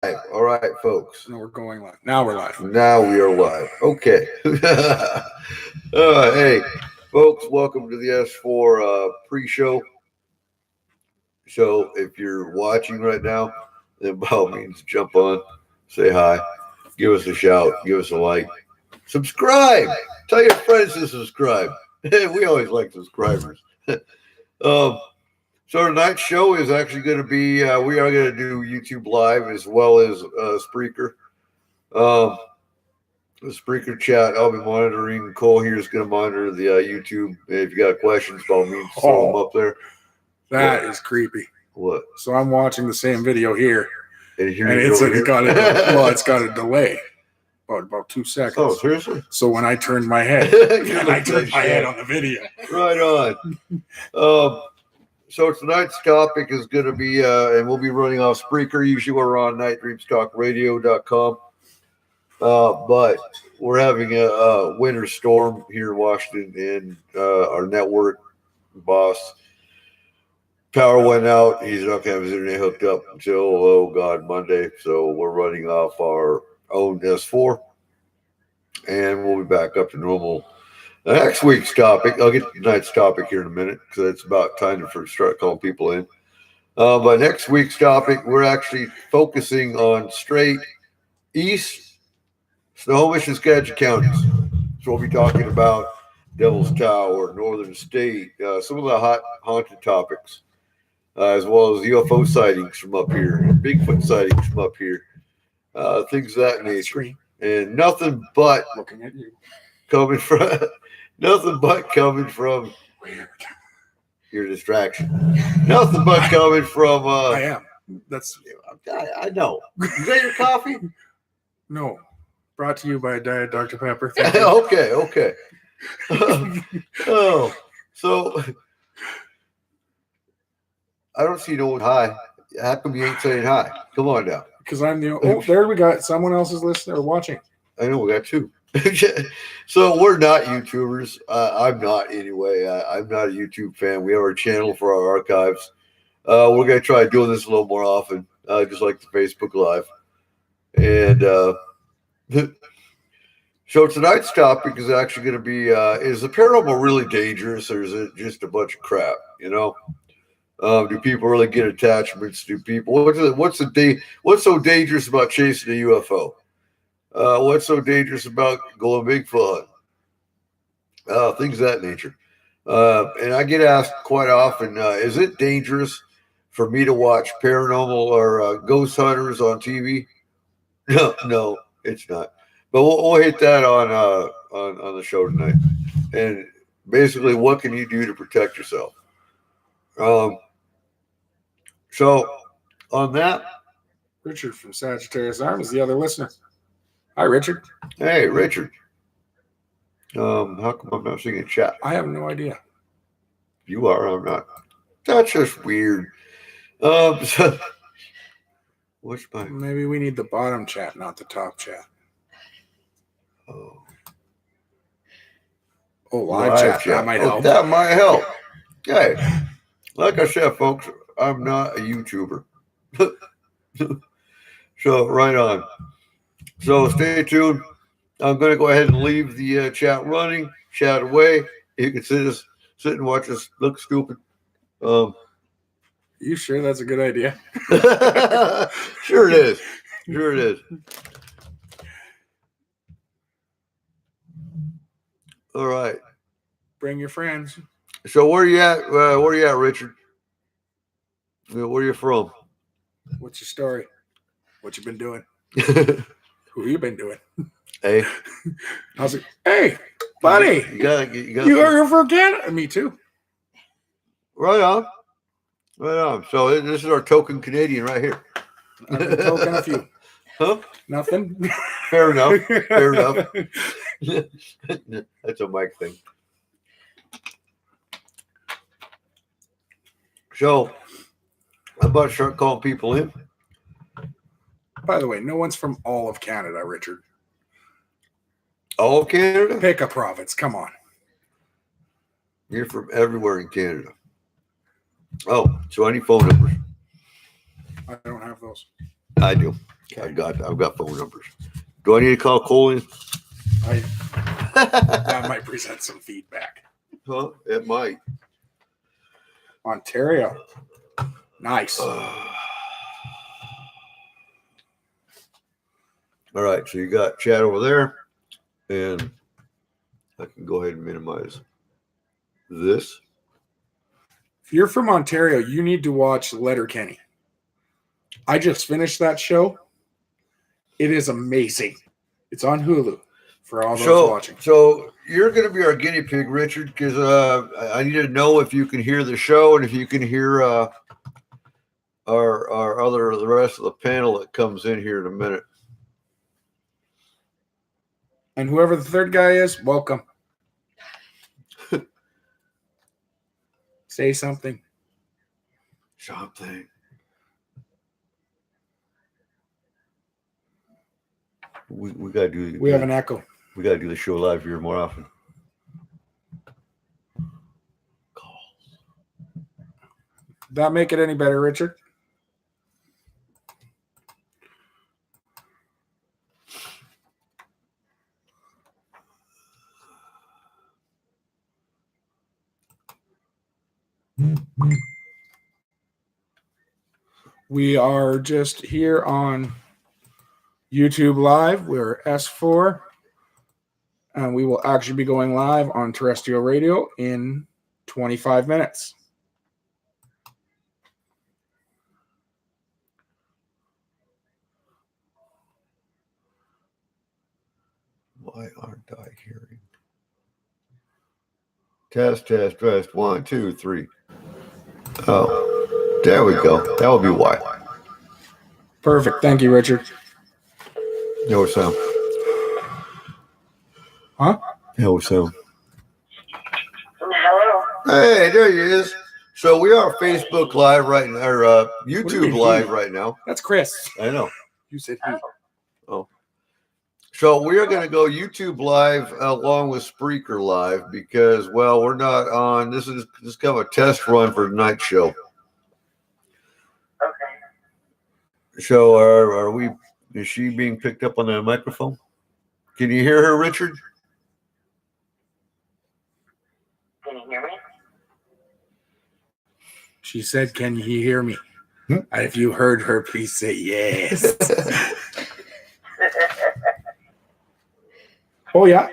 All right, folks. No, we're going live. Now we're live. Now we are live. Okay. Hey, folks, welcome to the S-4 pre-show. So if you're watching right now, then by all means, jump on, say hi, give us a shout, give us a like, subscribe. Tell your friends to subscribe. We always like subscribers. So tonight's show is actually going to be, we are going to do YouTube Live as well as Spreaker. The Spreaker chat, I'll be monitoring. Cole here is going to monitor the YouTube. If you got questions, by all means, throw them up there. That is creepy. What? So I'm watching the same video here, and it's got a delay, about 2 seconds. Oh, seriously? So when I turned my head, I turned my head on the video. Right on. So tonight's topic is going to be, and we'll be running off Spreaker. Usually we're on nightdreamstalkradio.com. But we're having a winter storm here in Washington, and our network boss, power went out. He's not going to have his internet hooked up until, Monday. So we're running off our own S4, and we'll be back up to normal. Next week's topic, I'll get to tonight's topic here in a minute because it's about time to start calling people in. But next week's topic, we're actually focusing on straight east, Snohomish and Skagit counties. So we'll be talking about Devil's Tower, Northern State, some of the haunted topics, as well as UFO sightings from up here, and Bigfoot sightings from up here, things of that nature. And nothing but looking at you. Coming from your distraction. Nothing but coming from. I am. I know. You got your coffee? No. Brought to you by Diet Dr. Pepper. Okay. So I don't see no one hi. How come you ain't saying hi? Come on now. Because I'm the. Oh, there we got someone else is listening or watching. I know we got two. So we're not YouTubers. I'm not anyway. I'm not a YouTube fan. We have our channel for our archives. We're going to try doing this a little more often, just like the Facebook Live. And so tonight's topic is actually going to be, is the paranormal really dangerous, or is it just a bunch of crap, do people really get attachments to people? What's so dangerous about chasing a UFO? What's so dangerous about going Bigfoot? Things of that nature. And I get asked quite often, is it dangerous for me to watch paranormal or ghost hunters on TV? No, it's not. But we'll hit that on the show tonight. And basically, what can you do to protect yourself? So on that, Richard from Sagittarius Arm is the other listener. Hi, Richard. Hey, Richard. How come I'm not seeing a chat? I have no idea. You are, I'm not. That's just weird. So, maybe we need the bottom chat, not the top chat. Live chat. That might help. That might help. Okay. Like I said, folks, I'm not a YouTuber. So, right on. So stay tuned. I'm going to go ahead and leave the chat running, chat away. You can sit and watch us look stupid. You sure that's a good idea? Sure it is. All right. Bring your friends. So where are you at? Richard? Where are you from? What's your story? What you been doing? Who you been doing? Hey. How's it? Hey, buddy. You got You're from Canada. Me too. Right on. So this is our token Canadian right here. I've been token a few. Huh? Nothing. Fair enough. That's a mic thing. So I'm about to start calling people in. By the way, no one's from all of Canada, Richard. All of Canada? Pick a province. Come on. You're from everywhere in Canada. Oh, so I need phone numbers. I don't have those. I do. Okay. I've got phone numbers. Do I need to call Colin? That might present some feedback. Huh? It might. Ontario. Nice. All right, so you got chat over there, and I can go ahead and minimize this. If you're from Ontario, you need to watch Letterkenny. I just finished that show. It is amazing. It's on Hulu for all those watching. So you're going to be our guinea pig, Richard, because I need to know if you can hear the show and if you can hear the rest of the panel that comes in here in a minute. And whoever the third guy is, welcome. Say something. Something. We gotta do. We have an echo. We gotta do the show live here more often. Did that make it any better, Richard? We are just here on YouTube Live. We're S-4. And we will actually be going live on terrestrial radio in 25 minutes. Why aren't I hearing? Test. 1, 2, 3. Oh, there we go. That would be why. Perfect. Thank you, Richard. No sound. Huh? No sound. Hello. Hey, there he is. So we are Facebook Live right now, or YouTube Live right now. That's Chris. I know. You said he. Oh. So we are going to go YouTube Live along with Spreaker Live because, well, we're not on. This is kind of a test run for tonight's show. Okay. So are we? Is she being picked up on the microphone? Can you hear her, Richard? Can you hear me? She said, "Can you hear me?" If you heard her, please say yes. Oh, yeah.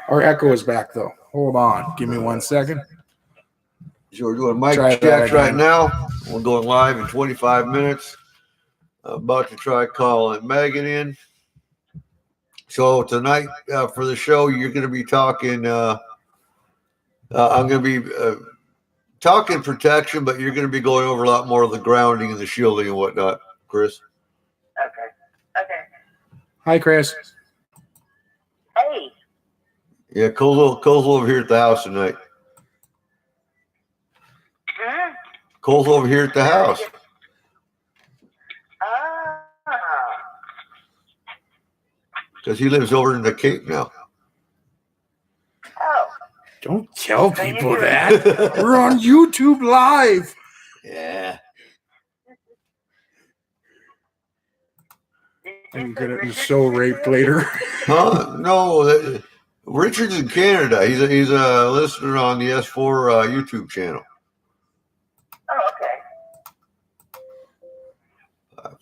Our echo is back, though. Hold on. Give me 1 second. So we're doing mic Try that checks right again. now. We're going live in 25 minutes. About to try calling Megan in. So tonight for the show, you're going to be talking. I'm going to be talking protection, but you're going to be going over a lot more of the grounding and the shielding and whatnot, Chris. Okay. Hi, Chris. Hey. Yeah, Cole's over here at the house tonight. Cole's over here at the house. Because he lives over in the Cape now. Oh. Don't tell people that. We're on YouTube Live. Yeah. I'm going to be so raped later. Huh? No, Richard's in Canada. He's a listener on the S-4 YouTube channel. Oh, okay.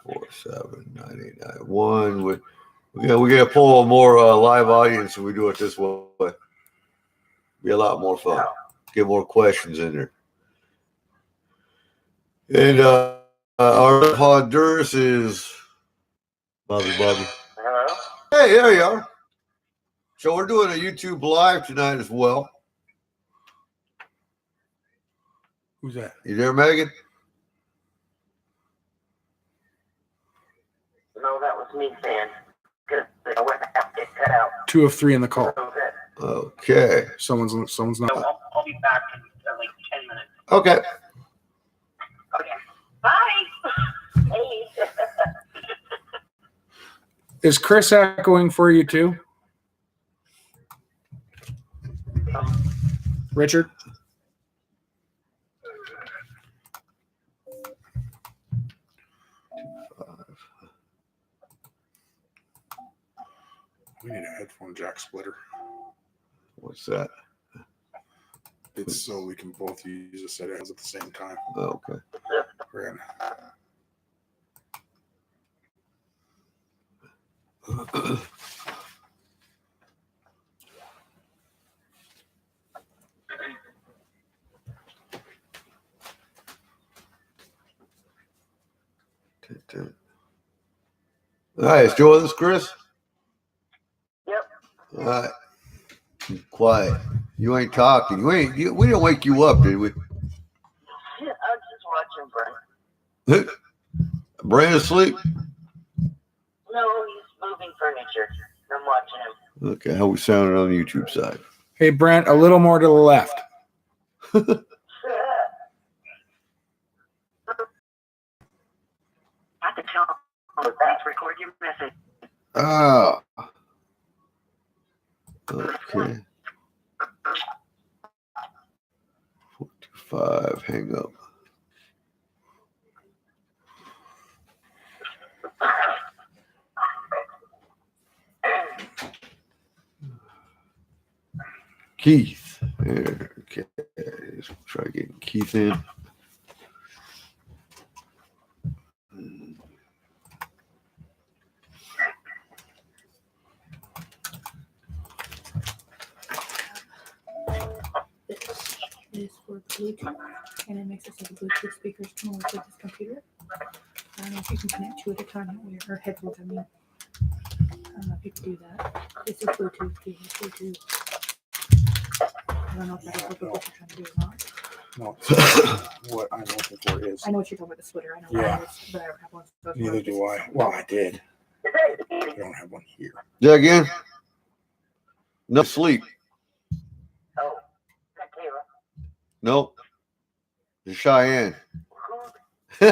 547-9891. We got to pull more live audience if we do it this way. Be a lot more fun. Get more questions in there. And our Honduras is Bobby. Hello. Hey, there you are. So we're doing a YouTube Live tonight as well. Who's that? You there, Megan? No, that was me saying. Good. I went to have to get cut out. 2 of 3 in the call. Okay. Someone's not. I'll be back in like 10 minutes. Okay. Okay. Bye. Hey. Is Chris echoing for you too? Richard? We need a headphone jack splitter. What's that? It's so we can both use a set of heads at the same time. Oh, okay. We're All right, is Joe with us, Chris? Yep. All right. Quiet. You ain't talking. We didn't wake you up, did we? I was just watching Brent. Brand asleep? No, he's moving furniture. I'm watching him. Okay, how we sounding on the YouTube side? Hey, Brent, a little more to the left. At the top, please record your message. Ah. Okay. 45, hang up. Keith. There, okay. Let's try getting Keith in. This is for Bluetooth, and it makes it so the Bluetooth speakers can only take this computer. I don't know if you can connect two at a time, or headphones, I mean. I don't know if you can do that. This is Bluetooth, this is Bluetooth. I don't know if that's what you're trying to do or not. No. What I'm looking for is. I know what you're talking about, the splitter. I know Yeah. what it is, but I don't have one. So Neither do I. Well, I did. I don't have one here. Yeah, again? No sleep. Oh, Kayla. Nope. It's Cheyenne. Who?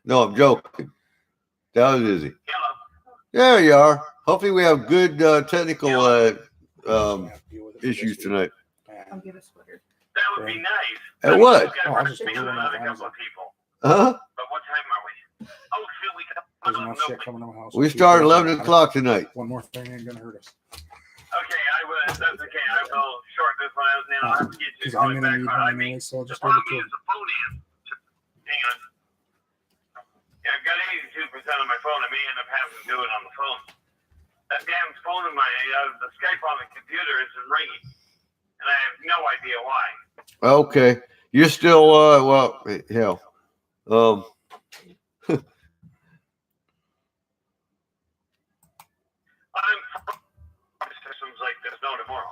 No, I'm joking. That was Izzy. Hello. There you are. Hopefully we have good technical issues tonight. I'll get a splitter. That would be nice. At what? Oh, I'll just Speak do with one another on couple Amazon. of people. Huh? But what time are we? Oh, shoot, we got There's enough shit coming to my house. We start 11 o'clock tonight. One more thing ain't gonna hurt us. Okay, I will. That's okay. I will short this one out now. I'll have to get you Because I'm going gonna back need on. I one mean, anyway, so I'll the just go to problem two. is the phone in. Hang on. Yeah, I've got 82% of my phone. I may end up having to do it on the phone. That damn phone in my, the Skype on the computer isn't ringing. And I have no idea why. Okay. You're still well, hell. Systems like there's no tomorrow.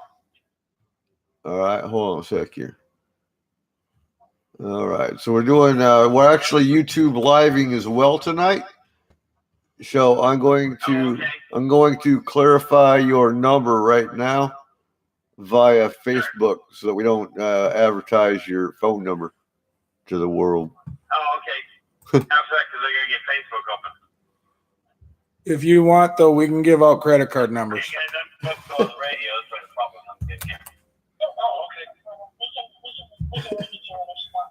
All right, hold on a sec here. All right. So we're actually YouTube living as well tonight. So I'm going to clarify your number right now via Facebook so that we don't advertise your phone number to the world. Oh, okay. How's that? Because I gotta get Facebook open. If you want, though, we can give out credit card numbers. Okay, that's go on the radio, so it's probably not good here. Oh, okay. We can leave you in this one.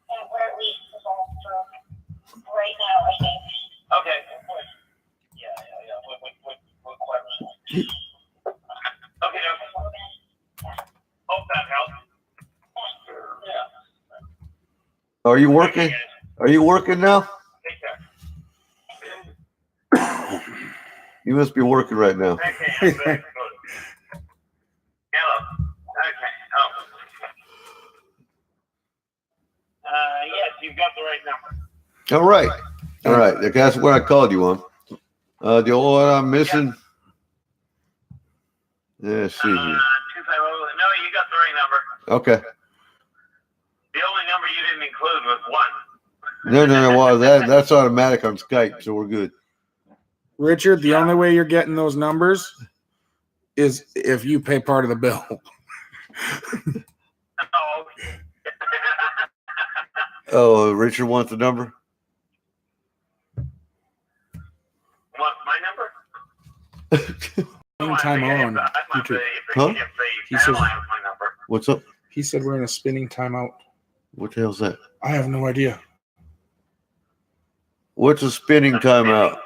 And we're at least resolved for right now, I think. Okay. Yeah. What question? Okay, hope that helps. Yeah. Are you working? Are you working now? Take care. You must be working right now. Okay, I'm back. Hello. Okay. Oh. Yes, you've got the right number. All right. All right. That's what I called you on. The only one I'm missing. Let's see here. 250. No, you got the right number. Okay. The only number you didn't include was 1. No. Well, that's automatic on Skype, so we're good. Richard, the only way you're getting those numbers is if you pay part of the bill. Oh. Oh, Richard wants the number? What, my number? Spending time on YouTube. Huh? He says- my number. What's up? He said we're in a spinning timeout. What the hell's that? I have no idea. What's a spinning timeout? Timeout?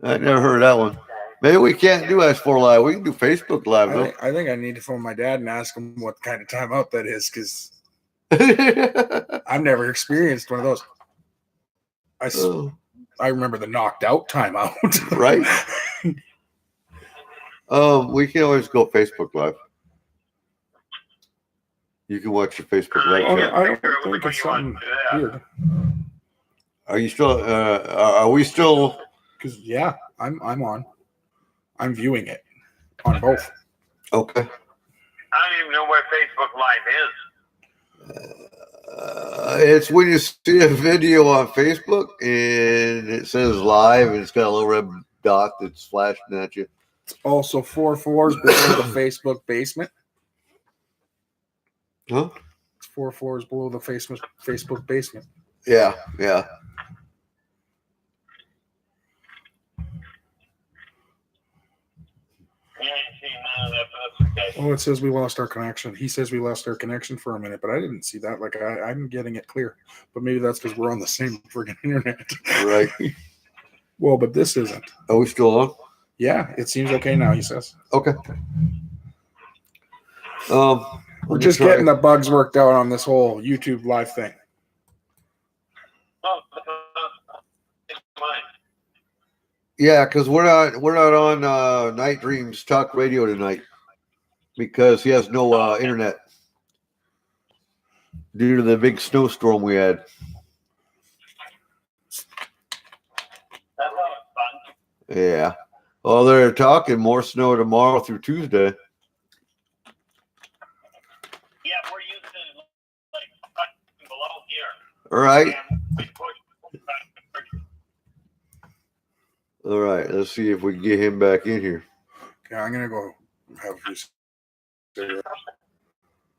I never heard that one. Maybe we can't do S4 Live. We can do Facebook Live, though. I think I need to phone my dad and ask him what kind of timeout that is, because I've never experienced one of those. I remember the knocked out timeout. Right? We can always go Facebook Live. You can watch your Facebook Live Oh, chat. I don't think it's something weird. Are you still? Are we still? Because yeah, I'm on. I'm viewing it on both. Okay. I don't even know where Facebook Live is. It's when you see a video on Facebook and it says live and it's got a little red dot that's flashing at you. It's also 4 4s below the Facebook basement. Huh? It's 4 4s below the Facebook basement. Yeah. You ain't seen none of that, but that's okay. Oh, it says we lost our connection. He says we lost our connection for a minute, but I didn't see that. Like I'm getting it clear, but maybe that's because we're on the same friggin' internet. Right. Well, but this isn't. Are we still on? Yeah, it seems okay now. He says. Okay. We're just getting the bugs worked out on this whole YouTube live thing. Oh, it's mine. Yeah, because we're not on Night Dreams Talk Radio tonight because he has no internet due to the big snowstorm we had. That was fun. Yeah. Well, they're talking more snow tomorrow through Tuesday. Yeah, we're used to like below here. All right. And we push. All right. Let's see if we can get him back in here. Okay, I'm gonna go have a few cigarettes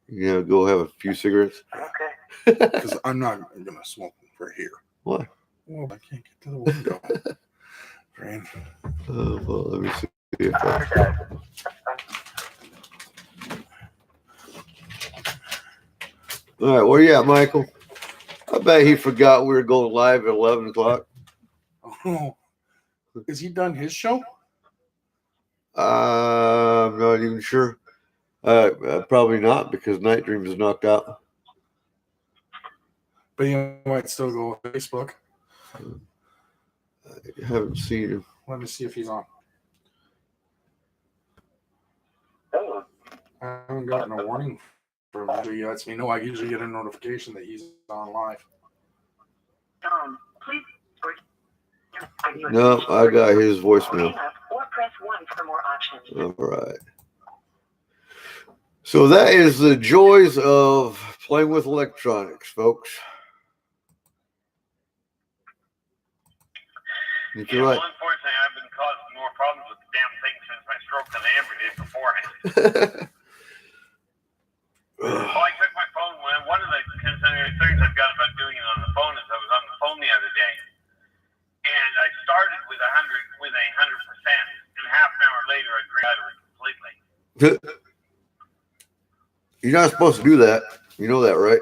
You know, go have a few cigarettes. Okay. because I'm not gonna smoke for here. What? Well, I can't get to the window. Right. Well, let me see if I... All right, where you at, Michael? I bet he forgot we were going live at 11 o'clock. Oh, is he done his show? I'm not even sure. Probably not because Night Dreams is knocked out. But he might still go with Facebook. I haven't seen him. Let me see if he's on. Oh. I haven't gotten a warning from him. He lets me know. I usually get a notification that he's on live. Please. No, I got his voicemail. Or press 1 for more options. All right. So that is the joys of playing with electronics, folks. If you're right. Well, unfortunately, I've been causing more problems with the damn thing since my stroke than I ever did beforehand. Well, I took my phone. One of the things I've got about doing it on the phone is I was on the phone the other day, and I started with 100%, and half an hour later I got out of it completely. You're not supposed to do that. You know that, right?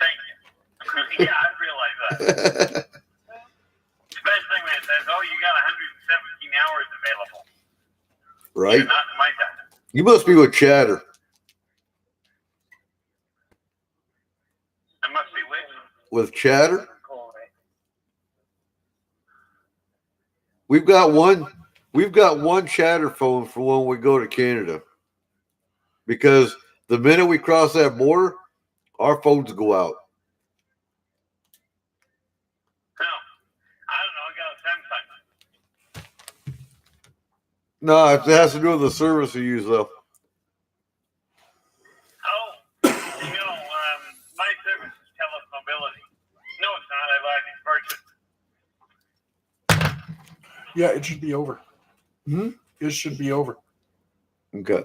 Thank you. Yeah, I realize that. Especially when it says, "Oh, you got 117 hours available." Right? Yeah, not in my time. You must be with Chatter. I must be With Chatter? We've got one Chatter phone for when we go to Canada. Because the minute we cross that border, our phones go out. No, I don't know. I got a Samsung. No, it has to do with the service you use, though. Oh, my service is Telus Mobility. No, it's not. I've already purchased. Yeah, it should be over. It should be over. Okay.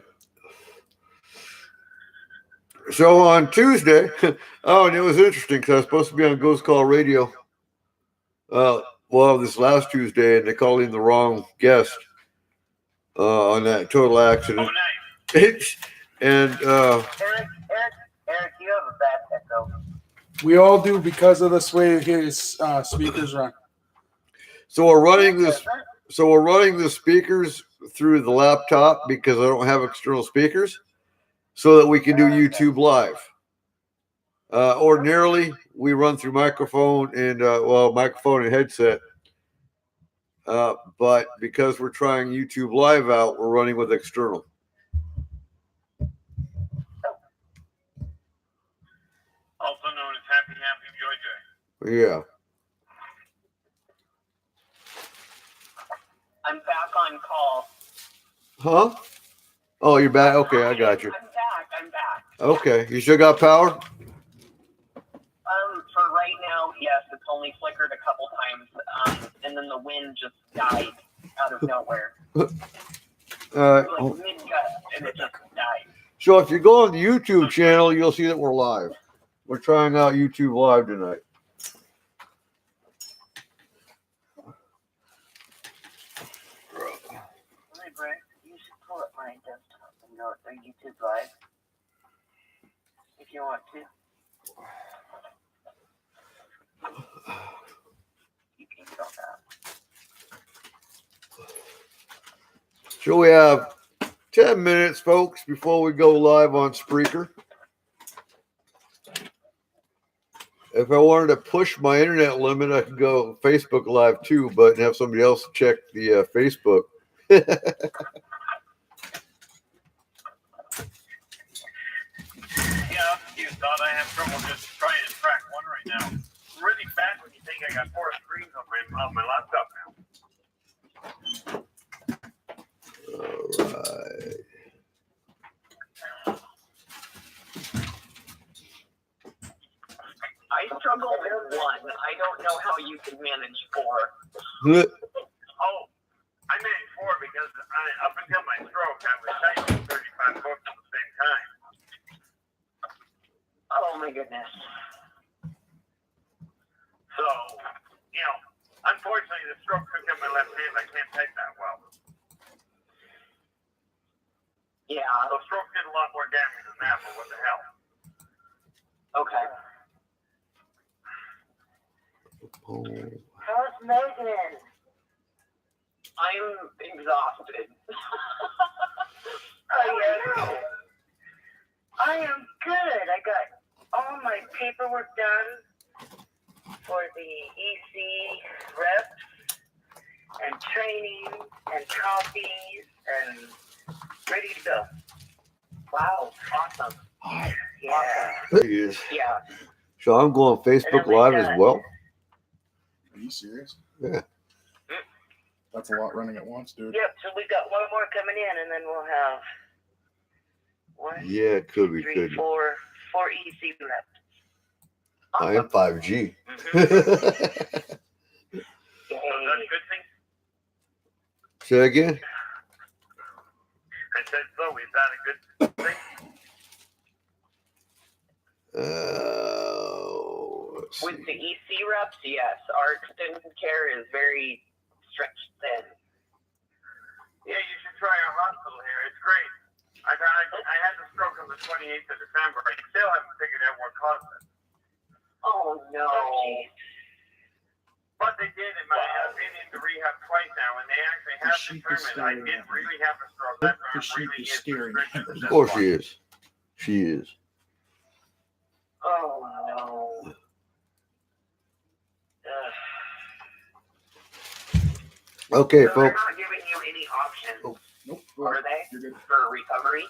So on Tuesday, and it was interesting because I was supposed to be on Ghost Call Radio. This last Tuesday, and they called in the wrong guest on that total accident. Oh, nice. And Eric, you have a bad echo. We all do because of the way his speakers run. so we're running this. So we're running the speakers through the laptop because I don't have external speakers, so that we can do YouTube live. Ordinarily, we run through microphone and microphone and headset. But because we're trying YouTube live out, we're running with external. Also known as Happy Joy Joy. Yeah. I'm back on call. Huh? Oh, you're back. Okay, I got you. I'm back. Okay, you still got power? For right now, yes, it's only flickered a couple times, and then the wind just died out of nowhere. Like mid-gust, and it just died. So if you go on the YouTube channel, you'll see that we're live. We're trying out YouTube live tonight. Hey, Brett, you should pull up my desktop and go to YouTube Live if you want to. You can go that. So we have 10 minutes, folks, before we go live on Spreaker. If I wanted to push my internet limit, I could go Facebook Live too, but have somebody else check the Facebook. Yeah, you thought I have trouble just trying to track one right now. It's really bad when you think I got 4 screens on my laptop now. All right. I struggle with 1. I don't know how you can manage 4. Oh, I made 4 because up until my stroke, I was typing 35 books at the same time. Oh my goodness. So, unfortunately, the stroke took out my left hand. I can't type that well. Yeah. So stroke did a lot more damage than that, but what the hell? Okay. How's Megan? I'm exhausted. I am good. I got all my paperwork done for the EC reps and training and copies and ready to go. Wow. Awesome. Yeah. There he is. Yeah. So I'm going Facebook Live as well. Are you serious? Yeah. That's a lot running at once, dude. Yep. So we got one more coming in, and then we'll have one, Yeah, it could be. 3, Could 4 EC reps. I am 5G. So is that a good thing? Say again? I said, so is that a good thing? Let's With see. the EC reps, yes. Our extended care is very stretched thin. Yeah, you should try our hospital here. It's great. I had the stroke on the 28th of December. I still haven't figured out what caused it. Oh no. But they did. I've been into rehab twice now, and they actually have determined I did really have a stroke. That's The sheep is staring at him. Of course she is. She is. Oh no. Okay, So they're folks. not giving you any options, Nope. are they? You're good. For recovery?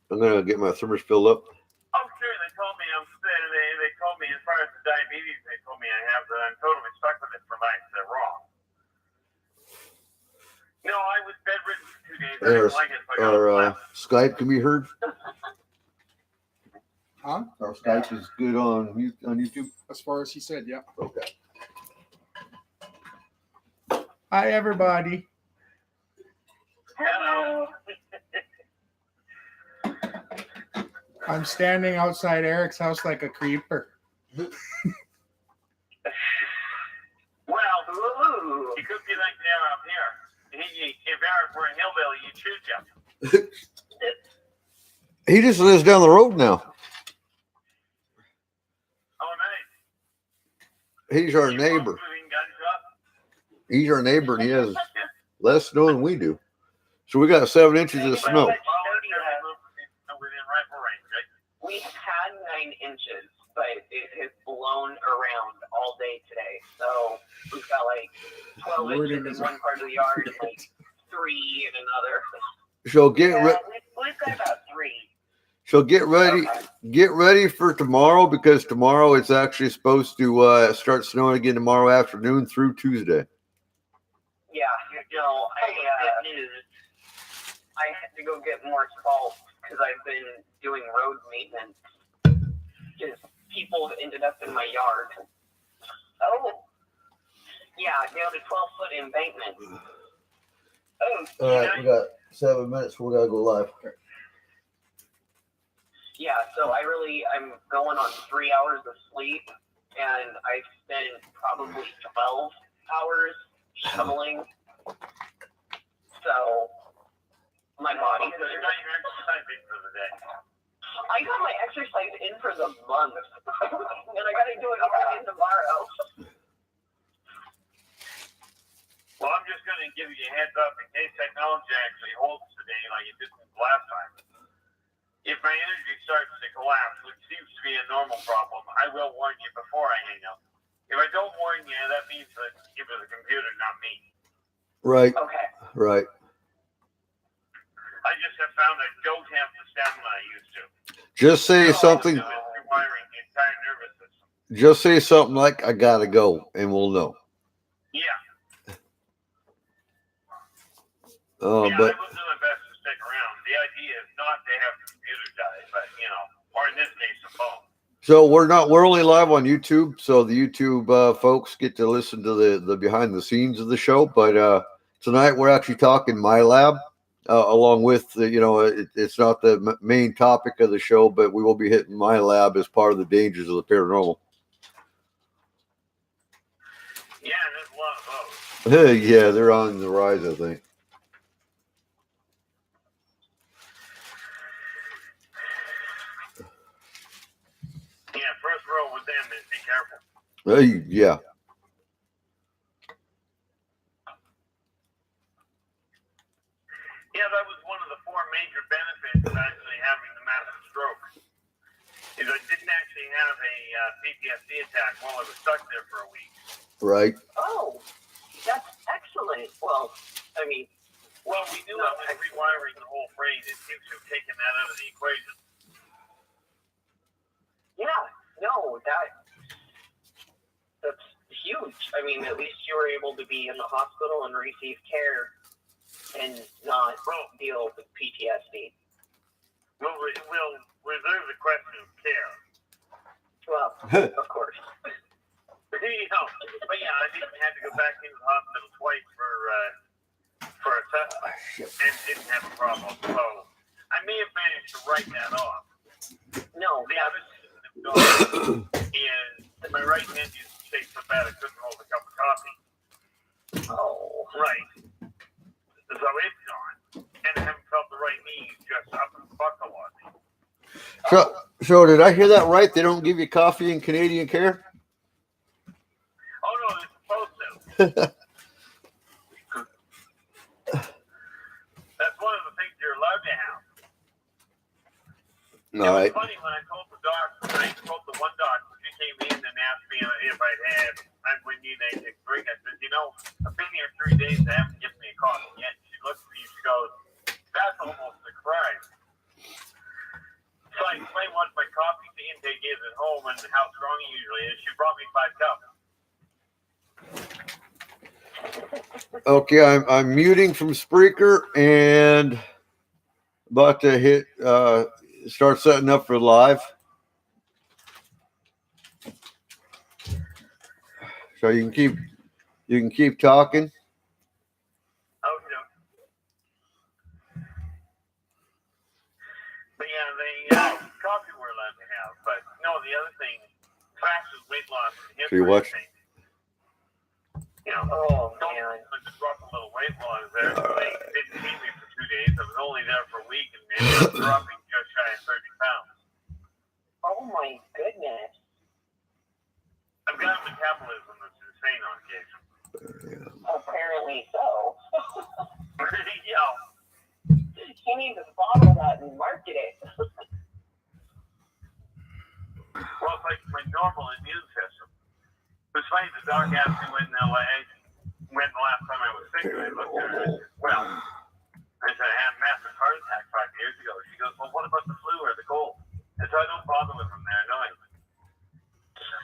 I'm going to get my thermos filled up. Oh, sure. They told me they told me as far as the diabetes, they told me I'm totally stuck with it for life. They're wrong. No, I was bedridden for 2 days. I didn't like it, so I got Our Skype can be heard. Huh? Our Skype is good on YouTube. As far as he said, yeah. Okay. Hi, everybody. Hello. I'm standing outside Eric's house like a creeper. Well, Ooh. he could be like down up here. If Eric were a hillbilly, you'd shoot him. He just lives down the road now. Oh, nice. He's our You neighbor. both moving guns up? He's our neighbor, and he has Less snow than we do. So we got 7 inches of snow. Within rifle range, right? We had 9 inches, but it has blown around all day today. So we've got like 12 inches in one part of the yard and like 3 in another. So We've got about 3. So get ready for tomorrow, because tomorrow it's actually supposed to start snowing again tomorrow afternoon through Tuesday. Yeah, I had to go get more salt because I've been doing road maintenance. Just people ended up in my yard. Oh, yeah, down to 12-foot embankment. Oh, All right, we got 7 minutes. We gotta go live. yeah, so I'm going on 3 hours of sleep, and I spent probably 12 hours shoveling. So my body. You got your exercise in for the day. I got my exercise in for the month, and I got to do it again tomorrow. Well, I'm just going to give you a heads up in case technology actually holds today like it did last time. If my energy starts to collapse, which seems to be a normal problem, I will warn you before I hang up. If I don't warn you, that means that it was the computer, not me. Right. Okay. Right. I just have found I don't have the stamina I used to. Just say something. Rewiring the entire nervous system. Just say something like, "I gotta go," and we'll know. Yeah. But I will do my best to stick around. The idea is not to have the computer die, but or in this case, the phone. so we're only live on YouTube, so the YouTube folks get to listen to the behind the scenes of the show. But tonight we're actually talking my lab, along with it's not the main topic of the show, but we will be hitting my lab as part of the dangers of the paranormal. Yeah, there's a lot of those. Yeah, they're on the rise, I think. Yeah, first row with them is be careful. Yeah. Yeah, that was one of the 4 major benefits of actually having the massive stroke. Is I didn't actually have a PTSD attack while I was stuck there for a week. Right. Oh, that's excellent. Well, we knew I was rewiring the whole brain. It seems to have taken that out of the equation. Yeah, no, that's huge. I mean, at least you were able to be in the hospital and receive care and not deal with PTSD. We'll reserve the question of care. Well, of course. But yeah, I even had to go back into the hospital twice for assessment and didn't have a problem. So I may have managed to write that off. No, the other system is my right hand used to shake so bad I couldn't hold a cup of coffee. Oh, right. So it's gone, and I haven't felt the right knee just up and buckle on me. So did I hear that right? They don't give you coffee in Canadian Care? Oh no, they're supposed to. That's one of the things you're allowed to have. All right. It was funny when I told the doctor, I told the one doctor, she came in and asked me if I would need anything to drink. I said, I've been here 3 days, they haven't given me a coffee yet. She looks at me, she goes, that's almost a crime. So I explained what my coffee intake is at home and how strong it usually is. She brought me 5 cups. Okay, I'm muting from Spreaker and about to hit start setting up for live. So you can keep talking. Okay. But yeah, coffee we're allowed to have. But no, the other thing, fastest weight loss in history. So you watch. Oh man, I just dropped a little weight while I was there. They didn't see me for 2 days. I was only there for a week and ended up dropping just shy of 30 pounds. Oh my goodness. I've got a metabolism that's insane on occasion. Apparently so. can't even bottle that and market it. Well, it's like my normal immune system. It was funny, the doc asked me when the last time I was sick, and I looked at her and I said, well, I said, I had a massive heart attack 5 years ago. She goes, well, what about the flu or the cold? And so I don't bother with them, they're annoying.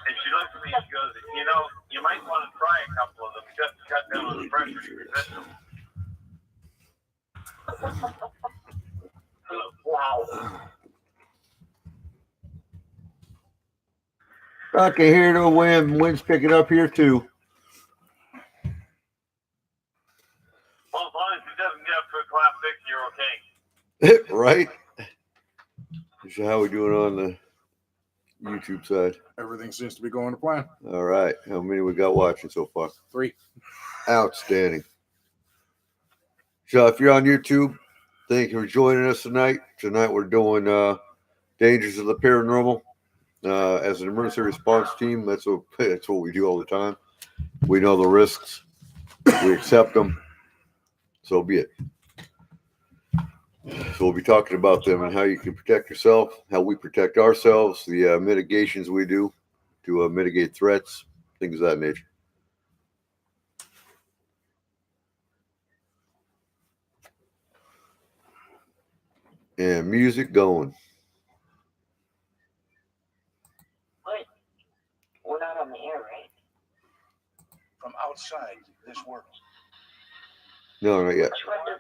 And she looks at me and she goes, you know, you might want to try a couple of them just to cut down on the pressure in your system. Wow. Okay, here to win. Wind's picking up here too. Well, as long as it doesn't get up to a class 6, you're okay. Right? So how we doing on the YouTube side? Everything seems to be going to plan. All right. How many we got watching so far? 3. Outstanding. So if you're on YouTube, thank you for joining us tonight. Tonight we're doing Dangers of the Paranormal. As an emergency response team, that's what we do all the time. We know the risks. We accept them. So be it. So we'll be talking about them and how you can protect yourself, how we protect ourselves, the mitigations we do to mitigate threats, things of that nature. And music going. Wait, we're not on the air, right? From outside this world. No, not yet. Which one does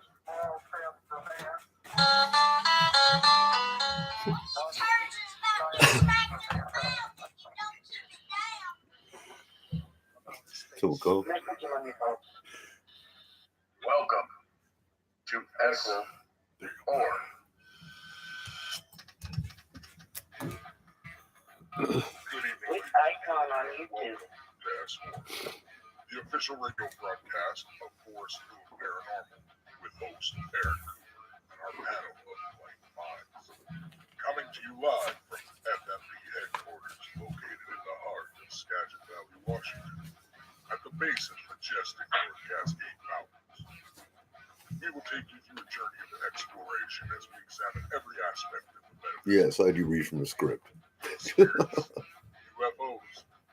Someone call. Welcome to S-4. Good evening, which icon on YouTube? S-4. The official radio broadcast of Force Food Paranormal with host Eric and our panel of like minds. Coming to you live from FMP headquarters located in the heart of Skagit Valley, Washington, at the base of majestic North Cascade Mountains. We will take you through a journey of exploration as we examine every aspect of the metaphysical. Yes, I do read from the script. UFOs,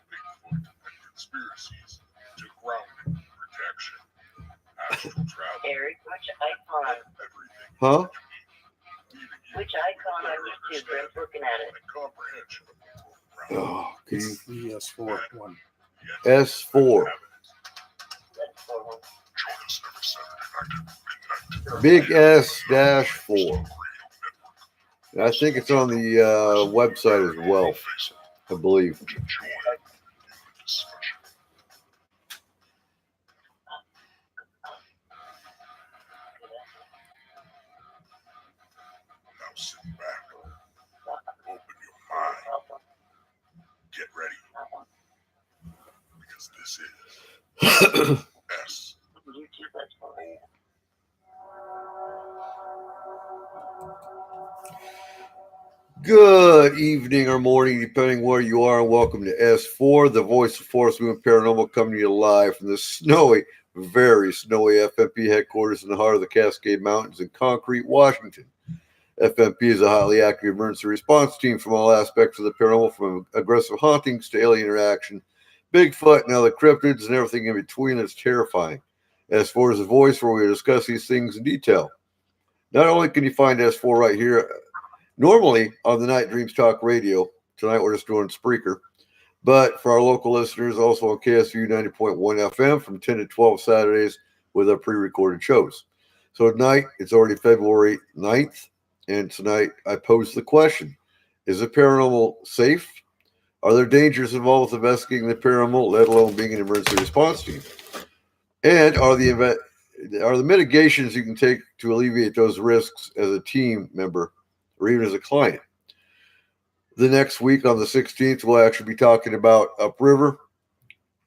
Bigfoot, and conspiracies to grounding, protection, astral travel, Eric, which icon? everything. Huh? Which icon on YouTube? Brent's looking at it. And comprehension of the world around Oh, can you? The S4 one. S4. That's the one. Join us every Saturday night at midnight. Big S-4. I think it's on the website as well, I believe. To join the discussion. Now sit back, open your mind, get ready, because this is S. YouTube, that's the one. Good evening or morning, depending where you are, and welcome to S4, the voice of Force Movement Paranormal, coming to you live from the snowy, very snowy FMP headquarters in the heart of the Cascade Mountains in Concrete, Washington. FMP is a highly active emergency response team from all aspects of the paranormal, from aggressive hauntings to alien interaction, Bigfoot and other cryptids, and everything in between that's terrifying. S4 is a voice where we discuss these things in detail. Not only can you find S4 right here, normally on the Night Dreams Talk Radio, tonight we're just doing Spreaker, but for our local listeners, also on KSU 90.1 FM from 10 to 12 Saturdays with our pre-recorded shows. So tonight, it's already February 9th, and tonight I posed the question, is the paranormal safe? Are there dangers involved with investigating the paranormal, let alone being an emergency response team? And are the mitigations you can take to alleviate those risks as a team member or even as a client? The next week on the 16th, we'll actually be talking about upriver,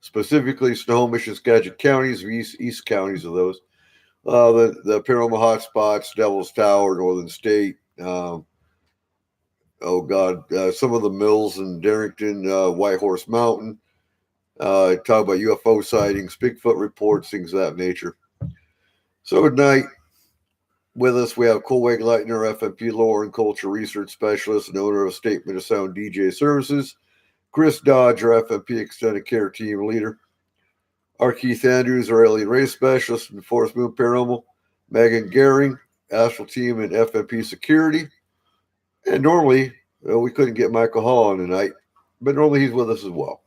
specifically Snohomish and Skagit counties, east counties of those. The paranormal hotspots, Devil's Tower, Northern State. Some of the mills in Darrington, White Horse Mountain. Talk about UFO sightings, Bigfoot reports, things of that nature. So tonight, With us, we have Colweg Leitner, FMP Lore and Culture Research Specialist and owner of Statement of Sound DJ Services. Chris Dodge, our FMP Extended Care Team Leader. Our Keith Andrews, our Alien Race Specialist and Forest Moon Paranormal. Megan Gehring, Astral Team and FMP Security. And normally, we couldn't get Michael Hall on tonight, but normally he's with us as well.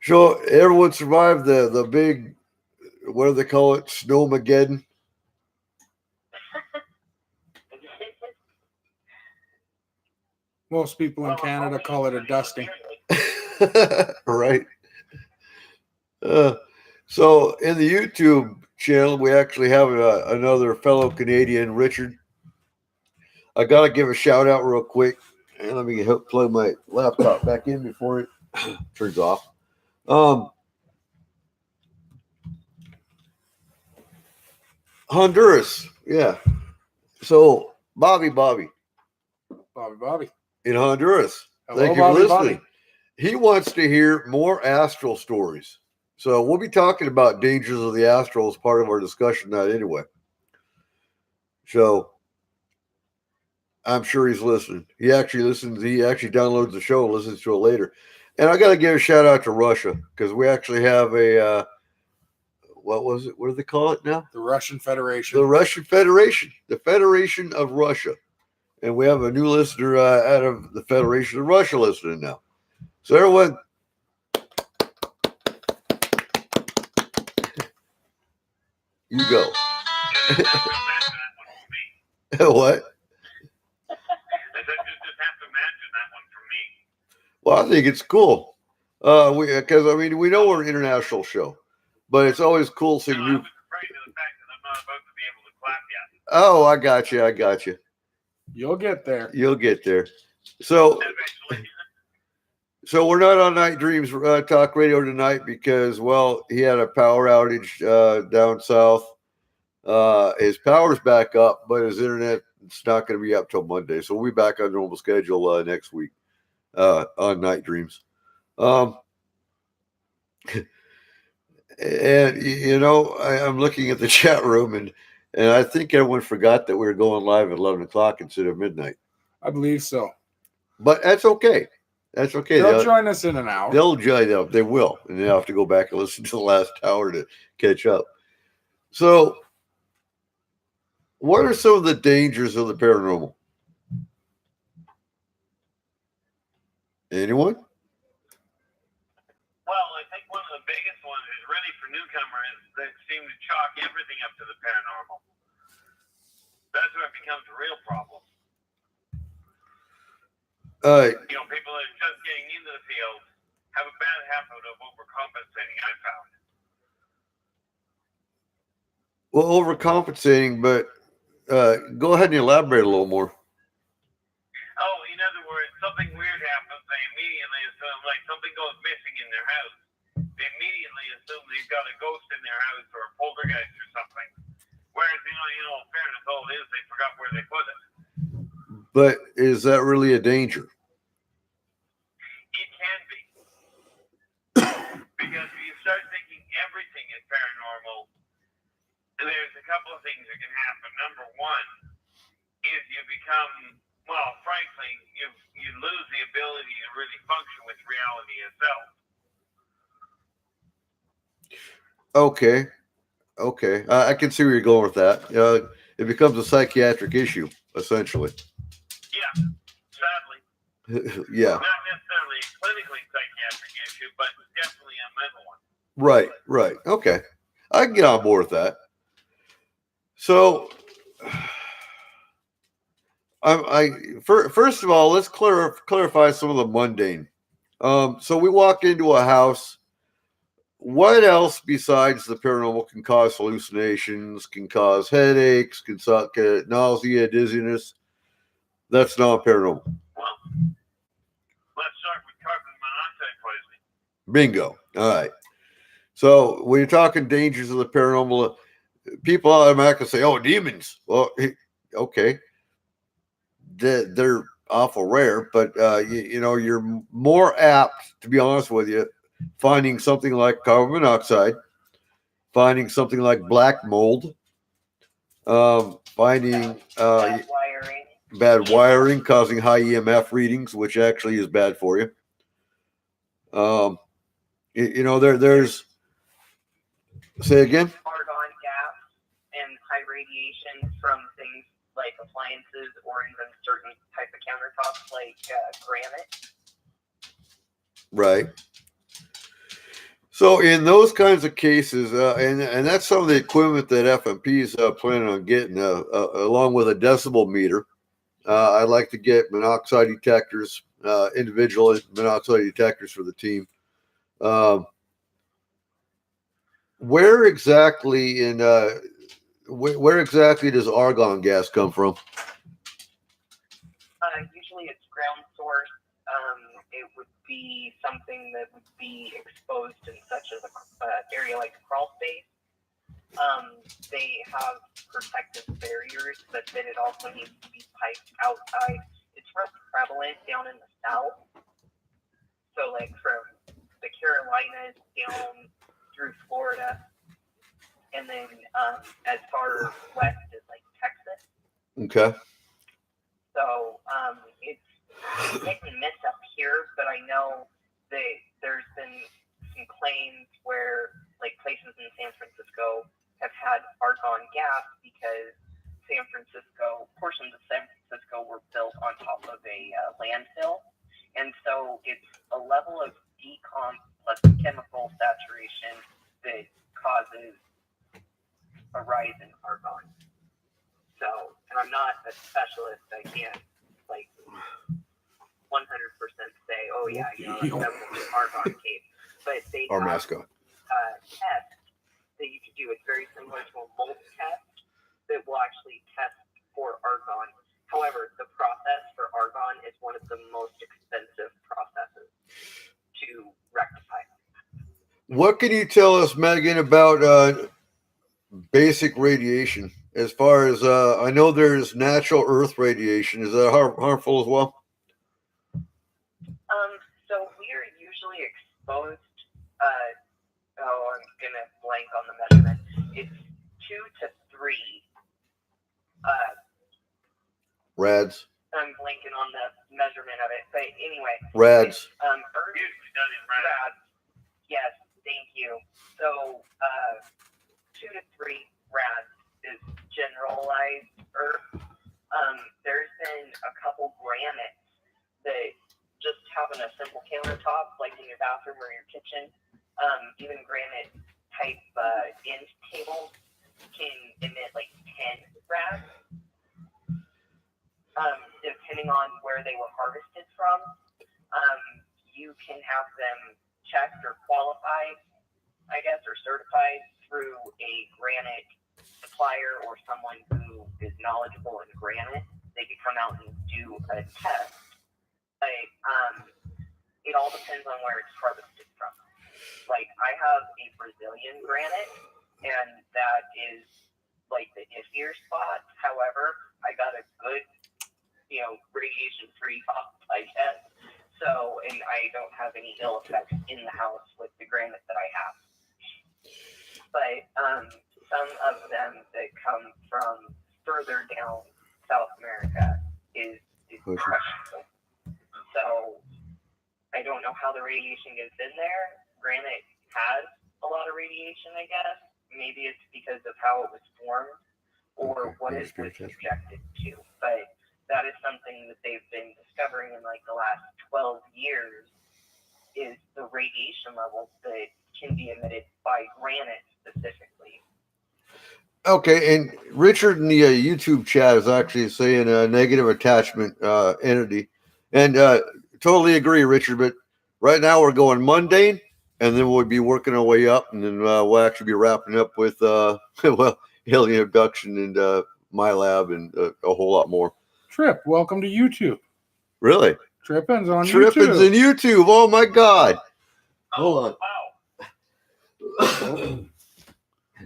So everyone survived the big, what do they call it, Snowmageddon? Most people in Canada call it a dusting. Right. So in the YouTube channel, we actually have another fellow Canadian, Richard. I got to give a shout out real quick. And let me plug my laptop back in before it turns off. Honduras. Yeah. So Bobby in Honduras. Hello, Thank you Bobby, for listening. Bobby. He wants to hear more astral stories. So we'll be talking about dangers of the astral as part of our discussion tonight anyway. So I'm sure he's listening. He actually listens. He actually downloads the show and listens to it later. And I got to give a shout out to Russia because we actually have a, what was it? What do they call it now? The Russian Federation. The Russian Federation. The Federation of Russia. And we have a new listener out of the Federation of Russia listening now. So everyone, you go. What? Have to imagine that one for me. Well, I think it's cool. Because I mean, we know we're an international show, but it's always cool seeing No, new. I was afraid of the fact that I'm not about to be able to clap yet. Oh, I got you. You'll get there. You'll get there. So Eventually. we're not on Night Dreams Talk Radio tonight because, well, he had a power outage down south. His power's back up, but his internet it's not going to be up till Monday. So we'll be back on normal schedule next week on Night Dreams. And you know, I'm looking at the chat room, and I think everyone forgot that we were going live at 11 o'clock instead of midnight. I believe so. But that's okay. That's okay. They'll join us in an hour. They'll join up. They will, and they'll have to go back and listen to the last hour to catch up. So, what are some of the dangers of the paranormal? Anyone? Well, I think one of the biggest ones is really for newcomers that seem to chalk everything up to the paranormal. That's where it becomes a real problem. You know, people that are just getting into the field have a bad habit of overcompensating, I found. Well, overcompensating, but go ahead and elaborate a little more. Oh, in other words, something weird happens, they immediately assume, like something goes missing in their house. They immediately assume they've got a ghost in their house or a poltergeist or something. Whereas, in fairness, all it is, they forgot where they put it. But is that really a danger? It can be. Because if you start thinking everything is paranormal, there's a couple of things that can happen. Number one is you become, well, frankly, you lose the ability to really function with reality itself. Okay. I can see where you're going with that. It becomes a psychiatric issue, essentially. Yeah, sadly. Yeah. Not necessarily a clinically psychiatric issue, but definitely a mental one. Right. Okay. I can get on board with that. So, first of all, let's clarify some of the mundane. So we walk into a house. What else besides the paranormal can cause hallucinations, can cause headaches, can cause nausea, dizziness? That's not paranormal. Well, let's start with carbon monoxide poisoning. Bingo. All right. So when you're talking dangers of the paranormal, people automatically say, "Oh, demons." Well, okay, they're awful rare, but you're more apt, to be honest with you, finding something like carbon monoxide finding something like black mold, finding Bad wiring. bad wiring causing high EMF readings, which actually is bad for you. There's say again. Argon gas and high radiation from things like appliances or even certain type of countertops like granite. Right. So in those kinds of cases, and that's some of the equipment that FMP is planning on getting, along with a decibel meter. I'd like to get monoxide detectors, individual monoxide detectors for the team. Where exactly where exactly does argon gas come from? Usually it's ground source. It would be something that would be exposed in such as a area like a crawl space. They have protective barriers, but then it also needs to be piped outside. It's real prevalent down in the south. So like from the Carolinas down through Florida, and then as far west as like Texas. Okay. So it's hit and miss up here, but I know that there's been some claims where like places in San Francisco have had argon gas because portions of San Francisco were built on top of a landfill, and so it's a level of decomp plus chemical saturation that causes a rise in argon. So, and I'm not a specialist, I can't like 100% say, oh yeah, that's definitely argon case, but they Our have mascot. test that you could do. It's very similar to a mold test that will actually test for argon. However, the process for argon is one of the most expensive processes to rectify. What can you tell us, Megan, about basic radiation? As far as I know, there's natural Earth radiation. Is that harmful as well? So we are usually exposed. I'm gonna blank on the measurement. It's 2 to 3. Rads. I'm blanking on the measurement of it, but anyway. Rads. Earth rads. Yes, thank you. So 2 to 3 rads is generalized Earth. There's been a couple granites that just having a simple countertop, like in your bathroom or your kitchen, even granite type end tables can emit like 10 rads. Depending on where they were harvested from, you can have them checked or qualified, I guess, or certified through a granite supplier or someone who is knowledgeable in granite. They could come out and do a test. But it all depends on where it's harvested from. Like, I have a Brazilian granite, and that is like the iffier spot. However, I got a good, radiation-free top, I guess. So, and I don't have any ill effects in the house with the granite that I have. But some of them that come from further down South America is questionable. So, I don't know how the radiation gets in there. Granite has a lot of radiation, I guess. Maybe it's because of how it was formed or what it was subjected to. But that is something that they've been discovering in like the last 12 years is the radiation levels that can be emitted by granite specifically. Okay, and Richard in the YouTube chat is actually saying a negative attachment entity. And totally agree, Richard, but right now we're going mundane, and then we'll be working our way up, and then we'll actually be wrapping up with, alien abduction and my lab and a whole lot more. Trip, welcome to YouTube. Really? Trippin's on Trippin's YouTube. in YouTube. Oh, my God. Hold Wow. on.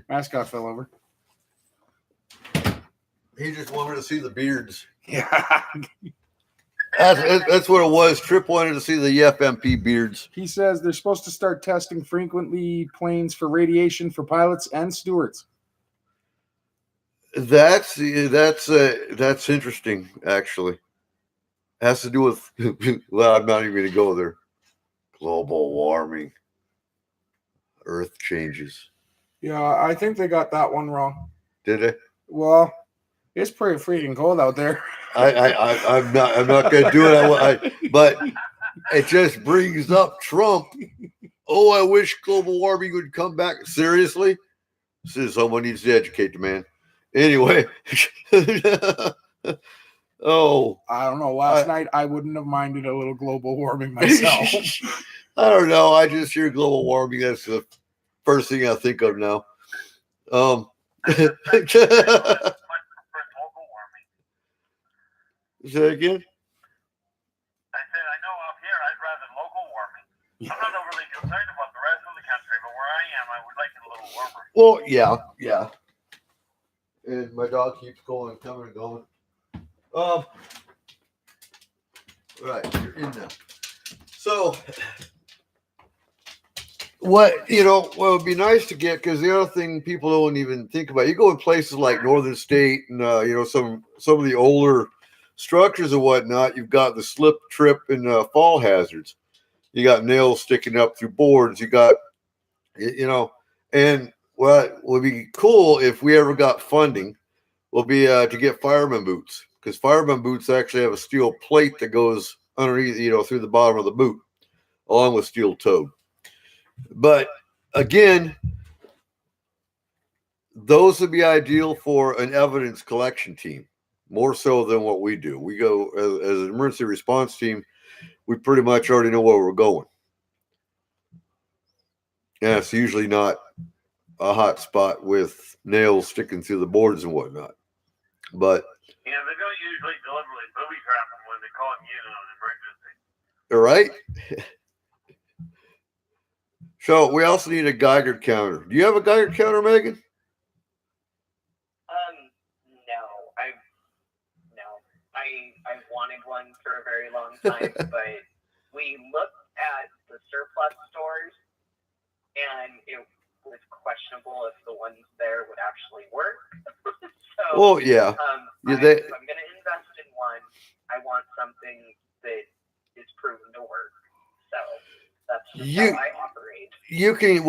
Mascot fell over. He just wanted to see the beards. Yeah. That's what it was. Trip wanted to see the FMP beards. He says they're supposed to start testing frequently planes for radiation for pilots and stewards. That's interesting. Actually, has to do with. Well, I'm not even going to go there. Global warming, Earth changes. Yeah, I think they got that one wrong. Did it? Well, it's pretty freaking cold out there. I'm not going to do it. But it just brings up Trump. Oh, I wish global warming would come back. Seriously? Someone needs to educate the man. Anyway. Oh. I don't know. Last night, I wouldn't have minded a little global warming myself. I don't know. I just hear global warming. That's the first thing I think of now. Say that again? I said, I know up here I'd rather local warming. I'm not overly concerned about the rest of the country, but where I am, I would like it a little warmer. Well, yeah. And my dog keeps going, coming and going. Right, you're in now. So, what would be nice to get, because the other thing people don't even think about, you go in places like Northern State and some of the older structures and whatnot, you've got the slip, trip, and fall hazards. You got nails sticking up through boards. You got, and what would be cool if we ever got funding will be to get fireman boots, because fireman boots actually have a steel plate that goes underneath, through the bottom of the boot, along with steel toe. But again, those would be ideal for an evidence collection team, more so than what we do. We go as an emergency response team, we pretty much already know where we're going. And it's usually not a hot spot with nails sticking through the boards and whatnot. But they don't usually deliberately booby trap them when they call an emergency. All right. So we also need a Geiger counter. Do you have a Geiger counter, Megan? I've wanted one for a very long time, but we looked at the surplus stores, and it was questionable if the ones there would actually work. So, yeah. If I'm going to invest in one, I want something that is proven to work. So that's just how I operate. You can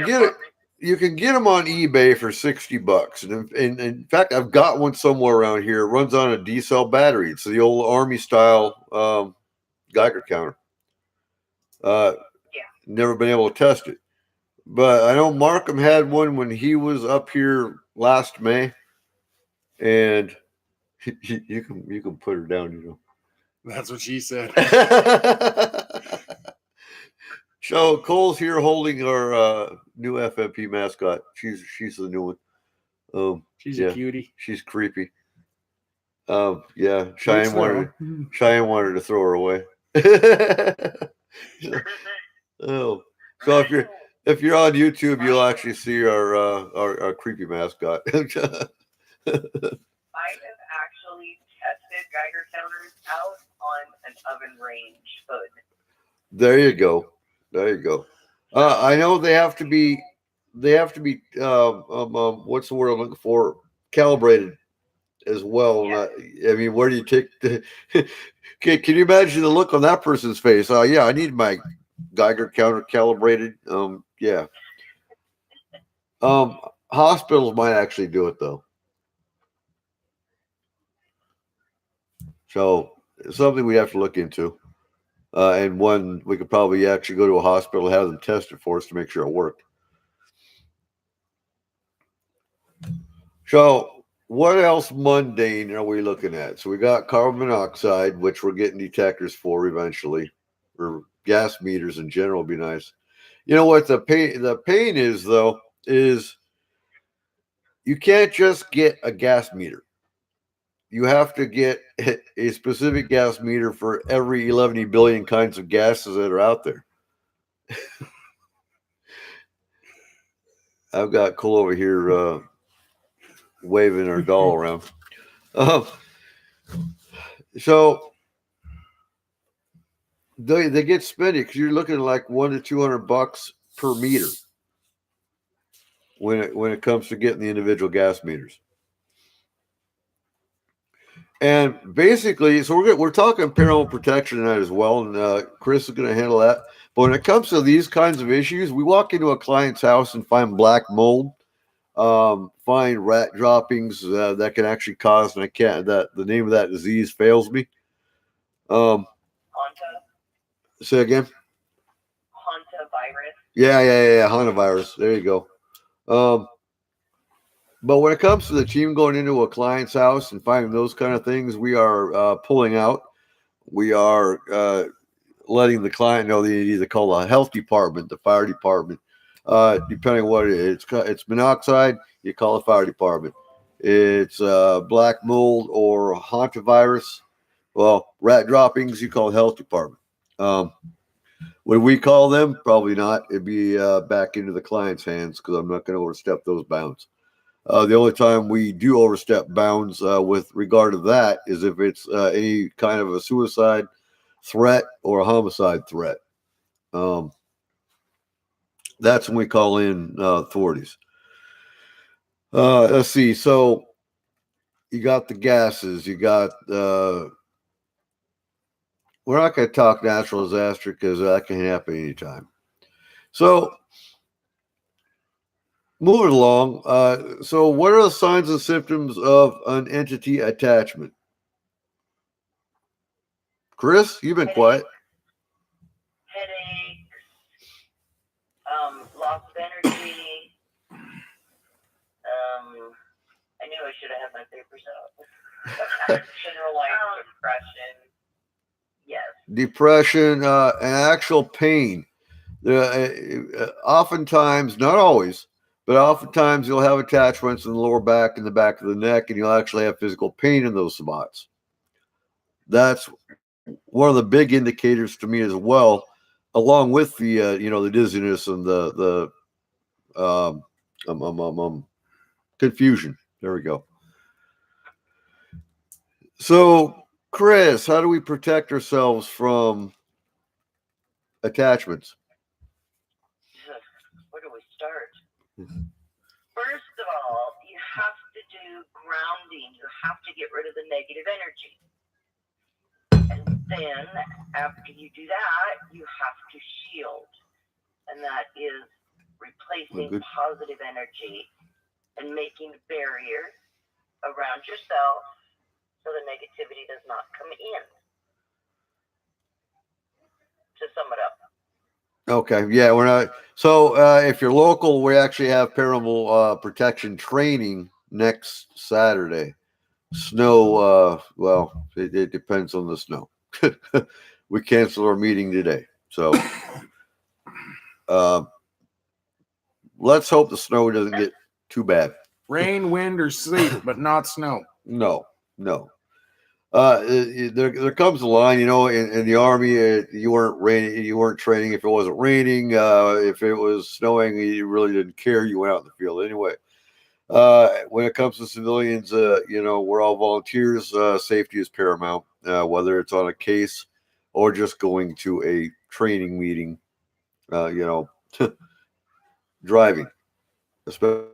get it. You can get them on eBay for $60. And in fact, I've got one somewhere around here. It runs on a D-cell battery. It's the old Army style Geiger counter. Never been able to test it. But I know Markham had one when he was up here last May. And you can put her down, That's what she said. So Cole's here holding our new FMP mascot. She's the new one. She's a cutie. She's creepy. Cheyenne wanted to throw her away. So if you're on YouTube, you'll actually see our creepy mascot. I have actually tested Geiger counters out on an oven range hood. There you go. I know they have to be what's the word I'm looking for? Calibrated as well. Yeah. I mean, where do you take the can you imagine the look on that person's face? I need my Geiger counter calibrated. Hospitals might actually do it though. So it's something we have to look into. And one, we could probably actually go to a hospital, have them test it for us to make sure it worked. So what else mundane are we looking at? So we got carbon monoxide, which we're getting detectors for eventually, or gas meters in general would be nice. You know what the pain is, though, is you can't just get a gas meter. You have to get a specific gas meter for every 11 billion kinds of gases that are out there. I've got Cole over here waving her doll around. So They get spendy because you're looking at like $100 to $200 per meter when it comes to getting the individual gas meters. And basically, so we're talking paranormal protection tonight as well, and Chris is going to handle that. But when it comes to these kinds of issues, we walk into a client's house and find black mold, find rat droppings that can actually cause, and I can't. That the name of that disease fails me. Hanta Say again. virus. Yeah. Hantavirus. There you go. But when it comes to the team going into a client's house and finding those kind of things, we are pulling out. We are letting the client know they either call the health department, the fire department, depending on what it is. It's monoxide, you call the fire department. It's black mold or hantavirus, well, rat droppings, you call the health department. Would we call them? Probably not. It'd be back into the client's hands because I'm not going to overstep those bounds. The only time we do overstep bounds with regard to that is if it's any kind of a suicide threat or a homicide threat. That's when we call in authorities. Let's see. So you got the gases. You got. We're not going to talk natural disaster because that can happen anytime. So moving along. So what are the signs and symptoms of an entity attachment? Chris, you've been quiet. Headaches, loss of energy. I knew I should have had my papers out. Generalized depression. Yes. Depression, and actual pain. Oftentimes, not always, but oftentimes you'll have attachments in the lower back and the back of the neck, and you'll actually have physical pain in those spots. That's one of the big indicators to me as well, along with the the dizziness and the confusion. There we go. So, Chris, how do we protect ourselves from attachments? Where do we start? First of all, you have to do grounding. You have to get rid of the negative energy. And then, after you do that, you have to shield. And that is replacing positive energy and making barriers around yourself so the negativity does not come in. To sum it up. Okay, yeah, we're not. So, if you're local, we actually have paranormal protection training next Saturday. Snow, well, it depends on the snow. We canceled our meeting today, so let's hope the snow doesn't get too bad. Rain, wind, or sleet, but not snow. No. There comes a line, in the Army, you weren't training if it wasn't raining. If it was snowing, you really didn't care. You went out in the field anyway. When it comes to civilians, we're all volunteers. Safety is paramount, whether it's on a case or just going to a training meeting, driving. Especially,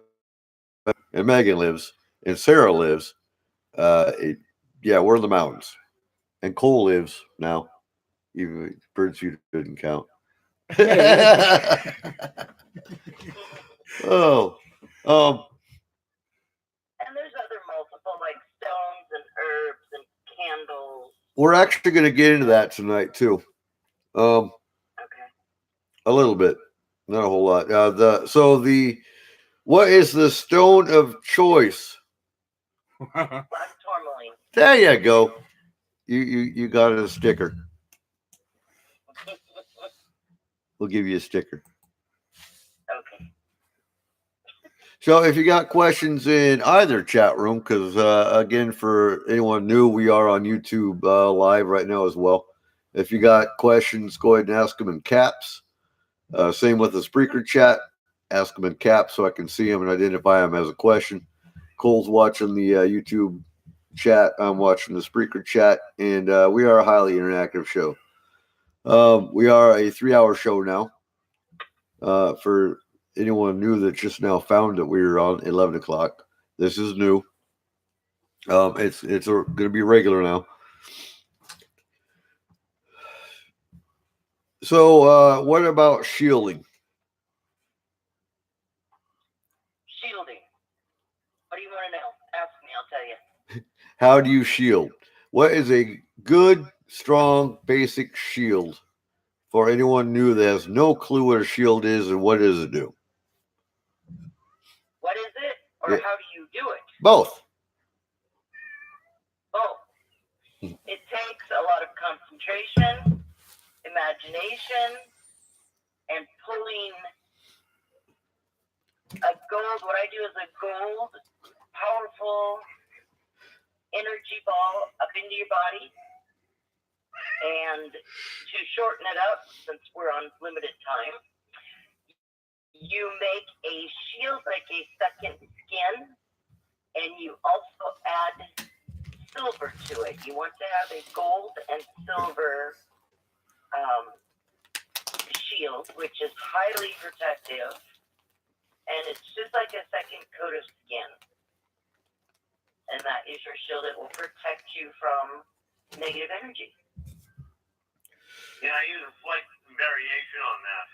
and Megan lives, and Sarah lives. We're in the mountains. And Cole lives now. Even Birdview didn't count. Oh. And there's other multiple, like stones and herbs and candles. We're actually going to get into that tonight, too. Okay. A little bit. Not a whole lot. What is the stone of choice? Black tourmaline. There you go. You got a sticker. We'll give you a sticker. Okay. So if you got questions in either chat room, because again, for anyone new, we are on YouTube live right now as well. If you got questions, go ahead and ask them in caps. Same with the Spreaker chat. Ask them in caps so I can see them and identify them as a question. Cole's watching the YouTube chat. I'm watching the Spreaker chat, and we are a highly interactive show. We are a 3-hour show now. For anyone new that just now found that we were on 11 o'clock, this is new. It's going to be regular now. So, what about shielding? Shielding. What do you want to know? Ask me, I'll tell you. How do you shield? What is a good, strong, basic shield for anyone new that has no clue what a shield is and what does it do? What is it? Or Yeah. how do you do it? Both. Oh, it takes a lot of concentration, imagination, and pulling a gold. What I do is a gold, powerful energy ball up into your body. And to shorten it up, since we're on limited time, you make a shield like a second skin, and you also add silver to it. You want to have a gold and silver shield, which is highly protective, and it's just like a second coat of skin. And that is your shield. It will protect you from negative energy. Yeah, I use a slight variation on that.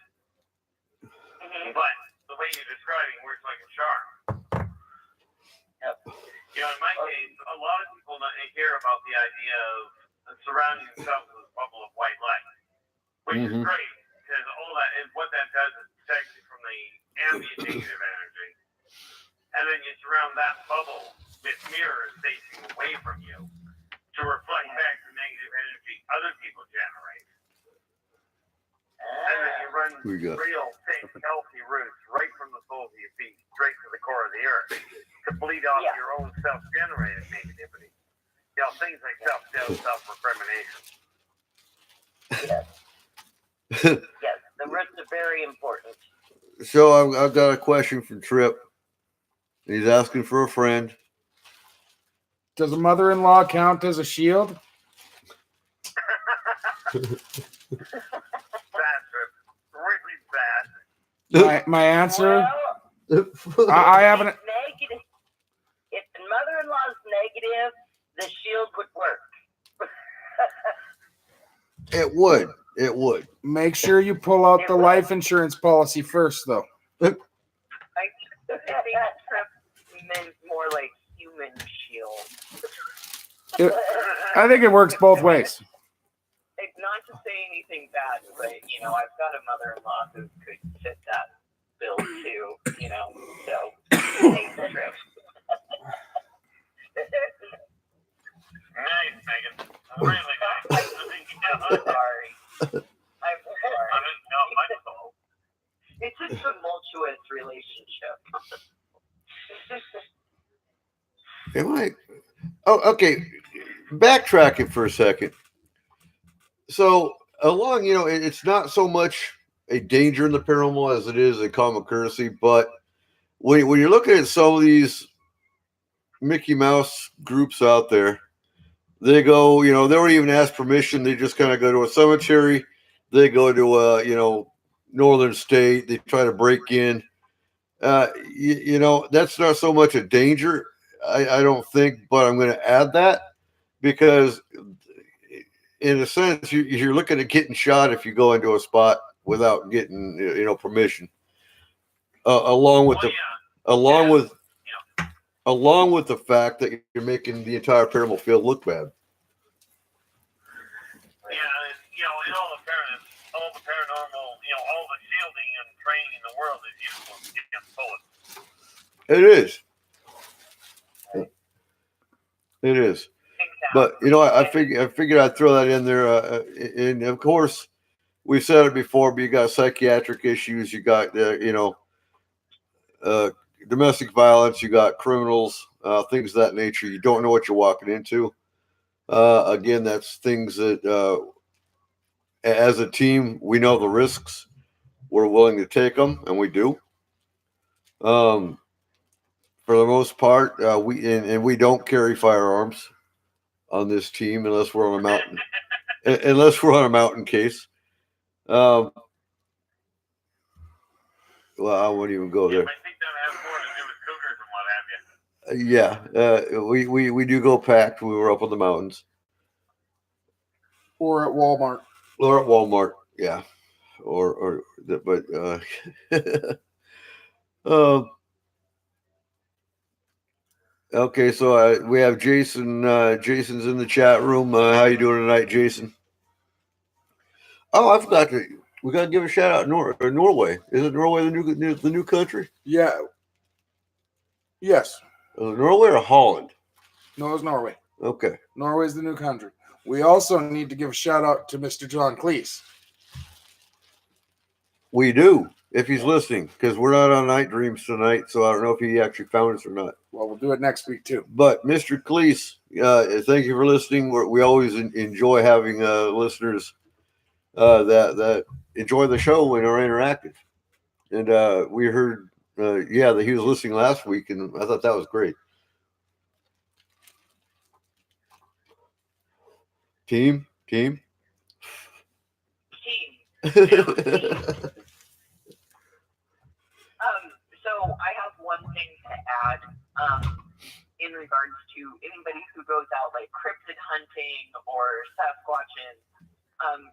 But the way you're describing works like a charm. Yep. You know, in my case, a lot of people hear about the idea of surrounding themselves with a bubble of white light, which is great, because all that is what that does is protect you from the ambient negative energy. And then you surround that bubble with mirrors facing away from you to reflect back the negative energy other people generate. And then you run real thick, healthy roots right from the soles of your feet straight to the core of the earth to bleed off your own self-generated negativity. You know, things like self-doubt, self-recrimination. Yes. Yes, the roots are very important. So I've got a question from Trip. He's asking for a friend. Does a mother-in-law count as a shield? Really bad. My answer. Well, I haven't. negative. If the mother-in-law's negative, the shield would work. It would. It would. Make sure you pull out the life insurance policy first, though. I think that trip means more like human shield. I think it works both ways. Not to say anything bad, but you know, I've got a mother-in-law who could fit that bill too. You know, so thanks, Trip. Nice, Megan. Really nice. I'm sorry. I'm sorry. It's not my fault. It's a tumultuous relationship. Am I? Oh, okay. Backtracking for a second. So along, it's not so much a danger in the paranormal as it is a common courtesy. But when you're looking at some of these Mickey Mouse groups out there, they go, they don't even ask permission. They just kind of go to a cemetery. They go to a, northern state. They try to break in. That's not so much a danger, I don't think. But I'm going to add that because in a sense, you're looking at getting shot if you go into a spot without getting, permission. Along with the fact that you're making the entire paranormal field look bad. Yeah, in all the paranormal, all the shielding and training in the world is useless against bullets. It is. It is. But I figured I'd throw that in there. And of course, we've said it before. But you got psychiatric issues. You got domestic violence. You got criminals. Things of that nature. You don't know what you're walking into. Again, that's things that, as a team, we know the risks. We're willing to take them, and we do. For the most part, we don't carry firearms on this team unless we're on a mountain. Unless we're on a mountain case. Well, I won't even go Yeah, there. but I think that has more to do with cougars and what have you. Yeah, we do go packed. We were up on the mountains Or at Walmart. or at Walmart. Yeah, but um, okay. So we have Jason. Jason's in the chat room. How you doing tonight, Jason? Oh, I forgot to. We got to give a shout out Norway. Is it Norway the new country? Yeah. Yes. Norway or Holland? No, it's Norway. Okay. Norway's the new country. We also need to give a shout out to Mr. John Cleese. We do, if he's listening, because we're not on Night Dreams tonight, so I don't know if he actually found us or not. Well, we'll do it next week too. But Mr. Cleese, thank you for listening. We always enjoy having listeners that enjoy the show and are interactive. And we heard, that he was listening last week, and I thought that was great. Team. Team. So I have one thing to add in regards to anybody who goes out like cryptid hunting or Sasquatching.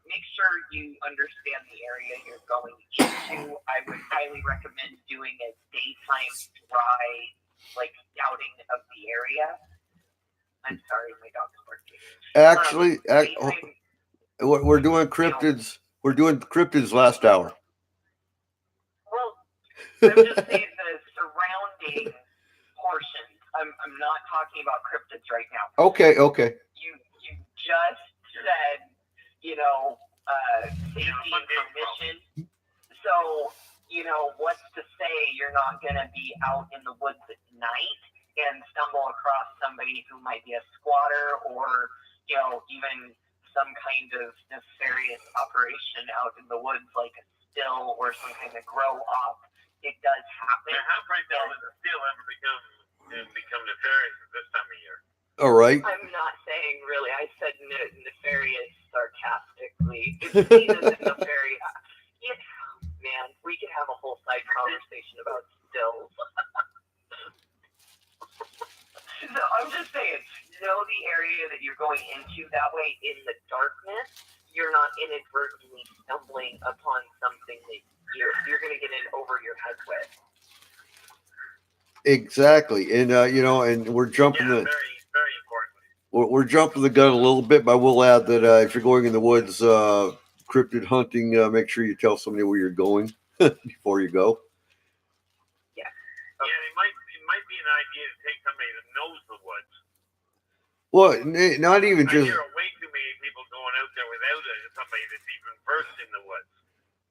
Make sure you understand the area you're going into. I would highly recommend doing a daytime dry, like scouting of the area. I'm sorry, my dog's barking. Actually, we're doing cryptids. We're doing cryptids last hour. Well, I'm just saying the surrounding portions. I'm not talking about cryptids right now. Okay. You just said, safety and permission. So, what's to say you're not going to be out in the woods at night and stumble across somebody who might be a squatter or, even some kind of nefarious operation out in the woods like a still or some kind of grow up. It does happen. Now, how bright does a still ever become nefarious at this time of year? All right. I'm not saying really. I said nefarious sarcastically. It's seen as a nefarious. Man, we could have a whole side conversation about stills. So I'm just saying, know the area that you're going into. That way, in the darkness, you're not inadvertently stumbling upon something that you're going to get in over your head with. Exactly, and and we're jumping very, very important. We're jumping the gun a little bit, but I will add that if you're going in the woods, cryptid hunting, make sure you tell somebody where you're going before you go. Yeah. Yeah, it might be an idea to take somebody that knows the woods. Well, not even I just. hear way too many people going out there without somebody that's even versed in the woods.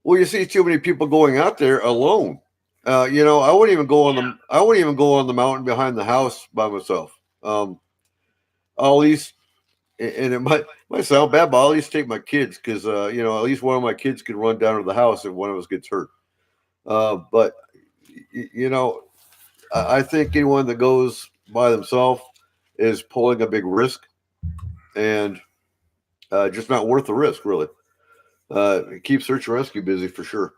Well, you see too many people going out there alone. I wouldn't even go on I wouldn't even go on the mountain behind the house by myself. I'll at least, and it might sound bad, but I'll at least take my kids because at least one of my kids can run down to the house if one of us gets hurt. But I think anyone that goes by themselves is pulling a big risk, and just not worth the risk, really. Keep search and rescue busy for sure.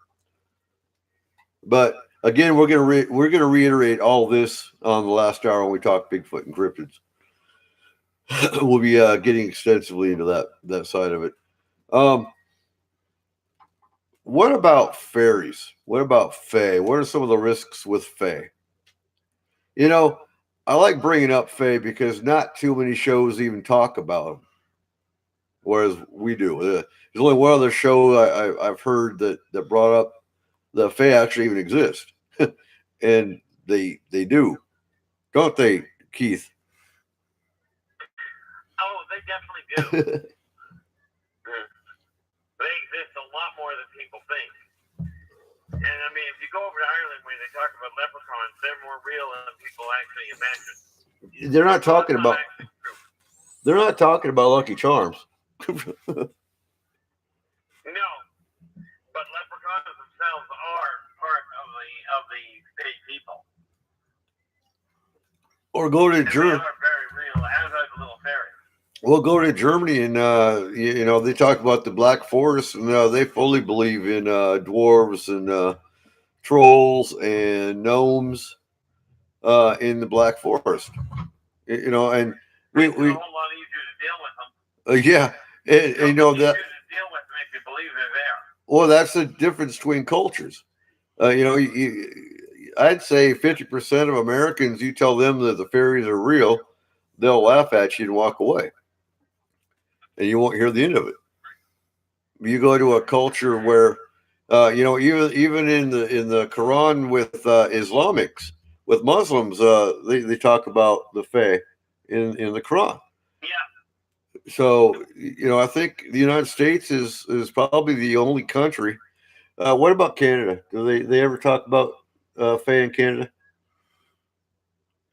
But again, we're gonna reiterate all this on the last hour when we talk Bigfoot and cryptids. We'll be getting extensively into that side of it. What about fairies? What about fae? What are some of the risks with fae? I like bringing up fae because not too many shows even talk about them, whereas we do. There's only one other show I've heard that brought up the fae actually even exist, and they do, don't they, Keith? Oh, they definitely do. They exist a lot more than people think. And I mean, if you go over to Ireland where they talk about leprechauns, they're more real than people actually imagine. They're not talking about. They're not talking about Lucky Charms. No, but leprechauns themselves are part of the state people. Or go to They are very real, as are the little fairies. we'll go to Germany, and they talk about the Black Forest, and they fully believe in dwarves and trolls and gnomes in the Black Forest. And we Makes it a whole lot easier to deal with them. yeah, and Easier that. to deal with them if you believe they're there. Well, that's the difference between cultures. I'd say 50% of Americans, you tell them that the fairies are real, they'll laugh at you and walk away, and you won't hear the end of it. You go to a culture where, even in the Quran with Islamics, with Muslims, they talk about the Fae in the Quran. Yeah. So I think the United States is probably the only country. What about Canada? Do they ever talk about Fae in Canada?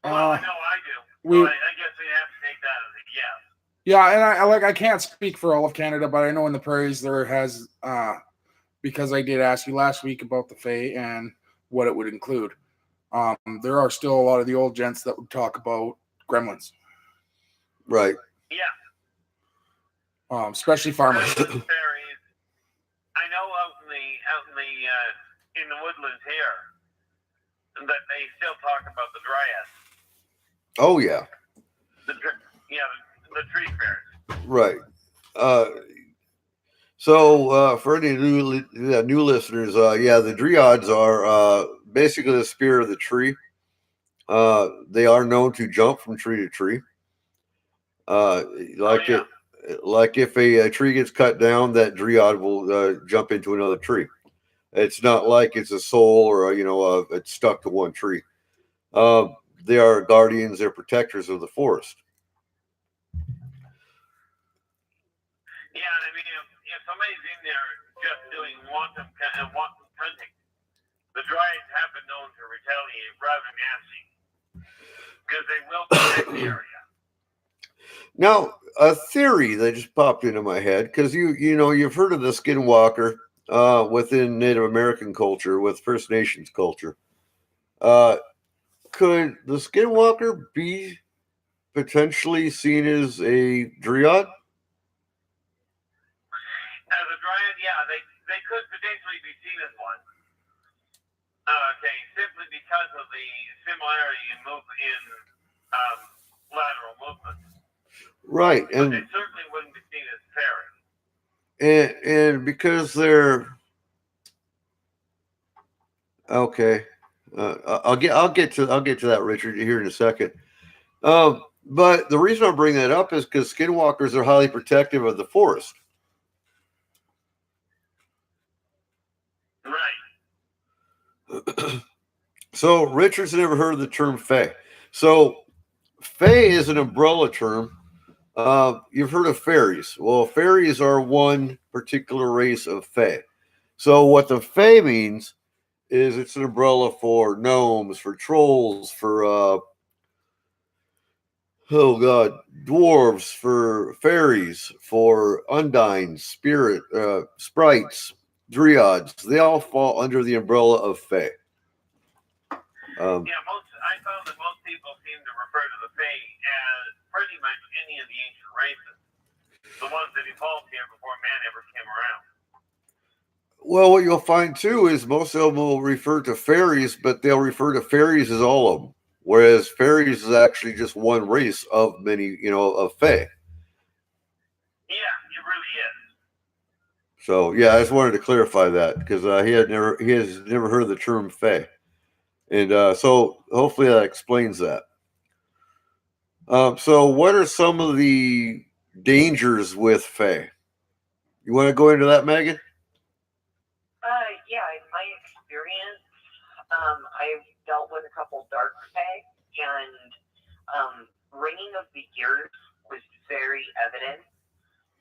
Well, I know I do. So I guess we have to take that as a yes. Yeah, and I can't speak for all of Canada, but I know in the prairies there has because I did ask you last week about the Fae and what it would include. There are still a lot of the old gents that would talk about gremlins. Right. Yeah. Especially farmers. Fairies. I know out in the woodlands here that they still talk about the dryads. Oh yeah. The tree fairies. Right. So for any new listeners, the dryads are basically the spirit of the tree. They are known to jump from tree to tree. Like if a tree gets cut down, that dryad will jump into another tree. It's not like it's a soul or it's stuck to one tree. They are guardians, they're protectors of the forest. Yeah, I mean, if somebody's in there just doing wanton hunting, the dryads have been known to retaliate rather nasty because they will protect the area. Now, a theory that just popped into my head because you've heard of the skinwalker within Native American culture, with First Nations culture. Could the skinwalker be potentially seen as a dryad? As a dryad, yeah, they could potentially be seen as one. Okay, simply because of the similarity in lateral movements. Right, but and they certainly wouldn't be seen as fairy. and because they're okay. I'll get to that, Richard, here in a second. But the reason I bring that up is because skinwalkers are highly protective of the forest. Right. So Richard's never heard of the term Fae. So Fae is an umbrella term. You've heard of fairies. Well, fairies are one particular race of Fae. So what the Fae means is it's an umbrella for gnomes, for trolls, for dwarves, for fairies, for undines, sprites, dryads. They all fall under the umbrella of Fae. I found that most people seem to refer to the Fae as pretty much any of the ancient races, the ones that evolved here before man ever came around. Well, what you'll find too is most of them will refer to fairies, but they'll refer to fairies as all of them. Whereas fairies is actually just one race of many, of Fae. Yeah, it really is. So yeah, I just wanted to clarify that because he has never heard of the term Fae, and so hopefully that explains that. So what are some of the dangers with Fae? You want to go into that, Megan? Yeah, in my experience, I've dealt with a couple dark Fae, and ringing of the ears was very evident,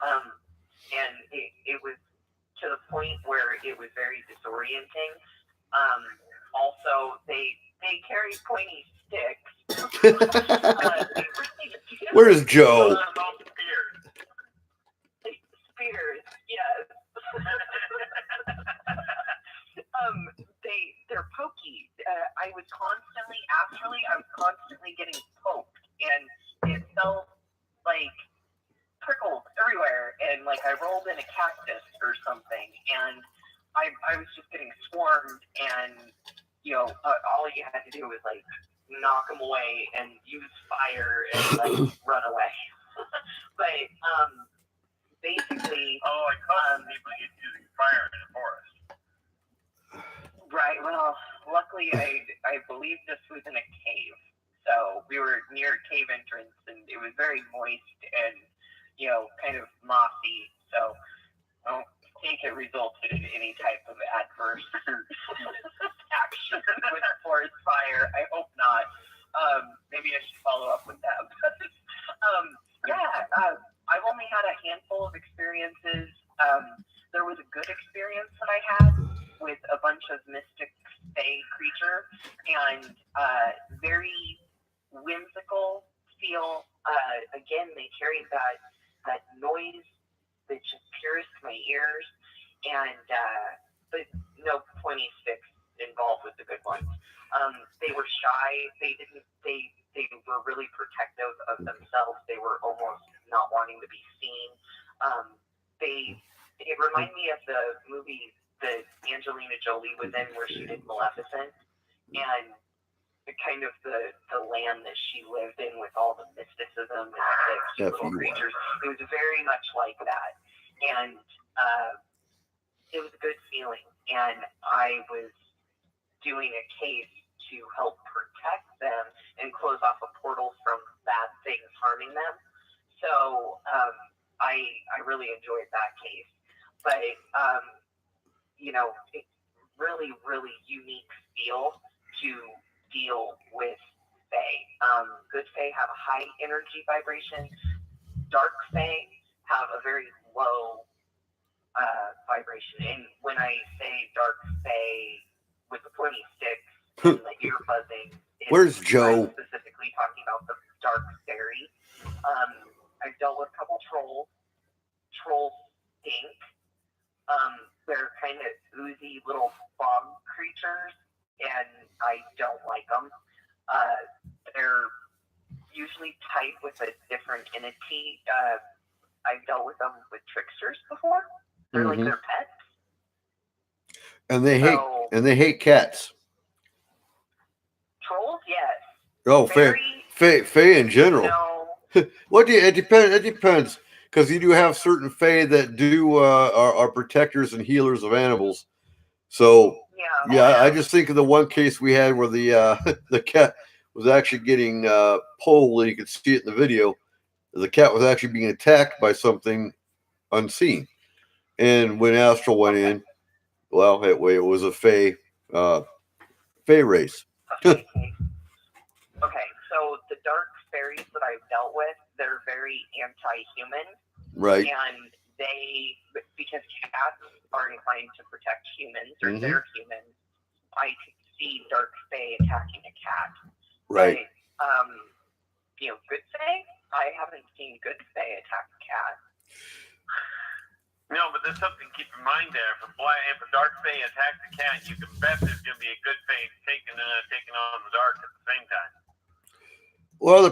and it was to the point where it was very disorienting. Also, they carry pointy sticks. Where's Joe? Spears, yes. They're pokey. I was constantly getting poked, and it felt like prickles everywhere, and like I rolled in a cactus or something, and I was just getting swarmed, and all you had to do was like knock them away and use fire and like run away. But basically, I caught people using fire in the forest. right. Well, luckily I believe this was in a cave, so we were near a cave entrance, and it was very moist and kind of mossy. So I don't think it resulted in any type of adverse action with forest fire. I hope not. Maybe I should follow up with that. I've only had a handful of experiences. There was a good experience that I had with a bunch of mystic fae creature, and very whimsical feel. Again, they carried that noise that just pierced my ears, and but no pointy sticks involved with the good ones. They were shy. They were really protective of themselves. They were almost not wanting to be seen. It reminded me of the movie that Angelina Jolie was in, where she did Maleficent, and kind of the land that she lived in with all the mysticism and the little creatures. It was very much like that, and it was a good feeling. And I was doing a case to help protect them and close off a portal from bad things harming them. So I really enjoyed that case. But it's really, really unique feel to deal with Fae. Good Fae have a high energy vibration. Dark Fae have a very low vibration. And when I say dark Fae with the pointy sticks and the ear buzzing, Where's Joe? I'm specifically talking about the dark fairy. I've dealt with a couple trolls. Trolls stink. They're kind of oozy little fog creatures, and I don't like them. They're usually tied with a different entity. I've dealt with them with tricksters before. They're like their pets. And they hate cats. Trolls, yes. Oh, Fae in general. No. It depends. Because you do have certain Fae that are protectors and healers of animals. So I just think of the one case we had where the cat was actually getting pulled, and you could see it in the video. The cat was actually being attacked by something unseen. And when Astral went in, well, it was a Fae race. Okay, so the dark fairies that I've dealt with, they're very anti-human. Right. And because cats are inclined to protect humans, or they're humans, I could see dark Fae attacking a cat. Right. But, good Fae? I haven't seen good Fae attack a cat. No, but there's something to keep in mind there. If a dark Fae attacks a cat, you can bet there's going to be a good Fae taking on the dark at the same time. Well,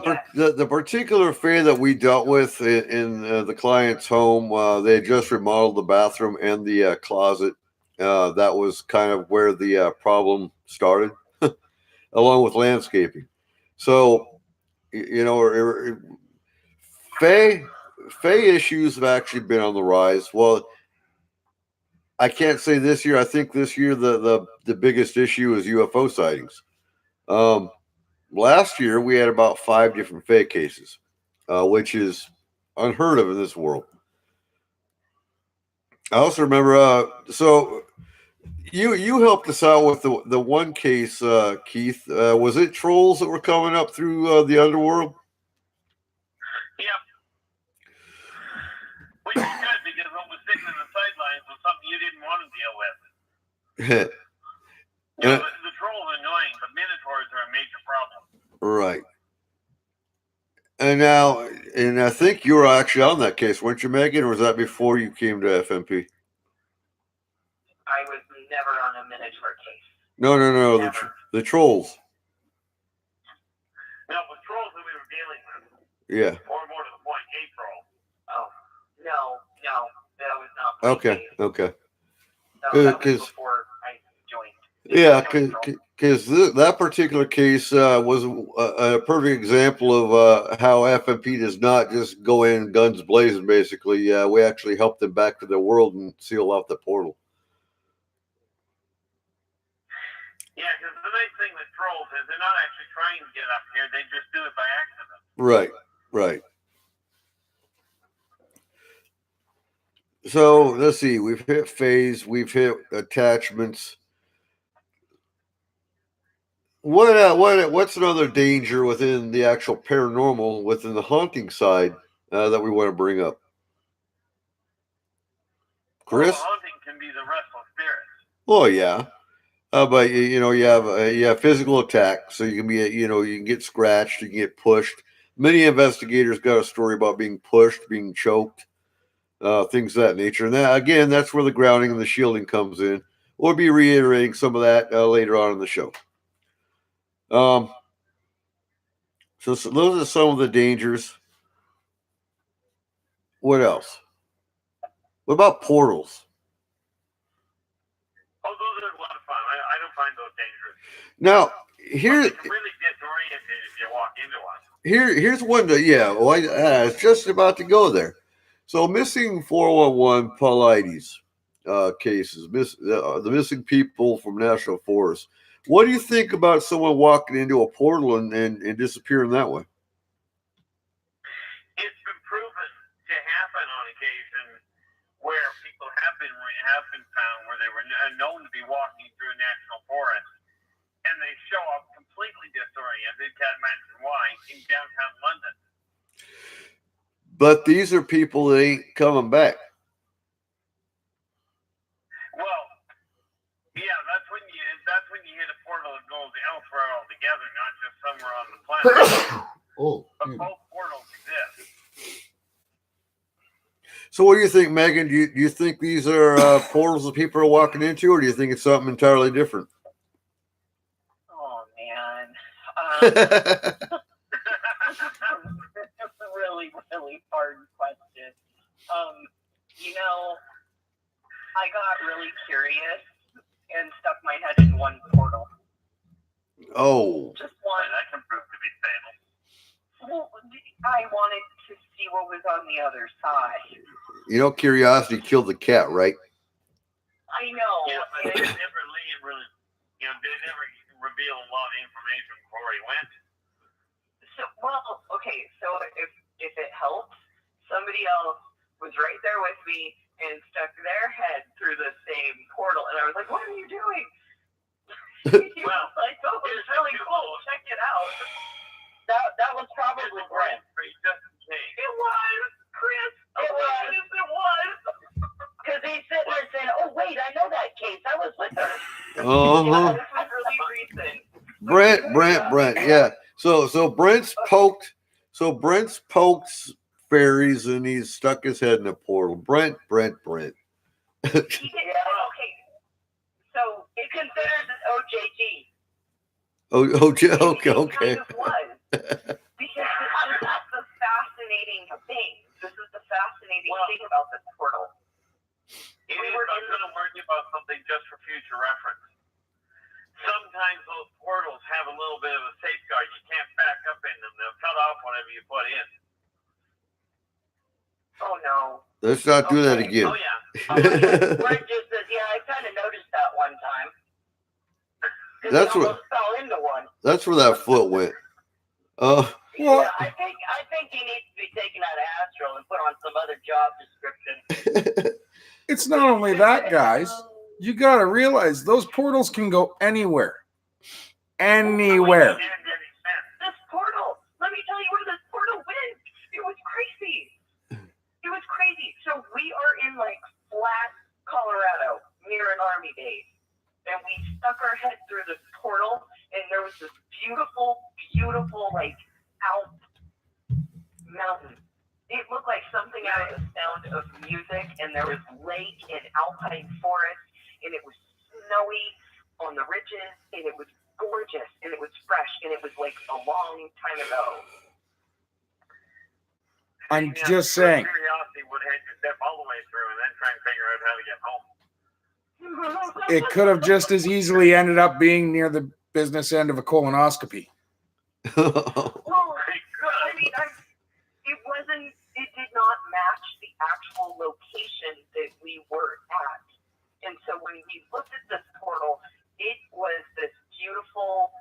the particular Fae that we dealt with in the client's home, they had just remodeled the bathroom and the closet. That was kind of where the problem started, along with landscaping. So, Fae issues have actually been on the rise. Well, I can't say this year. I think this year the biggest issue is UFO sightings. Last year we had about 5 different Fae cases, which is unheard of in this world. I also remember. So you helped us out with the one case, Keith. Was it trolls that were coming up through the underworld? Yep. Which is good, because what was sitting in the sidelines was something you didn't want to deal with. The trolls are annoying, but minotaurs are a major problem. Right. And I think you were actually on that case, weren't you, Megan, or was that before you came to FMP? I was never on a minotaur case. No. The trolls. No, it was trolls that we were dealing with. Yeah. Or more to the point, a troll. Oh. No, that was not my Okay, case. okay. So that was 'Cause- before I joined. Yeah, because that particular case was a perfect example of how FMP does not just go in guns blazing. Basically, we actually help them back to their world and seal off the portal. Yeah, because the nice thing with trolls is they're not actually trying to get up here; they just do it by accident. Right, right. So let's see. We've hit phase. We've hit attachments. What's another danger within the actual paranormal, within the haunting side, that we want to bring up? Chris? Well, haunting can be the restless spirits. Oh yeah, but you have physical attack, so you can be you can get scratched, you can get pushed. Many investigators got a story about being pushed, being choked, things of that nature. And that, again, that's where the grounding and the shielding comes in. We'll be reiterating some of that later on in the show. So those are some of the dangers. What else? What about portals? Oh, those are a lot of fun. I don't find those dangerous. Now, But here, it's really disoriented if you walk into one. here's one that, yeah, well, I was just about to go there. So, missing 411 Paulides cases, the missing people from National Forest. What do you think about someone walking into a portal and disappearing that way? It's been proven to happen on occasion where people have been found where they were known to be walking through a national forest, and they show up completely disoriented. Can't imagine why in downtown London. But these are people that ain't coming back. Well, yeah, that's when you hit a portal that goes elsewhere altogether, not just somewhere on the planet. But both portals exist. So, what do you think, Megan? Do you think these are portals that people are walking into, or do you think it's something entirely different? Oh man, that's a really, really hard question. I got really curious and stuck my head in one portal. Oh, Just one. That can prove to be fatal. Well, I wanted to see what was on the other side. Curiosity killed the cat, right? I know. Yeah, but they never reveal a lot of information before he went. So if it helps, somebody else was right there with me and stuck their head through the same portal, and I was like, "What are you doing?" Well, oh, it's really cool. Check it out. That was probably Brent. Just in case. It was Chris. It was. Because he's sitting there saying, "Oh wait, I know that case. I was with her." Uh-huh. This was really recent. Brent. Yeah. So Brent's poked fairies and he's stuck his head in a portal. Brent. Okay. So it considers it OJG. Okay. It kind of was. Because that's the fascinating thing. This is the fascinating thing about this portal. I'm going to warn you about something just for future reference. Sometimes those portals have a little bit of a safeguard. You can't back up in them. They'll cut off whatever you put in. Oh, no. Let's not do that again. Oh, yeah. Brent just says, yeah, I kind of noticed that one time. That's he what- almost fell into one. That's where that foot went. Well- Yeah, I think he needs to be taken out of Astro and put on some other job description. It's not only that, guys. You got to realize those portals can go anywhere. Anywhere. This portal, let me tell you where this portal went. It was crazy. So we are in flat Colorado near an army base. And we stuck our head through this portal and there was this beautiful, Alp mountain. It looked like something out of The Sound of Music, and there was lake and alpine forest, and it was snowy on the ridges, and it was gorgeous, and it was fresh, and it was a long time ago. I'm just saying. Curiosity would head you step all the way through and then try and figure out how to get home. It could have just as easily ended up being near the business end of a colonoscopy. Well, I mean, it did not match the actual location that we were at. And so when we looked at this portal, it was this beautiful,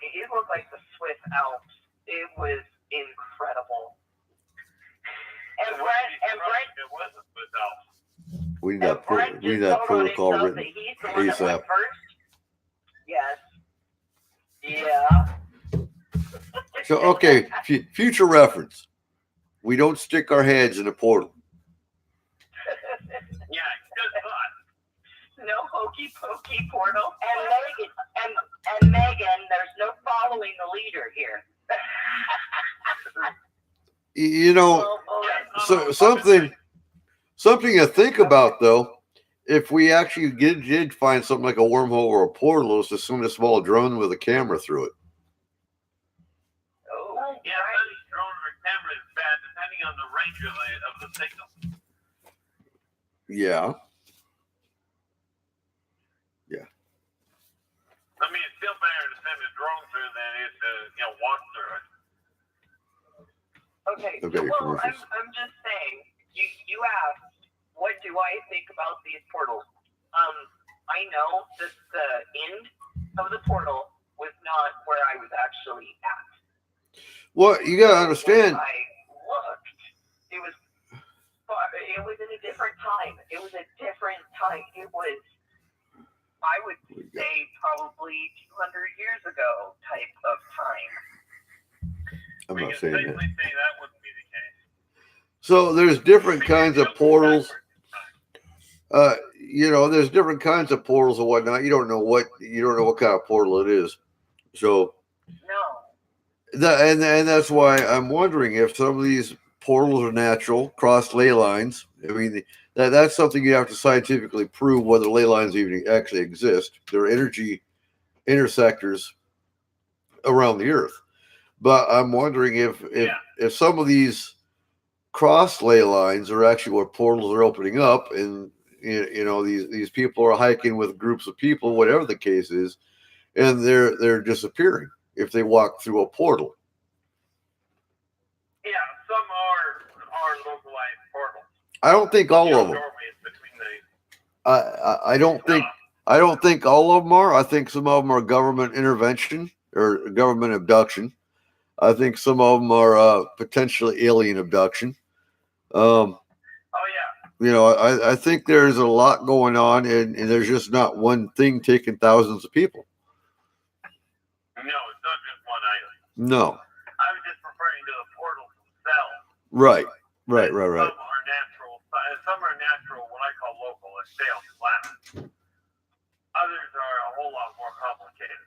it looked like the Swiss Alps. It was incredible. And Brett, It was a Swiss Alps. We need that protocol written ASAP. Yes. Yeah. So, okay, future reference. We don't stick our heads in a portal. Yeah, good thought. No hokey pokey portal. And Megan, there's no following the leader here. You know, so something to think about though. If we actually did find something like a wormhole or a portal, it's just send a small drone with a camera through it. Oh, Yeah, that drone or camera is bad depending on the range of the signal. Yeah. I mean, it's still better to send a drone through than it is to, walk through it. okay. Okay, Well, commercials. I'm just saying. You asked, what do I think about these portals? I know that the end of the portal was not where I was actually at. Well, you gotta understand. When I looked, it was in a different time. It was a different time. It was, I would say, probably 200 years ago type of time. I'm We not can saying that. safely say that wouldn't be the case. So there's different kinds of portals. There's different kinds of portals and whatnot. You don't know what kind of portal it is. So No. and that's why I'm wondering if some of these portals are natural, cross ley lines. I mean, that's something you have to scientifically prove whether ley lines even actually exist. They're energy intersectors around the Earth. But I'm wondering if some of these cross ley lines are actually where portals are opening up, and these people are hiking with groups of people, whatever the case is, and they're disappearing if they walk through a portal. Yeah, some are localized portals. I don't think all of them. Doorways between the I don't think all of them are. I think some of them are government intervention or government abduction. I think some of them are potentially alien abduction. Oh yeah. I think there's a lot going on, and there's just not one thing taking thousands of people. No, it's not just one item. No. I was just referring to the portals themselves. Right. Some are natural. Some are natural, what I call local, as stay on the planet. Others are a whole lot more complicated.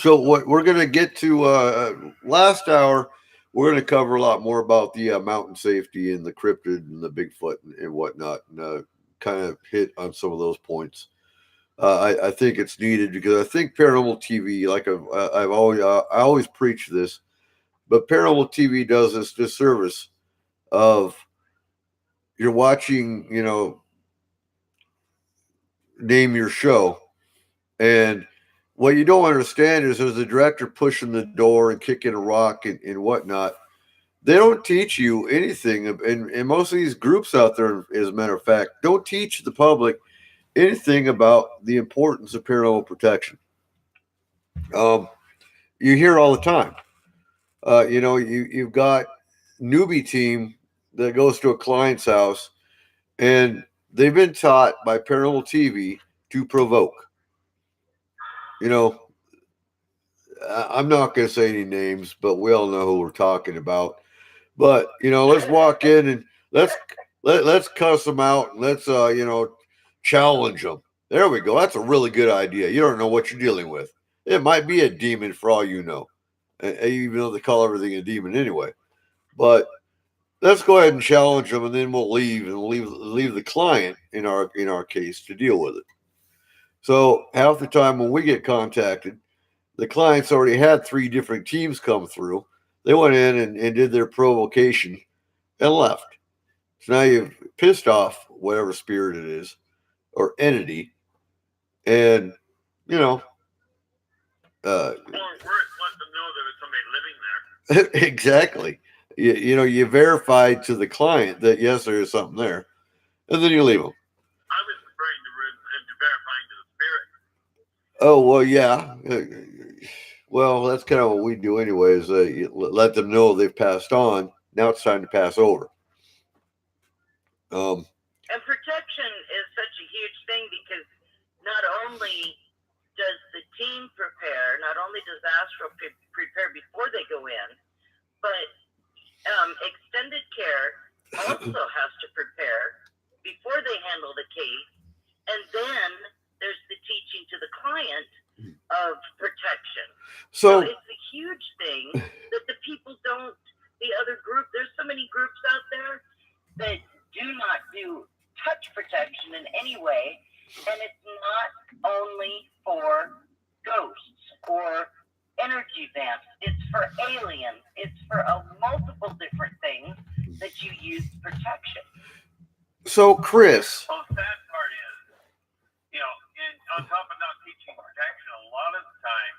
So what we're going to get to last hour, we're going to cover a lot more about the mountain safety and the cryptid and the Bigfoot and whatnot, and kind of hit on some of those points. I think it's needed because I think paranormal TV, like I always preach this, but paranormal TV does this disservice of you're watching, name your show, and what you don't understand is there's a director pushing the door and kicking a rock and whatnot. They don't teach you anything, and most of these groups out there, as a matter of fact, don't teach the public anything about the importance of paranormal protection. You hear all the time. You've got newbie team that goes to a client's house, and they've been taught by paranormal TV to provoke. I'm not going to say any names, but we all know who we're talking about. But let's walk in and let's cuss them out and let's challenge them. There we go. That's a really good idea. You don't know what you're dealing with. It might be a demon for all you know, even though they call everything a demon anyway. But let's go ahead and challenge them, and then we'll leave the client in our case to deal with it. So half the time when we get contacted, the clients already had 3 different teams come through. They went in and did their provocation and left. So now you've pissed off whatever spirit it is or entity, and you know, Or worse, let them know there was somebody living there. exactly. You verify to the client that yes, there is something there, and then you leave them. I was referring to verifying to the spirit. Oh well, yeah. Well, that's kind of what we do, anyways. You let them know they've passed on. Now it's time to pass over. And protection is such a huge thing because not only does the team prepare, not only does Astral prepare before they go in, but extended care also has to prepare before they handle the case. And then there's the teaching to the client of protection. So it's a huge thing that the people don't, the other group, there's so many groups out there that do not do touch protection in any way. And it's not only for ghosts or energy vamps. It's for aliens. It's for multiple different things that you use protection. So, Chris. Well, the sad part is, and on top of not teaching protection, a lot of the time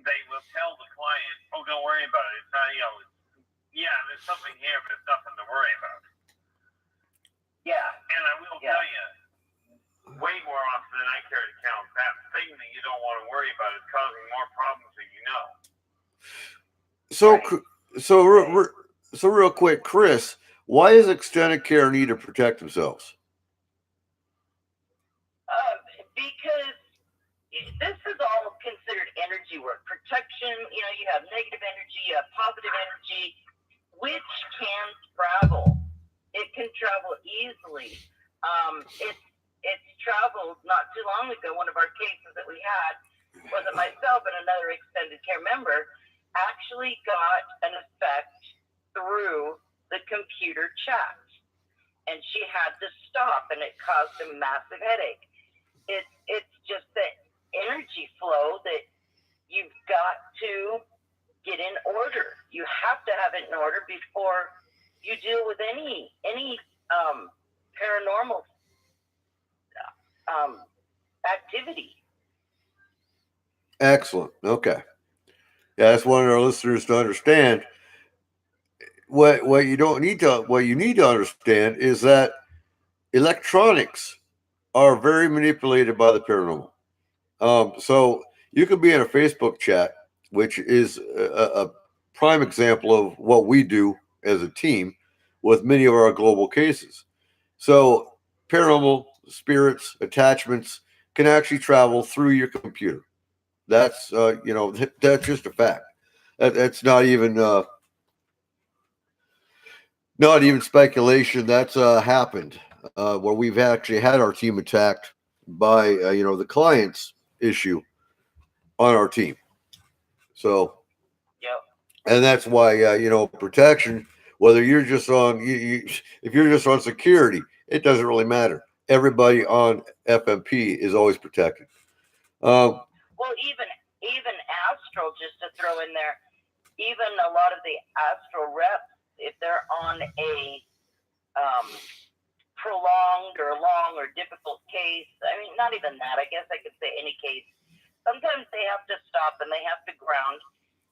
they will tell the client, "Oh, don't worry about it. It's not, there's something here, but it's nothing to worry about." Yeah. And I will tell you, way more often than I care to count, that thing that you don't want to worry about is causing more problems than you know. So real quick, Chris, why does extended care need to protect themselves? Because this is all considered energy work. Protection, you have negative energy, you have positive energy, which can travel. It can travel easily. It's traveled not too long ago. One of our cases that we had was myself and another extended care member actually got an effect through the computer chat. And she had to stop, and it caused a massive headache. It's just the energy flow that you've got to get in order. You have to have it in order before you deal with any paranormal activity. Excellent. Okay. Yeah, that's one of our listeners to understand. What you need to understand is that electronics are very manipulated by the paranormal. So you could be in a Facebook chat, which is a prime example of what we do as a team with many of our global cases. So paranormal spirits, attachments can actually travel through your computer. That's that's just a fact. That's not even speculation. That's happened where we've actually had our team attacked by the client's issue on our team. So, yep. And that's why protection. Whether you're just on if you're just on security, it doesn't really matter. Everybody on FMP is always protected. Well, even astral, just to throw in there, even a lot of the astral reps, if they're on a prolonged or long or difficult case, I mean, not even that, I guess I could say any case, sometimes they have to stop and they have to ground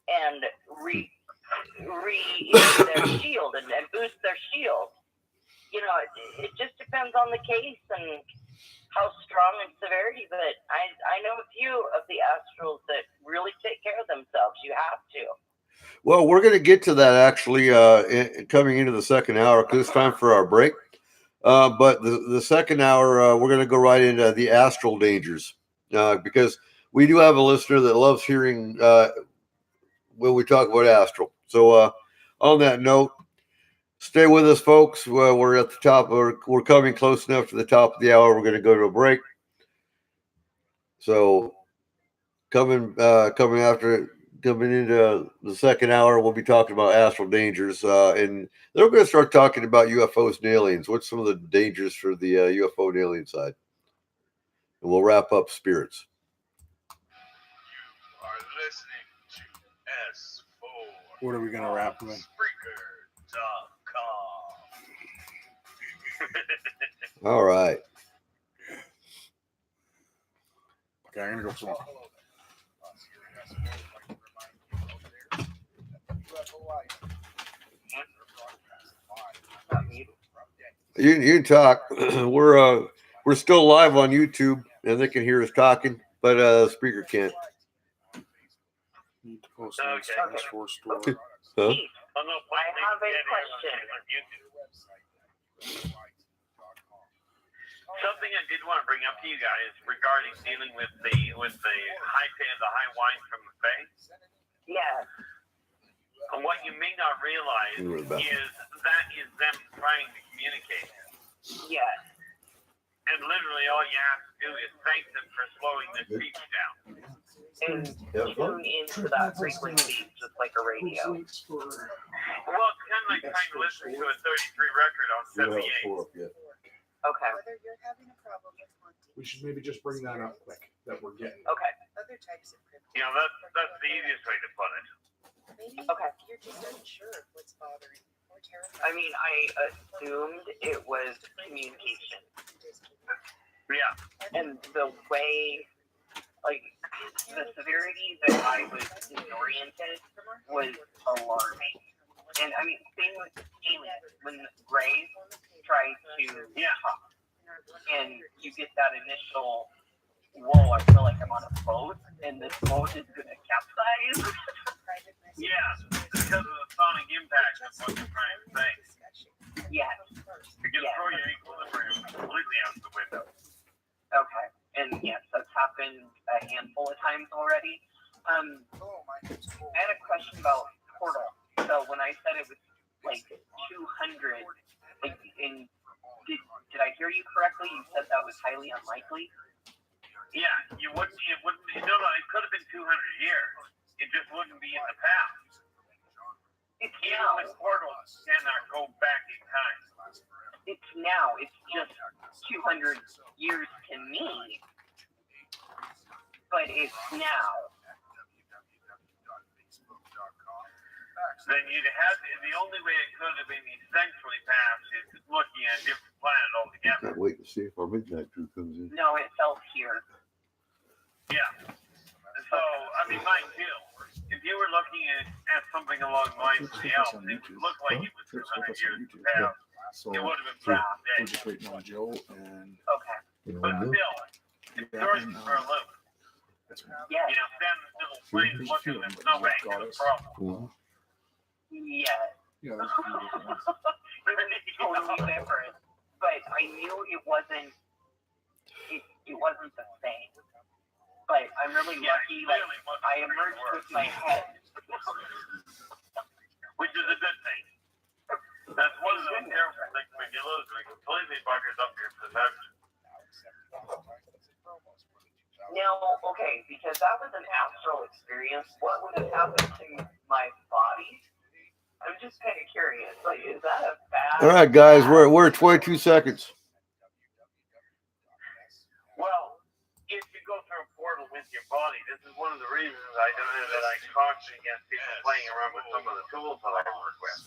and their shield and boost their shield. It just depends on the case and how strong and severity, but I know a few of the astrals that really take care of themselves. You have to. Well, we're going to get to that actually coming into the second hour because it's time for our break. But the second hour, we're going to go right into the astral dangers because we do have a listener that loves hearing when we talk about astral. So on that note, stay with us, folks. We're at the top. We're coming close enough to the top of the hour. We're going to go to a break. So coming into the second hour, we'll be talking about astral dangers, and then we're going to start talking about UFOs and aliens. What's some of the dangers for the UFO and alien side? And we'll wrap up spirits. You are listening to S-4. What are we going to wrap with? Spreaker.com. All right. Okay, I'm gonna go for some. You can talk. We're still live on YouTube, and they can hear us talking, but the speaker can't. Need to post an Okay. S-4 store. Huh? Oh, no, I have a question. Something I did want to bring up to you guys regarding dealing with the high wine from the Bay. Yes. And what you may not realize is that is them trying to communicate. Yes. And literally all you have to do is thank them for slowing the speech down. And tune into that frequency just like a radio. Well, it's kind of like trying to listen to a 33 record on 78. Okay. Whether you're having a problem with haunting, We should maybe just bring that up quick. That we're getting. Okay. other types of cryptid, You know, that's the easiest way to put it. maybe Okay. you're just unsure of what's bothering or terrifying. I mean, I assumed it was communication. Yeah. And the way, like, the severity that I was disoriented was alarming. And I mean, same with aliens. When Grays try to talk, and you get that initial, whoa, I feel like I'm on a boat, and this boat is going to capsize. Yeah, because of the sonic impact of what you're trying to say. Yes. You can throw your equilibrium completely out the window. Okay. And yes, that's happened a handful of times already. I had a question about Portal. So when I said it was like 200, like, did I hear you correctly? You said that was highly unlikely? Yeah, it wouldn't, no, it could have been 200 years. It just wouldn't be in the past. It's Even now. with portals cannot go back in time. It's now. It's just 200 years to me. But it's now. Then you'd have the only way it could have been essentially past is looking at a different planet altogether. Can't wait to see if our midnight crew comes in. No, it fell here. Yeah. So, I mean, mind you, if you were looking at something along the lines of the elves, it would look like it was 200 years in the past. So It would have been we're pretty just waiting on Joe and Okay. But still, it's yours for a loop. that's Yes. You know, stand in the middle of the flames looking, there's no way to the problem. Yes. yeah, that's a few different ones. Totally different. But I knew it wasn't the same. But I'm really lucky, like, I emerged with my head. Which is a good thing. That's one of the terrible things when you lose. It completely buggers up your perception. Now, okay, because that was an astral experience, what would have happened to my body? I'm just kind of curious. Like, is that a bad? All right, guys, we're at 22 seconds. Well, if you go through a portal with your body, this is one of the reasons I caution against people playing around with some of the tools that I work with.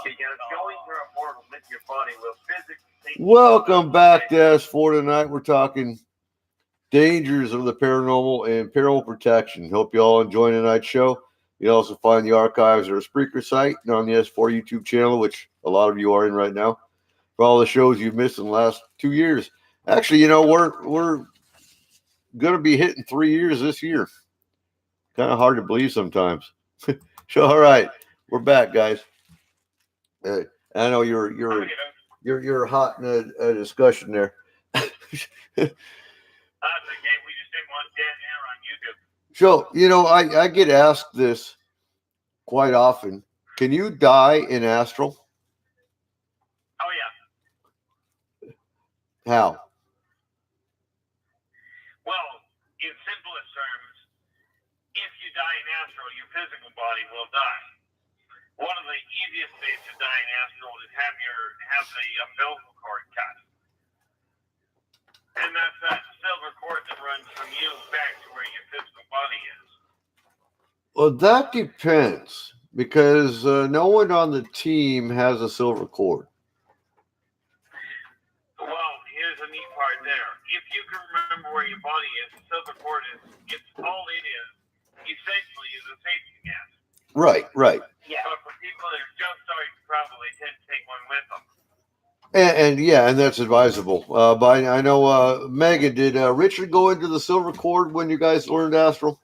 Because going through a portal with your body will physically take you. Welcome back to S4 tonight. We're talking dangers of the paranormal and paranormal protection. Hope you all enjoy tonight's show. You can also find the archives at our Spreaker site and on the S4 YouTube channel, which a lot of you are in right now, for all the shows you've missed in the last 2 years. Actually, you know, we're going to be hitting 3 years this year. Kind of hard to believe sometimes. So, all right, we're back, guys. I know you're hot in a discussion there. That's okay. We just didn't want dead air on YouTube. So, you know, I get asked this quite often. Can you die in astral? Oh, yeah. How? Well, in simplest terms, if you die in astral, your physical body will die. One of the easiest ways to die in astral is have the umbilical cord cut. And that's that silver cord that runs from you back to where your physical body is. Well, that depends because no one on the team has a silver cord. where your body is, the silver cord it's all it is. Essentially, is a safety gas. Right. Yeah. But for people that are just starting to travel, they tend to take one with them. And that's advisable. But I know, Megan, did Richard go into the silver cord when you guys learned astral?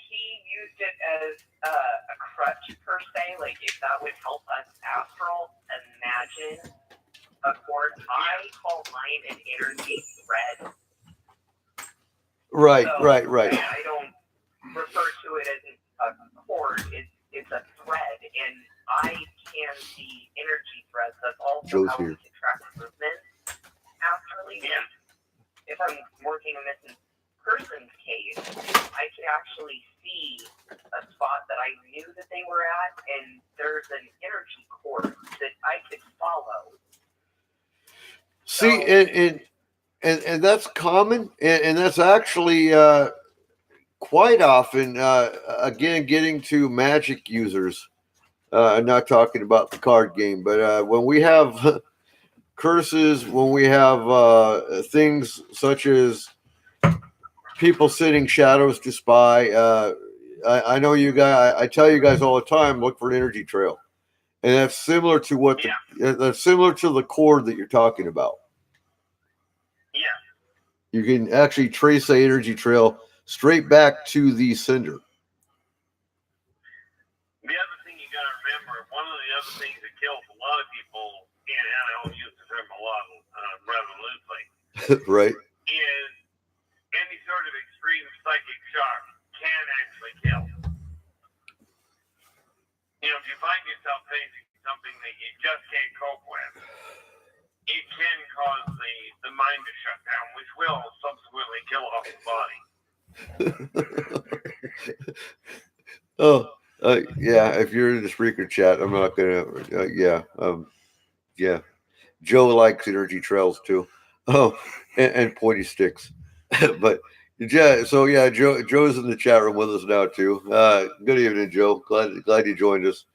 He used it as a crutch per se, like if that would help us astral. Imagine a cord. I call mine an energy thread. Right. I don't refer to it as a cord. It's a thread, and I can see energy threads. That's also Joe's how here. we can track movement astrally. Yeah. If I'm working in this person's case, I can actually see a spot that I knew that they were at, and there's an energy cord that I could follow. See, and that's common, and that's actually quite often, again, getting to magic users. I'm not talking about the card game, but when we have curses, when we have things such as people sitting shadows to spy, I know you guys. I tell you guys all the time, look for an energy trail, and that's similar to that's similar to the cord that you're talking about. Yeah. You can actually trace the energy trail straight back to the sender. The other thing you got to remember, one of the other things that kills a lot of people, and I don't use the term a lot, rather loosely, Right. is any sort of extreme psychic shock can actually kill. You know, if you find yourself facing something that you just can't cope with, it can cause the mind to shut down, which will subsequently kill off the body. Yeah. If you're in the Spreaker chat, I'm not gonna. Yeah. Joe likes energy trails too. Oh, and pointy sticks. But yeah, so yeah, Joe's in the chat room with us now too. Good evening, Joe. Glad you joined us.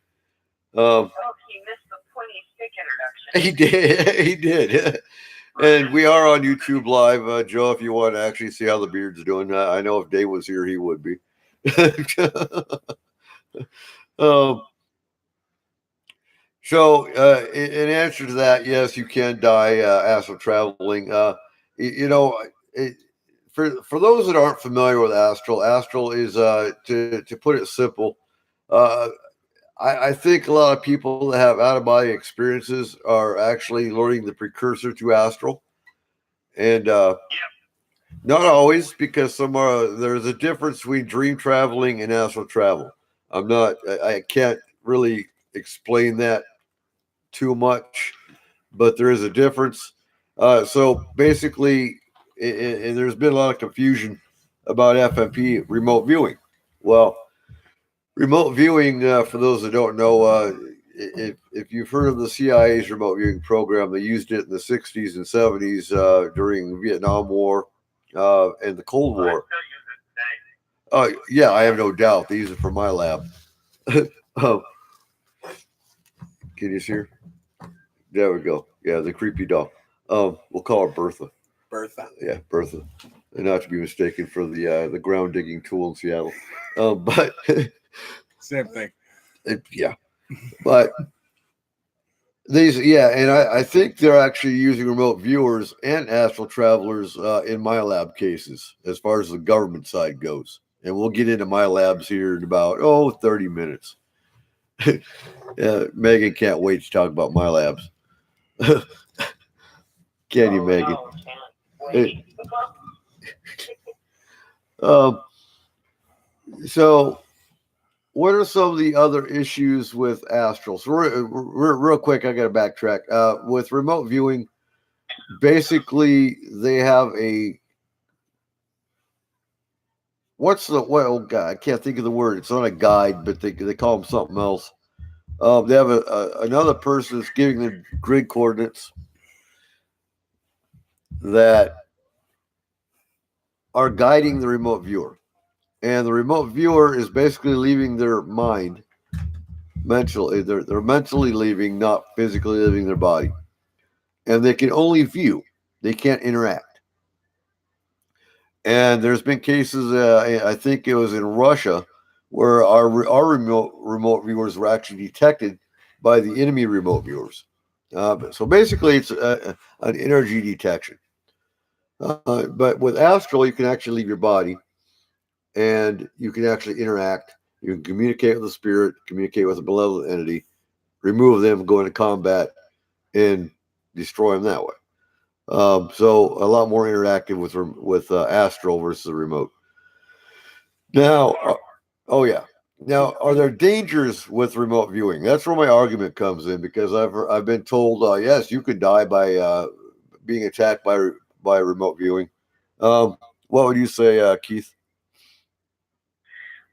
Oh, he missed the pointy stick introduction. He did. And we are on YouTube Live, Joe. If you want to actually see how the beard's doing, I know if Dave was here, he would be. So, in answer to that, yes, you can die astral traveling. For those that aren't familiar with astral is to put it simple. I think a lot of people that have out of body experiences are actually learning the precursor to astral, and not always, because there's a difference between dream traveling and astral travel. I can't really explain that too much, but there is a difference. So basically, and there's been a lot of confusion about FMP remote viewing. Well, remote viewing, for those that don't know, if you've heard of the CIA's remote viewing program, they used it in the 60s and 70s during the Vietnam War and the Cold War. I still use it today. Yeah, I have no doubt. They use it for my lab. Can you see her? There we go. Yeah, the creepy doll. We'll call her Bertha. Bertha. Yeah, Bertha. And not to be mistaken for the ground digging tool in Seattle. But Same thing. yeah. But and I think they're actually using remote viewers and astral travelers in my lab cases as far as the government side goes. And we'll get into my labs here in about 30 minutes. Megan can't wait to talk about my labs. Can you, Megan? No, can't wait. So, what are some of the other issues with astral? So, real quick, I got to backtrack. With remote viewing, basically, they have oh God, I can't think of the word. It's not a guide, but they call them something else. They have another person that's giving them grid coordinates that are guiding the remote viewer. And the remote viewer is basically leaving their mind mentally. They're mentally leaving, not physically leaving their body. And they can only view. They can't interact. And there's been cases, I think it was in Russia, where our remote viewers were actually detected by the enemy remote viewers. So basically, it's an energy detection. But with astral, you can actually leave your body, and you can actually interact. You can communicate with the spirit, communicate with a malevolent entity, remove them, go into combat, and destroy them that way. So a lot more interactive with astral versus the remote. Now, oh yeah. Now, are there dangers with remote viewing? That's where my argument comes in, because I've been told yes, you could die by being attacked by remote viewing. What would you say, Keith?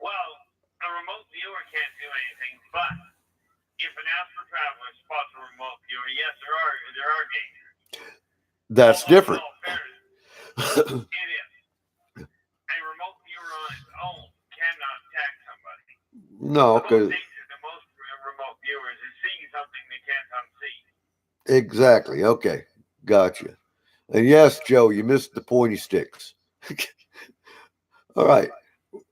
Well, a remote viewer can't do anything, but if an astral traveler spots a remote viewer, yes, there are dangers. That's different. In all fairness, it is. A remote viewer on its own cannot attack somebody. No, The because most danger to most remote viewers is seeing something they can't unsee. exactly. Okay, gotcha. And yes, Joe, you missed the pointy sticks. All right.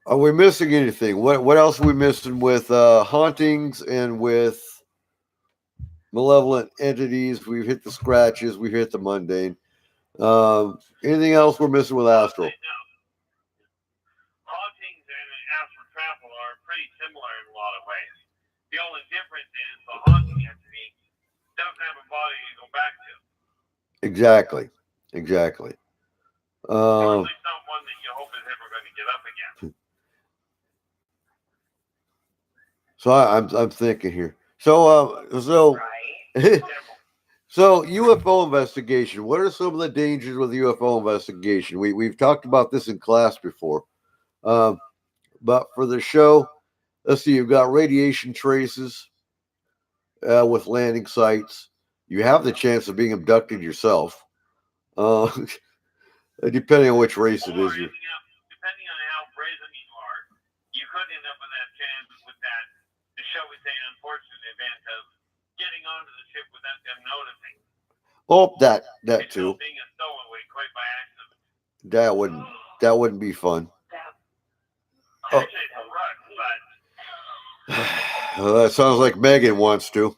Are we missing anything? What else are we missing with hauntings and with malevolent entities? We've hit the scratches. We've hit the mundane. Anything else we're missing with astral? Hauntings and astral travel are pretty similar in a lot of ways. The only difference is the haunting entity doesn't have a body to go back to. Exactly. Or at least not one that you hope is ever going to get up again. So I'm thinking here. So Right. so UFO investigation. What are some of the dangers with UFO investigation? We've talked about this in class before, but for the show, let's see. You've got radiation traces with landing sites. You have the chance of being abducted yourself, depending on which race it is. Depending on how brazen you are, you could end up with that chance, with that, shall we say, unfortunate event of getting onto the ship without them noticing. Oh, that too. Being a stowaway quite by accident. That wouldn't be fun. Actually, it's a run, but Well, that sounds like Megan wants to.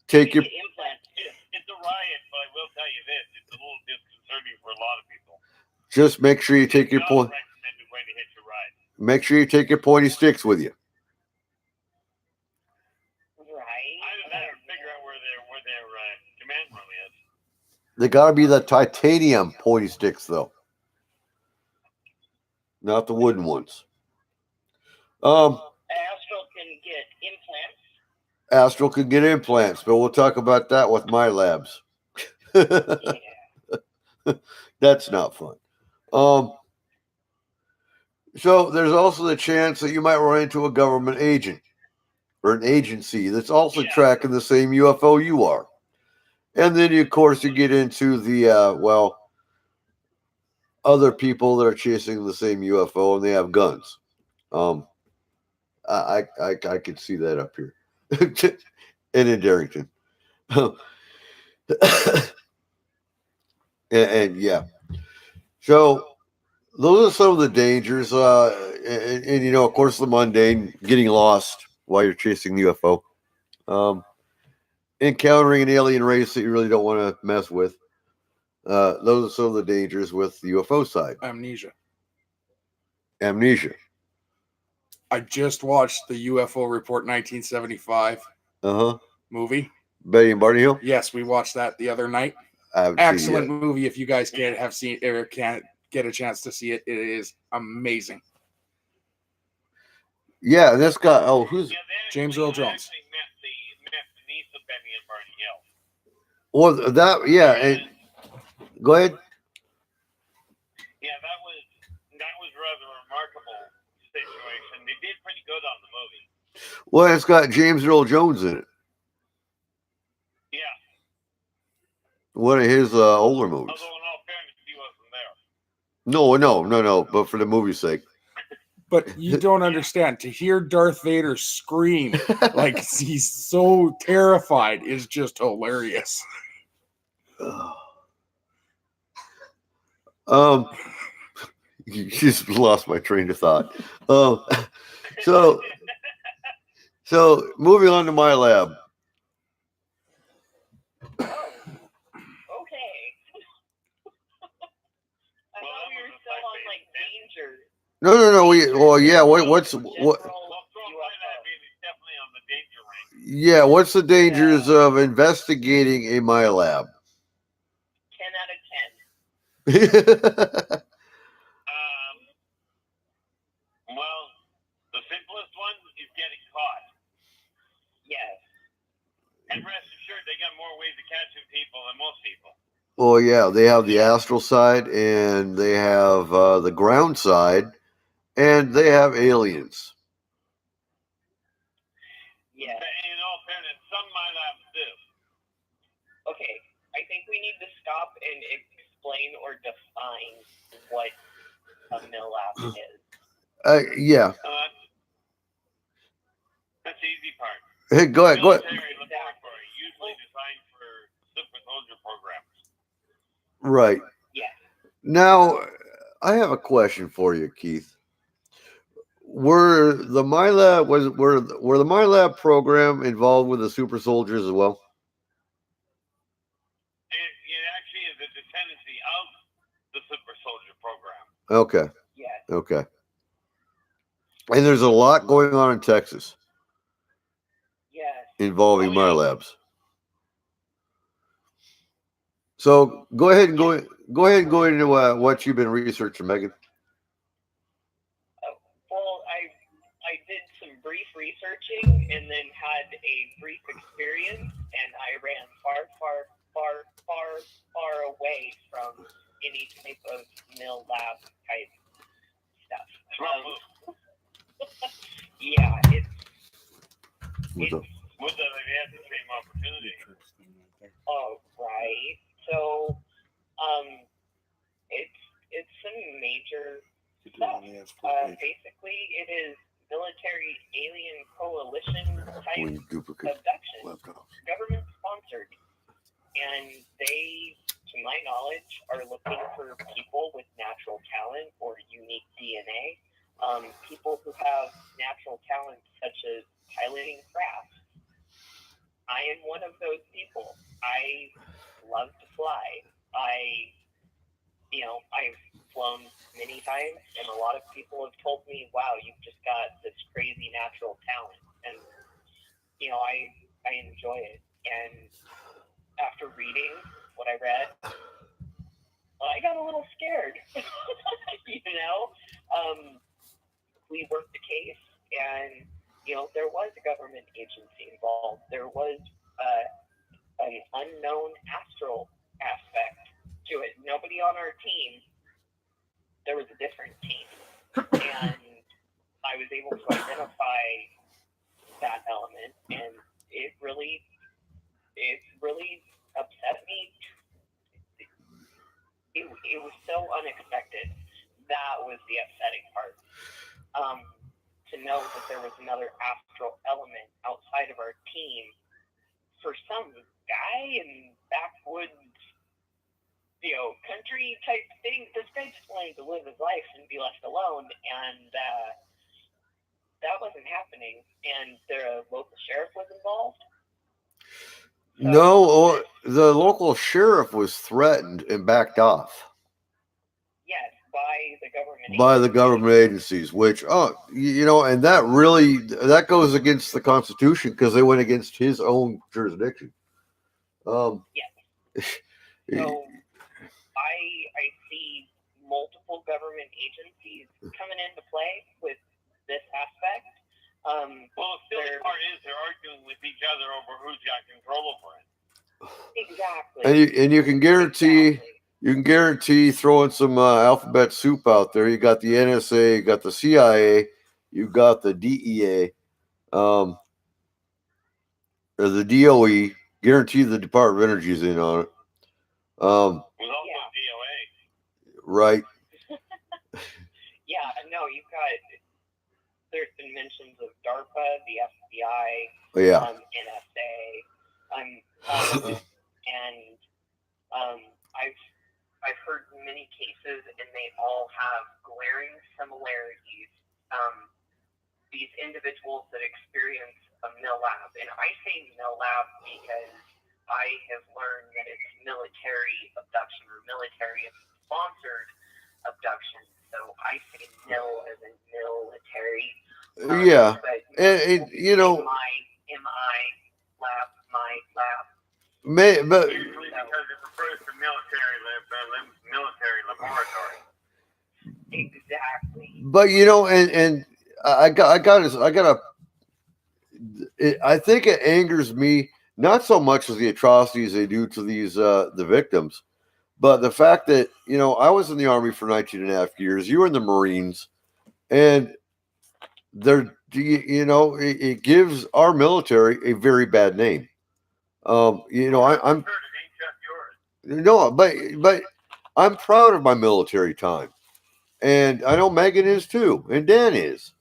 Take your. it's a riot, but I will tell you this: it's a little disconcerting for a lot of people. Just make sure you take your point. Recommended way to hit your ride. Make sure you take your pointy sticks with you. Right. Either that or figure out where their command room is. They got to be the titanium pointy sticks, though, not the wooden ones. Astral can get implants. Astral could get implants, but we'll talk about that with my labs. Yeah. That's not fun. So there's also the chance that you might run into a government agent or an agency that's also tracking the same UFO you are. And then, of course, you get into the, other people that are chasing the same UFO and they have guns. I could see that up here. And in Darrington. and yeah. So those are some of the dangers. And you know, of course, the mundane, getting lost while you're chasing the UFO. Encountering an alien race that you really don't want to mess with. Those are some of the dangers with the UFO side. Amnesia. I just watched the UFO Report 1975 movie. Betty and Barney Hill? Yes, we watched that the other night. Excellent movie. If you guys can't get a chance to see it, it is amazing. Yeah, this guy. Oh, who's James Earl Jones? Met beneath the Betty and Barney Hill. Well, that and go ahead. Yeah, that was rather a remarkable situation. They did pretty good on the movie. Well, it's got James Earl Jones in it. Yeah. One of his older movies. Although in all fairness, he wasn't there. No. But for the movie's sake. But you don't understand. To hear Darth Vader scream like he's so terrified is just hilarious. You just lost my train of thought. So moving on to my lab. Okay. I thought we were still on like danger. No. Well, yeah. What's what? General Well, throw UFO. is definitely on the danger range. Yeah. What's the dangers of investigating a my lab? 10 out of 10. Well, the simplest one is getting caught. Yes. And rest assured, they got more ways of catching people than most people. Well, yeah. They have the astral side, and they have the ground side, and they have aliens. Yes. In all fairness, some my labs do. Okay. I think we need to stop and explain or define what a mill lab is. Yeah. That's the easy part. Hey, go ahead. Military laboratory, usually designed for super soldier programs. Right. Yes. Now, I have a question for you, Keith. Were the MyLab were the MyLab program involved with the super soldiers as well? It actually is a dependency of the super soldier program. Okay. Yes. Okay. And there's a lot going on in Texas Yes. involving Oh, yeah. MyLabs. So go ahead and go into what you've been researching, Megan. Well, I did some brief researching and then had a brief experience, and I ran far away from any type of mill lab type stuff. Yeah, it's Would that have had the same opportunity? oh right. So it's some major stuff. Basically, it is military alien coalition type abduction, government sponsored, and they, to my knowledge, are looking for people with natural talent or unique DNA. People who have natural talents such as piloting crafts. I am one of those people. I love to fly. I've flown many times, and a lot of people have told me, wow, you've just got this crazy natural talent. And, I enjoy it. And after reading what I read, I got a little scared. We worked the case, and, there was a government agency involved. There was an unknown astral aspect to it. Nobody on our team. There was a different team, and I was able to identify that element, and it really upset me. It was so unexpected. That was the upsetting part. To know that there was another astral element outside of our team for some guy in backwoods, country type thing. This guy just wanted to live his life and be left alone, and that wasn't happening. And the local sheriff was involved. So, No, the local sheriff was threatened and backed off. Yes, by the government agencies, which and that goes against the Constitution because they went against his own jurisdiction. Yes. So I see multiple government agencies coming into play with this aspect. Well, the silly part is they're arguing with each other over who's got control over it. Exactly. And you can guarantee throwing some alphabet soup out there. You got the NSA, you got the CIA, you got the DEA, or the DOE. Guarantee the Department of Energy is in on it. With also DOA. Right. Yeah, no, you've got. There's been mentions of DARPA, the FBI, NSA, and I've I've heard many cases, and they all have glaring similarities. These individuals that experience a MILAB, and I say MILAB because I have learned that it's military abduction or military-sponsored abduction. So I say MIL as in military. Yeah, But and you know, MI lab, my lab. but Usually because it refers to military laboratory. Exactly. but you know, and I think it angers me not so much as the atrocities they do to these the victims, but the fact that you know I was in the Army for 19 and a half years. You were in the Marines, and it gives our military a very bad name. You know, I'm Sure, it ain't just yours. no, but I'm proud of my military time, and I know Megan is too, and Dan is,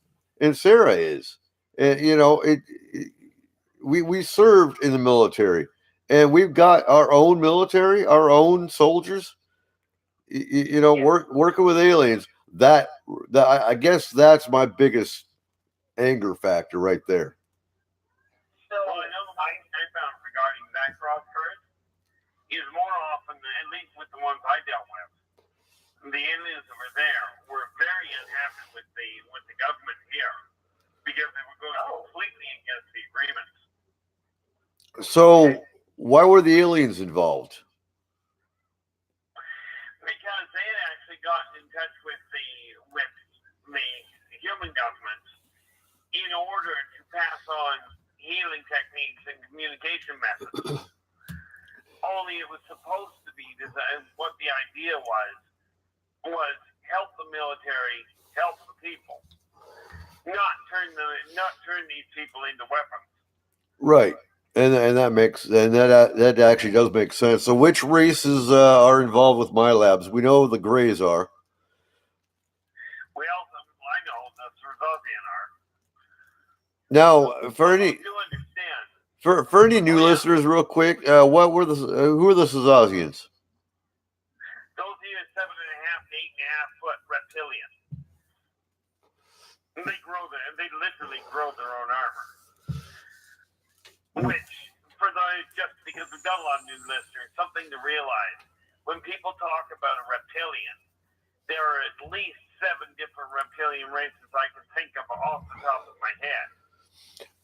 and Sarah is, and you know we served in the military, and we've got our own military, our own soldiers. You know, working with aliens. That I guess that's my biggest anger factor right there. So I know the one I found regarding that cross current is more often, at least with the ones I dealt with, the aliens that were there were very unhappy with the government here because they were going completely against the agreements. So why were the aliens involved? Because they had actually gotten in touch with the human government in order to pass on healing techniques and communication methods. Only it was supposed to be designed, what the idea was help the military, help the people, not turn these people into weapons. Right. And that actually does make sense. So, which races are involved with my labs? We know the Greys are. I know the Cervosian are. Now, for any You understand? for any new listeners, real quick, who were the Cervosians? Those here 7.5 to 8.5 foot reptilian. They literally grow their own armor. Which, just because we've got a lot of new listeners, something to realize. When people talk about a reptilian, there are at least 7 different reptilian races I can think of off the top of my head.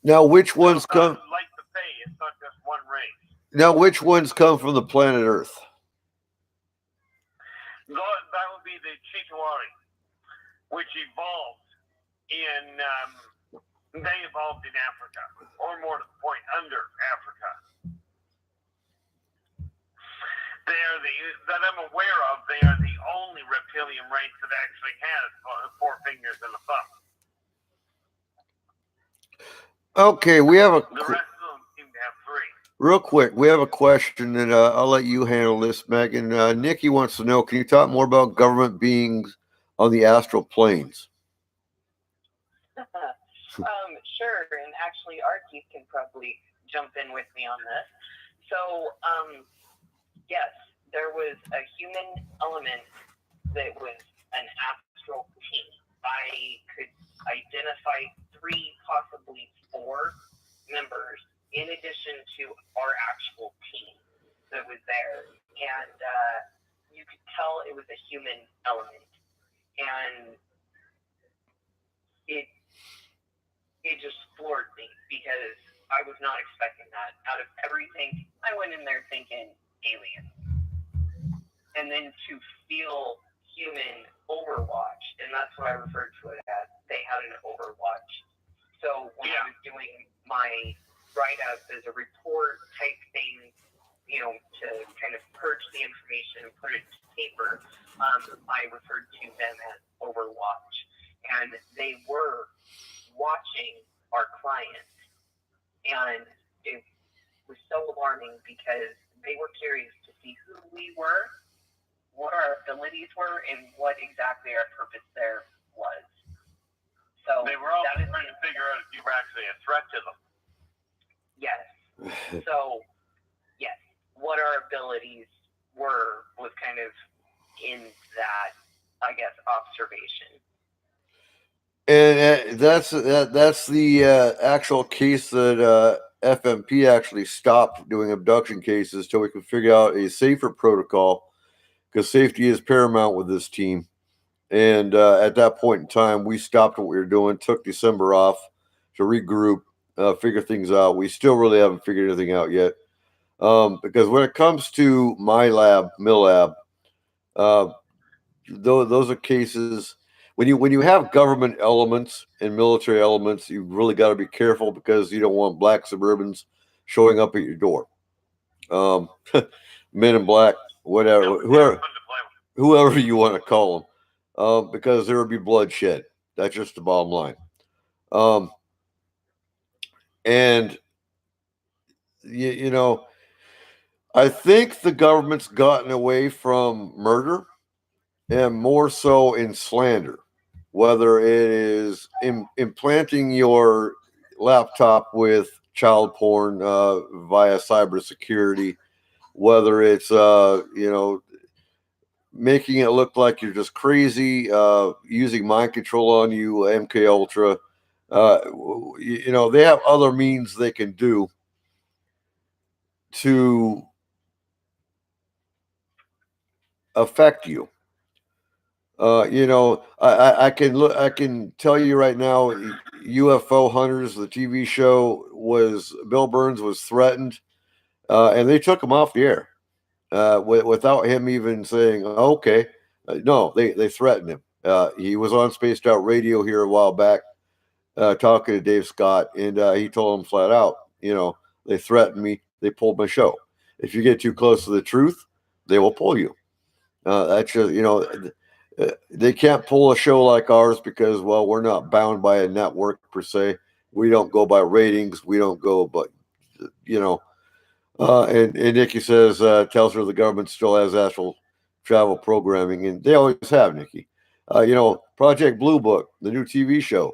Now, which ones come? Like the Fae, it's not just one race. Now, which ones come from the planet Earth? That would be the Chitauri, which evolved they evolved in Africa, or more to the point, under Africa. That I'm aware of, they are the only reptilian race that actually has 4 fingers and a thumb. Okay, we have a. The rest of them seem to have 3. Real quick, we have a question, and I'll let you handle this, Megan. Nikki wants to know: can you talk more about government beings on the astral planes? Sure, and actually, Archie can probably jump in with me on this. So, yes, there was a human element that was an astral team. I could identify 3, possibly 4 members in addition to our actual team that was there. And you could tell it was a human element. And it just floored me because I was not expecting that. Out of everything, I went in there thinking alien. And then to feel human overwatch, and that's what I referred to it as. They had an overwatch. So when I was doing my write-up as a report type thing, to kind of purge the information and put it to paper, I referred to them as overwatch. And they were watching our clients, and it was so alarming because they were curious to see who we were, what our abilities were, and what exactly our purpose there was. So they were also trying to figure out if you were actually a threat to them. Yes. So, yes, what our abilities were was kind of observation. And that's the actual case that FMP actually stopped doing abduction cases till we could figure out a safer protocol, because safety is paramount with this team. And at that point in time, we stopped what we were doing, took December off to regroup, figure things out. We still really haven't figured anything out yet. Because when it comes to my lab, Mill Lab, those are cases when you have government elements and military elements, you really got to be careful, because you don't want black Suburbans showing up at your door. Men in black, whatever, whoever you want to call them, because there would be bloodshed. That's just the bottom line. And you know, I think the government's gotten away from murder and more so in slander, whether it is implanting your laptop with child porn via cybersecurity, whether it's making it look like you're just crazy, using mind control on you, MK Ultra. They have other means they can do to affect you. I can look. I can tell you right now, UFO Hunters, the TV show, was Bill Burns was threatened, and they took him off the air without him even saying, "Okay." No, they threatened him. He was on Spaced Out Radio here a while back, talking to Dave Scott, and he told him flat out, they threatened me. They pulled my show. If you get too close to the truth, they will pull you. That's just, they can't pull a show like ours because, well, we're not bound by a network per se. We don't go by ratings. We don't go, but and Nikki says, tells her the government still has astral travel programming, and they always have, Nikki. Project Blue Book, the new TV show,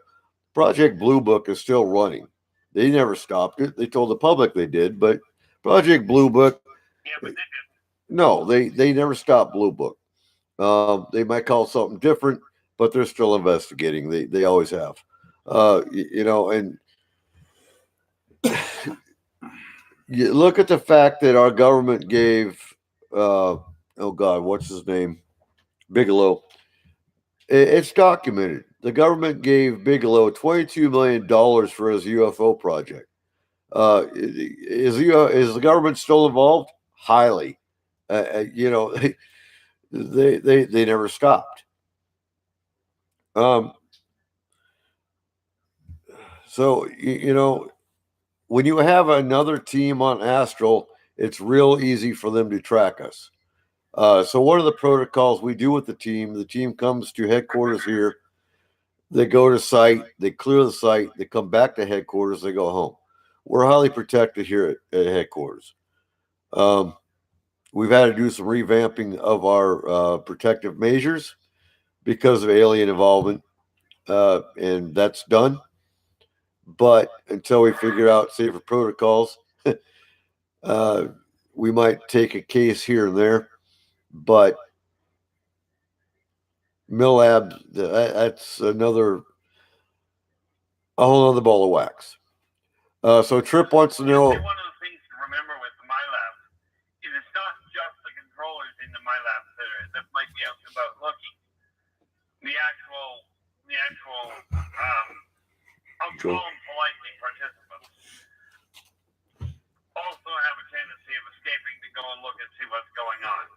Project Blue Book is still running. They never stopped it. They told the public they did, but Project Blue Book, no, they never stopped Blue Book. They might call it something different, but they're still investigating. They always have. And you look at the fact that our government gave, oh God, what's his name? Bigelow. It's documented. The government gave Bigelow $22 million for his UFO project. Is the government still involved? Highly. They never stopped. So when you have another team on Astral, it's real easy for them to track us. So what are the protocols we do with the team? The team comes to headquarters here. They go to site. They clear the site. They come back to headquarters. They go home. We're highly protected here at headquarters. We've had to do some revamping of our protective measures because of alien involvement, and that's done. But until we figure out safer protocols, we might take a case here and there. But Millab, that's a whole other ball of wax. So Trip wants to know. One of the things to remember with the MyLab is it's not just the controllers in the MyLab that might be out about looking. The actual I'll call them politely participants, also have a tendency of escaping to go and look and see what's going on.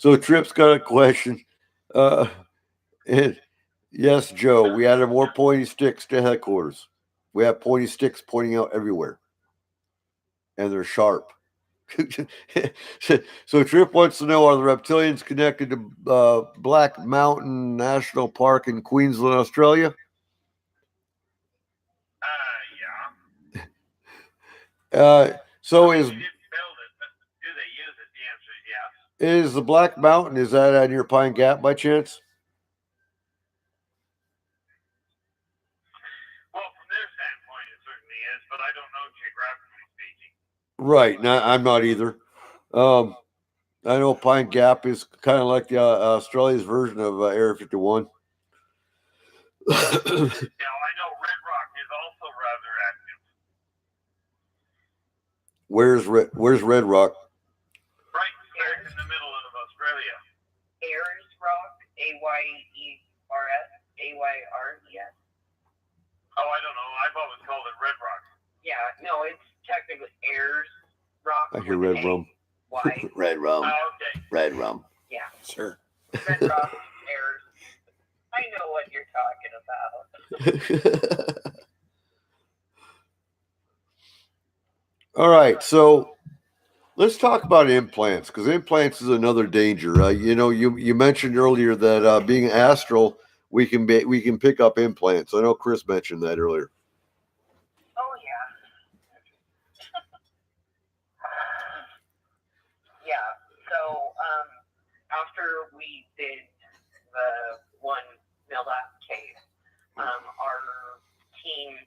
So Trip's got a question. And yes, Joe, we added more pointy sticks to headquarters. We have pointy sticks pointing out everywhere, and they're sharp. So Trip wants to know: are the reptilians connected to Black Mountain National Park in Queensland, Australia? Yeah. So They didn't build it, but do they use it? The answer is yes. is the Black Mountain, is that near Pine Gap by chance? Well, from their standpoint, it certainly is, but I don't know geographically speaking. Right. No, I'm not either. I know Pine Gap is kind of like the Australia's version of Area 51. Yeah, I know Red Rock is also rather active. Where's Red Rock? Right smack in the middle of Australia. Ayers Rock, Ayers, Ayres. Oh, I don't know. I've always called it Red Rock. Yeah, no, it's technically Ayers Rock. I hear with Red an A. Rum. Why? Red Rum. Oh, okay. Red Rum. Yeah, Sure. Red Rock, Ayers. I know what you're talking about. All right, so let's talk about implants, because implants is another danger. You mentioned earlier that being astral, we can pick up implants. I know Chris mentioned that earlier. Oh yeah. Yeah. So after we did the one Millap case, our team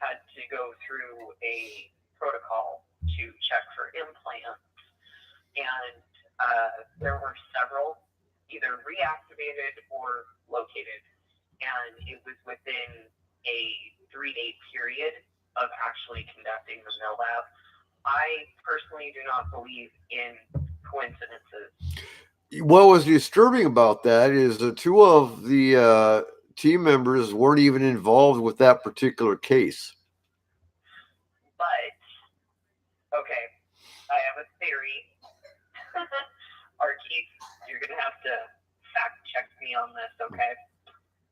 had to go through a protocol to check for implants, and there were several either reactivated or located, and it was within a 3-day period of actually conducting the mill lab. I personally do not believe in coincidences. What was disturbing about that is the two of the team members weren't even involved with that particular case. But, okay, I have a theory. Archie, you're going to have to fact check me on this, okay?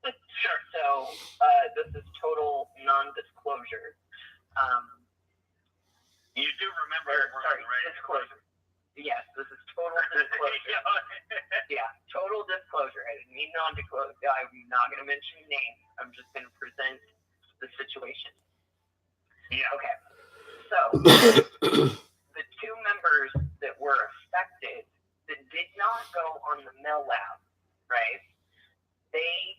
Sure. So, this is total non-disclosure. You do remember disclosure. Yes, this is total disclosure. Yeah, total disclosure. I didn't mean non-disclosure. I'm not going to mention names. I'm just going to present the situation. Yeah. Okay. So, the two members that were affected that did not go on the mill lab, right? They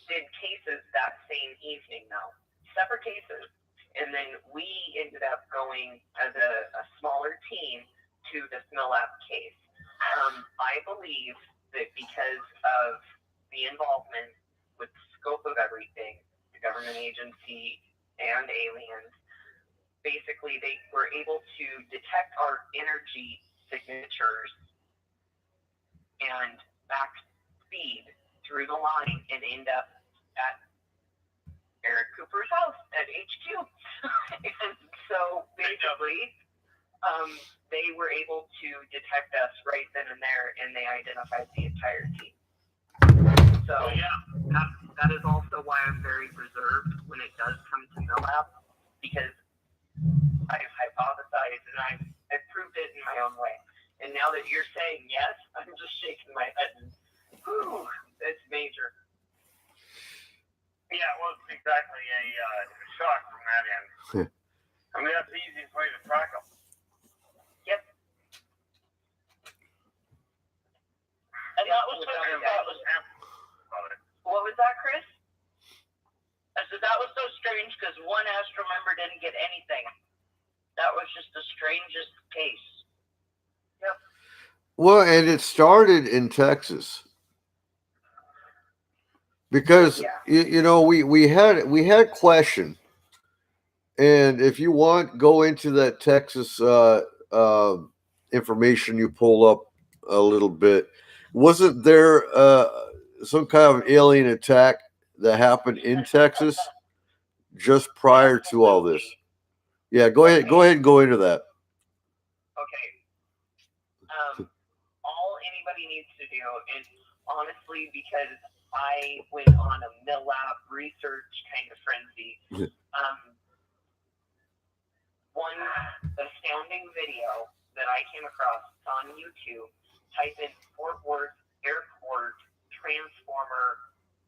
did cases that same evening, though. Separate cases. And then we ended up going as a smaller team to this mill lab case. I believe that because of the involvement with the scope of everything, the government agency and aliens, basically they were able to detect our energy signatures and back feed through the line and end up at Eric Cooper's house at HQ. And so basically, they were able to detect us right then and there, and they identified the entire team. So yeah, that is also why I'm very reserved when it does come to MillLab, because I've hypothesized and I've proved it in my own way. And now that you're saying yes, I'm just shaking my head and, whew, it's major. Yeah, it wasn't exactly a shock from that end. I mean, that's the easiest way to track them. Yep. And that was what was that, Chris? I said that was so strange because one Astro member didn't get anything. That was just the strangest case. Yep. Well, and it started in Texas. Because we had question, and if you want, go into that Texas information you pull up a little bit. Wasn't there some kind of alien attack that happened in Texas just prior to all this? Yeah, go ahead and go into that. Okay. All anybody needs to do is, honestly, because I went on a mill lab research kind of frenzy. One astounding video that I came across on YouTube, type in Fort Worth Airport transformer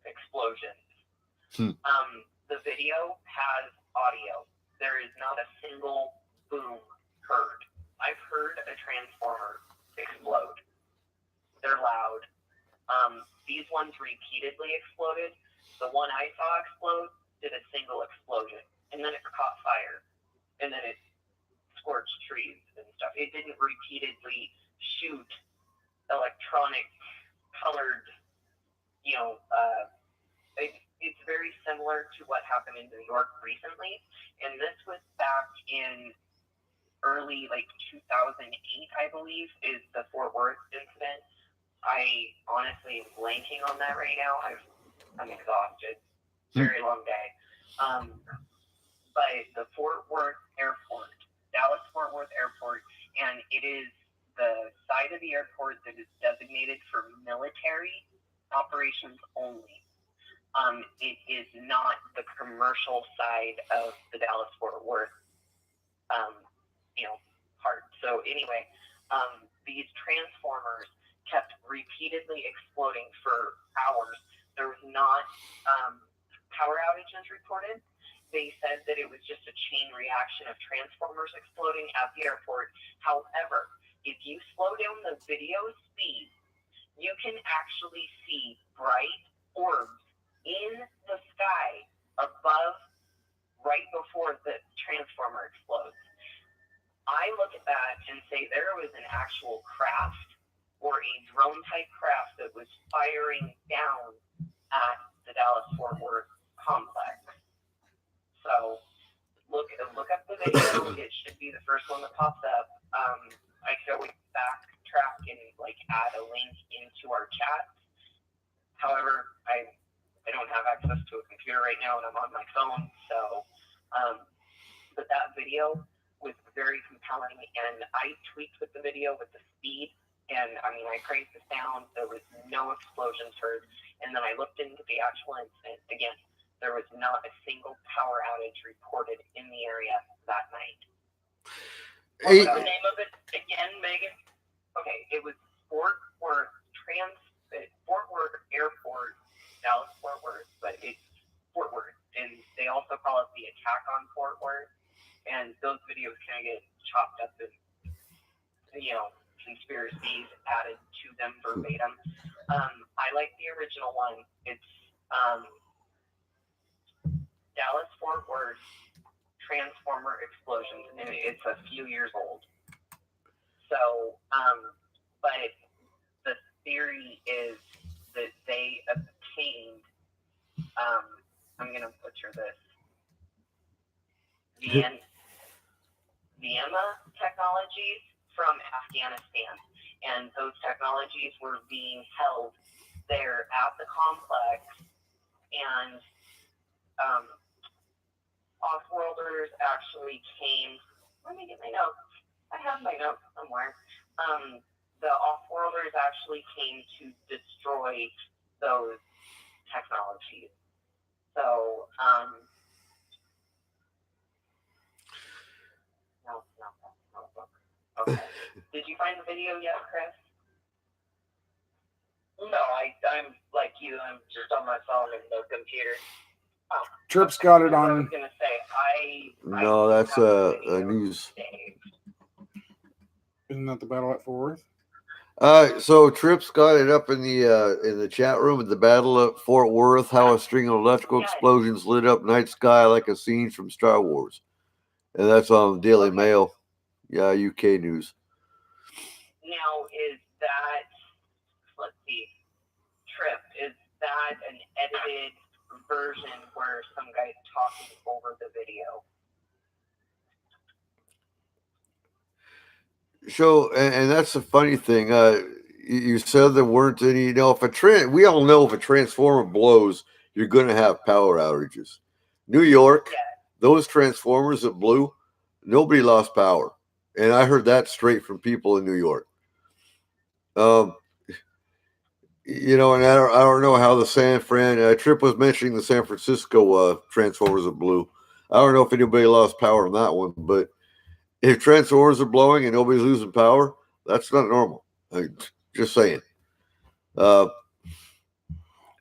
explosion. The video has audio. There is not a single boom heard. I've heard a transformer explode. They're loud. These ones repeatedly exploded. The one I saw explode did a single explosion, and then it caught fire, and then it scorched trees and stuff. It didn't repeatedly shoot electronic colored, it's very similar to what happened in New York recently. And this was back in early, 2008, I believe, is the Fort Worth incident. I honestly am blanking on that right now. I'm exhausted. Very long day. But the Fort Worth Airport, Dallas-Fort Worth Airport, and it is the side of the airport that is designated for military operations only. It is not the commercial side of the Dallas-Fort Worth, part. So anyway, these transformers kept repeatedly exploding for hours. There was not power outages reported. They said that it was just a chain reaction of transformers exploding at the airport. However, if you slow down the video speed, you can actually see bright orbs in the sky above, right before the transformer explodes. I look at that and say there was an actual craft or a drone type craft that was firing down at the Dallas-Fort Worth complex. So look up the video. It should be the first one that pops up. I could always backtrack and add a link into our chat. However, I don't have access to a computer right now, and I'm on my phone. So, but that video was very compelling, and I tweaked with the video with the speed, and I cranked the sound. There was no explosions heard, and then I looked into the actual incident. Again, there was not a single power outage reported in the area that night. What was the name of it again, Megan? Okay, it was Fort Worth Airport, Dallas-Fort Worth, but it's Fort Worth, and they also call it the attack on Fort Worth. And those videos kind of get chopped up and, conspiracies added to them verbatim. I like the original one. It's Dallas-Fort Worth transformer explosions, and it's a few years old. So, but the theory is that they obtained, I'm going to butcher this, Vienna technologies from Afghanistan, and those technologies were being held there at the complex, and off-worlders actually came. Let me get my notes. I have my notes somewhere. The off-worlders actually came to destroy those technologies. So, no, okay. Did you find the video yet, Chris? No, I'm like you. I'm just on my phone and the computer. Oh, Tripp's got it on. I was gonna say No, that's a news. Isn't that the battle at Fort Worth? So Tripp's got it up in the chat room at the Battle at Fort Worth. How a string of electrical explosions lit up night sky like a scene from Star Wars, and that's on Daily Mail. Yeah, UK news. Now, is that, let's see, Trip, is that an edited version where some guy's talking over the video? So, and that's the funny thing. You said there weren't any. We all know if a transformer blows, you're going to have power outages. New York, those transformers that blew, nobody lost power. And I heard that straight from people in New York. And I don't know how the San Fran Trip was mentioning the San Francisco transformers that blew. I don't know if anybody lost power on that one, but if transformers are blowing and nobody's losing power, that's not normal. Just saying. Well,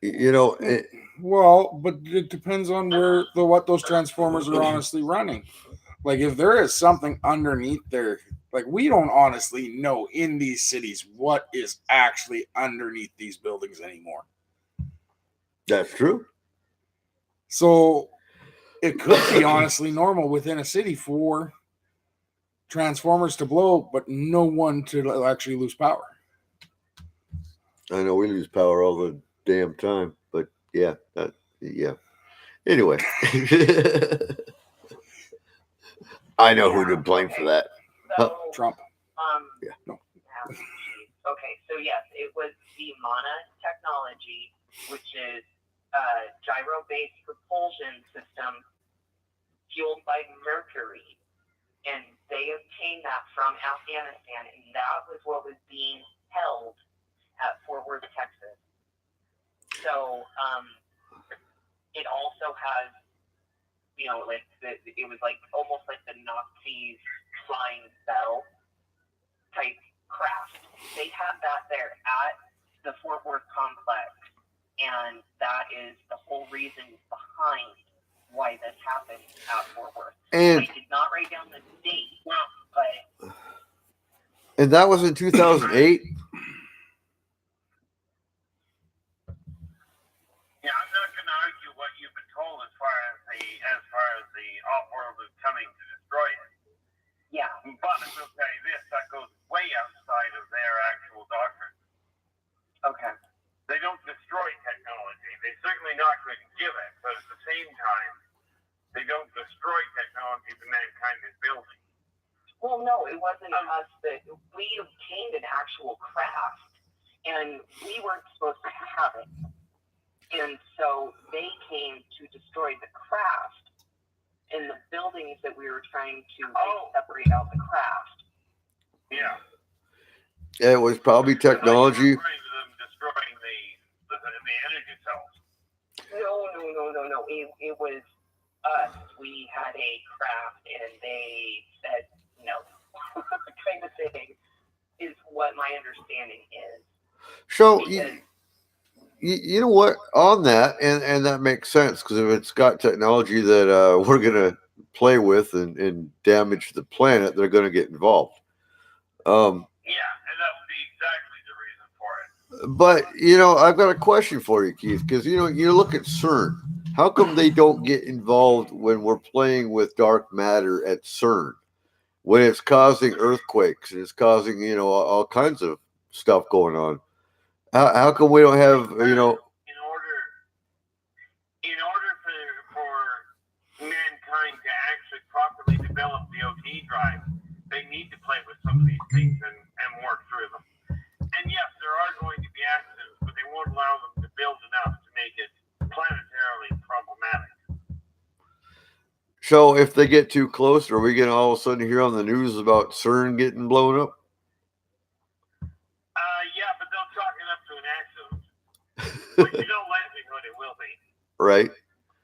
but it depends on what those transformers are honestly running. Like if there is something underneath there, like we don't honestly know in these cities what is actually underneath these buildings anymore. That's true. So it could be honestly normal within a city for transformers to blow, but no one to actually lose power. I know we lose power all the damn time, but yeah. Anyway, I know who to blame for that. So, Trump. Yeah. No. geez. Okay, so yes, it was the Mana technology, which is gyro-based propulsion system fueled by mercury. And they obtained that from Afghanistan, and that was what was being held at Fort Worth, Texas. So it also has, like it was like almost like the Nazis flying bell type craft. They had that there at the Fort Worth complex, and that is the whole reason behind why this happened at Fort Worth. And I did not write down the date, but that was in 2008. Yeah, I'm not going to argue what you've been told as far as the off-world is coming to destroy it. yeah, But I will tell you this: that goes way outside of their actual doctrine. okay. They don't destroy technology. They're certainly not going to give it, but at the same time, they don't destroy technology that mankind is building. Well, no, it wasn't us that we obtained an actual craft, and we weren't supposed to have it. And so they came to destroy the craft in the buildings that we were trying to separate out the craft. Yeah. It was probably technology. Them destroying the energy cells. No. It was us. We had a craft, and they said no. Kind of thing is what my understanding is. So you know what, on that, and that makes sense, because if it's got technology that we're gonna play with and damage the planet, they're gonna get involved. Yeah, and that would be exactly the reason for it. But I've got a question for you, Keith, because you look at CERN. How come they don't get involved when we're playing with dark matter at CERN, when it's causing earthquakes and it's causing all kinds of stuff going on? How come we don't have In order for mankind to actually properly develop the OT drive, they need to play with some of these things and work through them. And yes, there are going to be accidents, but they won't allow them to build enough to make it planetarily problematic. So if they get too close, are we going to all of a sudden hear on the news about CERN getting blown up? Yeah, but they'll chalk it up to an accident. Which in all likelihood it will be. Right.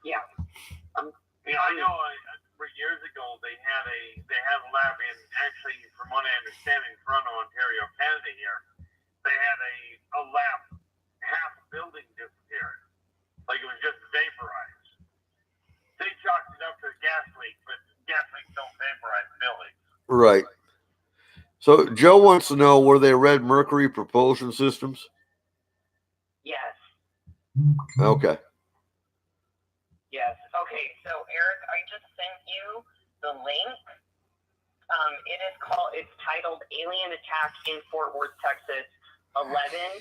Yeah. I know. For years ago, they had a lab in, actually, from what I understand, in Toronto, Ontario, Canada. Here, they had a lab, half a building disappeared, like it was just vaporized. They chalked it up to a gas leak, but gas leaks don't vaporize buildings. Right. So Joe wants to know, were they red mercury propulsion systems? Yes. Okay. Yes. Okay. So Eric, I just sent you the link. It's titled "Alien Attack in Fort Worth, Texas, 11/5/2011."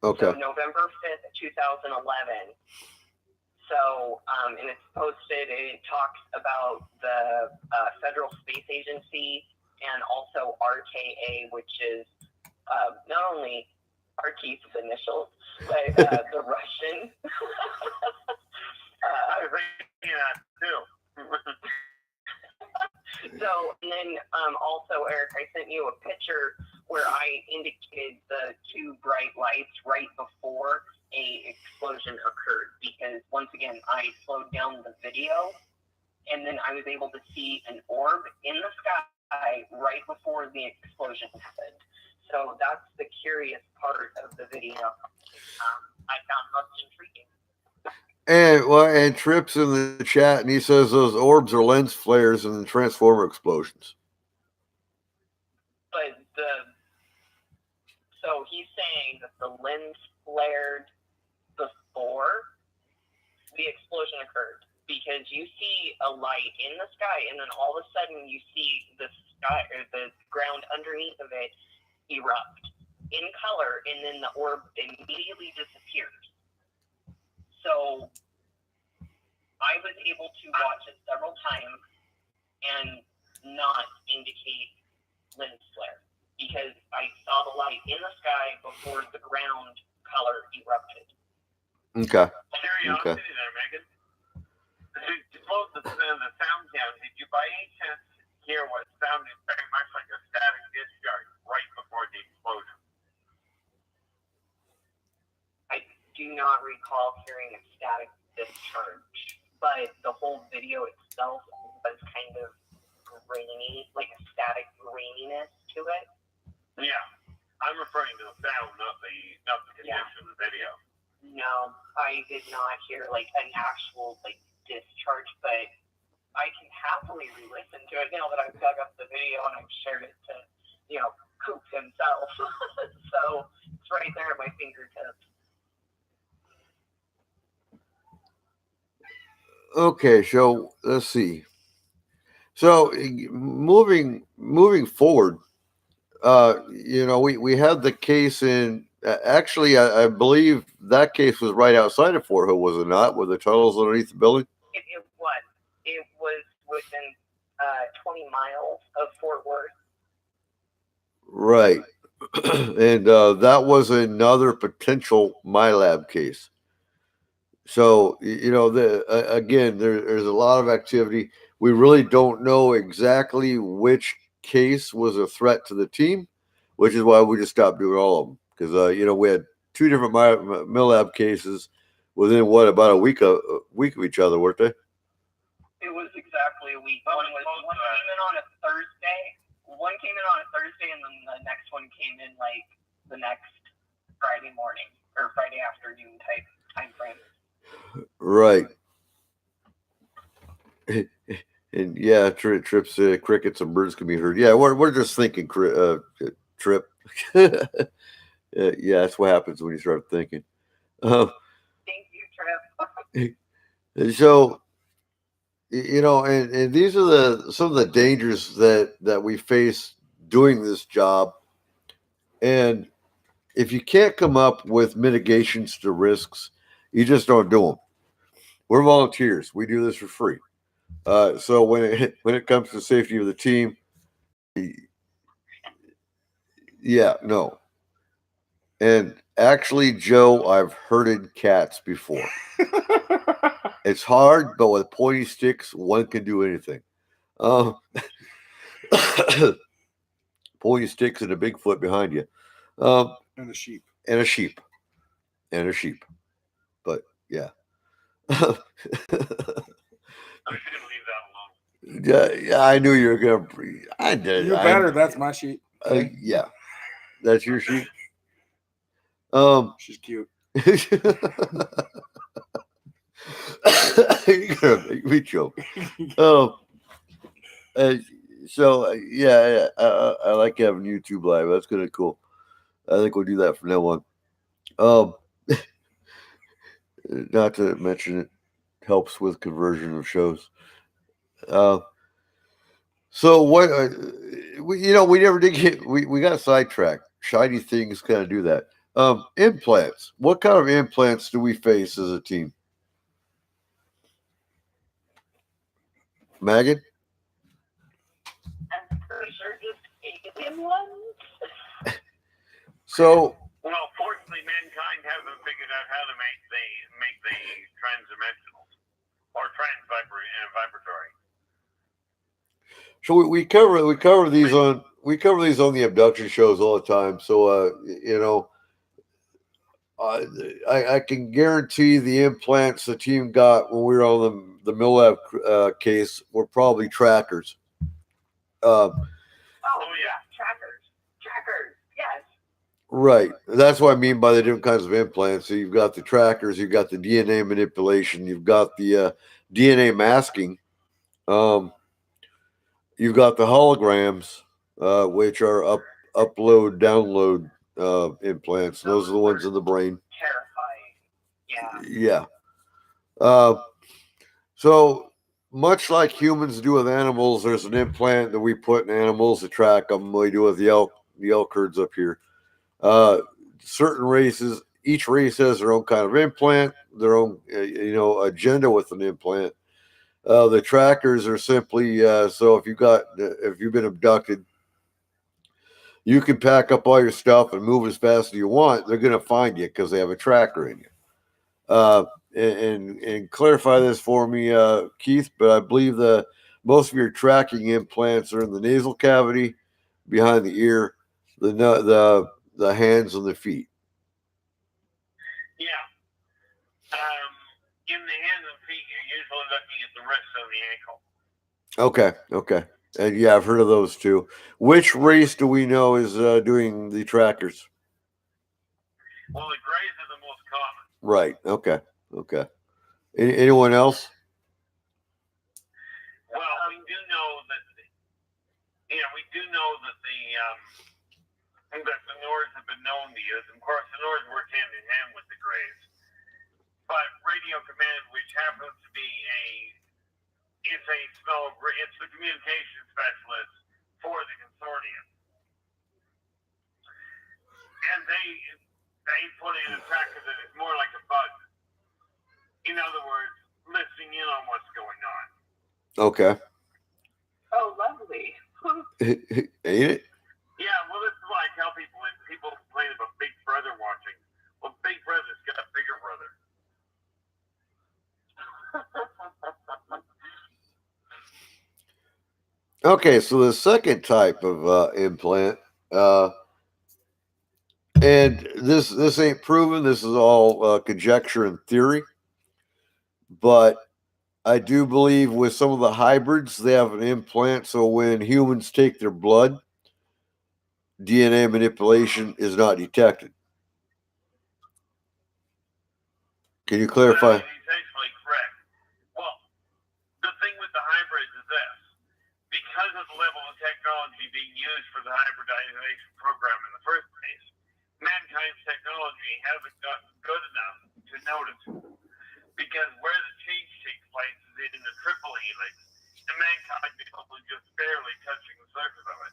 Okay. So November 5th, 2011. So, and it's posted. It talks about the Federal Space Agency and also RKA, which is not only our Keith's initials, but the Russian. I was reading that too. So, and then also, Eric, I sent you a picture where I indicated the two bright lights right before a explosion occurred, because once again, I slowed down the video, and then I was able to see an orb in the sky right before the explosion happened. So that's the curious part of the video I found most intriguing. And Tripp's in the chat, and he says those orbs are lens flares and transformer explosions. But so he's saying that the lens flared before the explosion occurred. because you see a light in the sky, and then all of a sudden you see the sky or the ground underneath of it erupt in color, and then the orb immediately disappears. So I was able to watch it several times and not indicate lens flare because I saw the light in the sky before the ground color erupted. Okay. Curiosity there, Megan. To close the sound down, did you by any chance hear what sounded very much like a static discharge right before the explosion? I do not recall hearing a static discharge, but the whole video itself was kind of grainy, like a static graininess to it. Yeah, I'm referring to the sound, not the condition of the video. No, I did not hear like an actual like discharge, but I can happily re-listen to it now that I've dug up the video and I've shared it to, Coop himself. So it's right there at my fingertips. Okay, so let's see. So moving forward, we had the case in. Actually, I believe that case was right outside of Fort Hood, was it not? Were the tunnels underneath the building? It was. It was within 20 miles of Fort Worth. Right, and that was another potential MyLab case. So again, there's a lot of activity. We really don't know exactly which case was a threat to the team, which is why we just stopped doing all of them. Because we had two different MyLab cases within about a week of each other, weren't they? It was exactly a week. One came in on a Thursday. One came in on a Thursday, and then the next one came in like the next Friday morning or Friday afternoon type time frame. Right. And yeah, trips, crickets, and birds can be heard. Yeah, we're just thinking, Trip. Yeah, that's what happens when you start thinking. Thank you, Trip. So, and these are some of the dangers that we face doing this job. And if you can't come up with mitigations to risks, you just don't do them. We're volunteers. We do this for free. So when it comes to the safety of the team, yeah, no. And actually, Joe, I've herded cats before. It's hard, but with pointy sticks, one can do anything. Pointy sticks and a Bigfoot behind you. And a sheep. And a sheep. And a sheep. But, yeah. I shouldn't leave that alone. Yeah, I knew you were going to. I did. You better. That's my sheep. Yeah. That's your sheep? She's cute. You're gonna make me choke. So yeah, I like having YouTube live. That's kind of cool. I think we'll do that from now on. Not to mention it helps with conversion of shows. So what? We never did get. We got sidetracked. Shiny things kind of do that. Implants. What kind of implants do we face as a team? Megan? I'm pretty sure just alien ones. So. Well, fortunately, mankind hasn't figured out how to make the transdimensional or vibratory. So we cover these on the abduction shows all the time. So I can guarantee the implants the team got when we were on the MILAB case were probably trackers. Yeah, trackers, yes. Right. That's what I mean by the different kinds of implants. So you've got the trackers, you've got the DNA manipulation, you've got the DNA masking, you've got the holograms, which are upload, download implants. Those are the ones in the brain. Terrifying. Yeah. Yeah. So much like humans do with animals, there's an implant that we put in animals to track them. We do with the elk herds up here. Uh, Certain races, each race has their own kind of implant, their own agenda with an implant. The trackers are simply so if you've been abducted, you can pack up all your stuff and move as fast as you want. They're going to find you because they have a tracker in you. And clarify this for me, Keith. But I believe the most of your tracking implants are in the nasal cavity, behind the ear, the hands, and the feet. Yeah. In the hands and feet, you're usually looking at the wrist and the ankle. Okay. And yeah, I've heard of those too. Which race do we know is doing the trackers? Well, the grays are the most common. Right. Okay. Anyone else? Well, we do know that the Nords have been known to use. Of course, the Nords work hand in hand with the grays. But Radio Command, which happens to be it's the communication specialist for the consortium, and they put in a tracker that is more like a bug. In other words, listening in on what's going on. Okay. Oh, lovely. Ain't it? Yeah, well, this is what I tell people when people complain about Big Brother watching. Well, Big Brother's got a bigger brother. Okay, so the second type of implant, and this ain't proven. This is all conjecture and theory, but I do believe with some of the hybrids, they have an implant. So when humans take their blood, DNA manipulation is not detected. Can you clarify? That is essentially correct. Well, the thing with the hybrids is this. Because of the level of technology being used for the hybridization program in the first place, mankind's technology hasn't gotten good enough to notice. Because where the change takes place is in the triple helix, and mankind is only just barely touching the surface of it.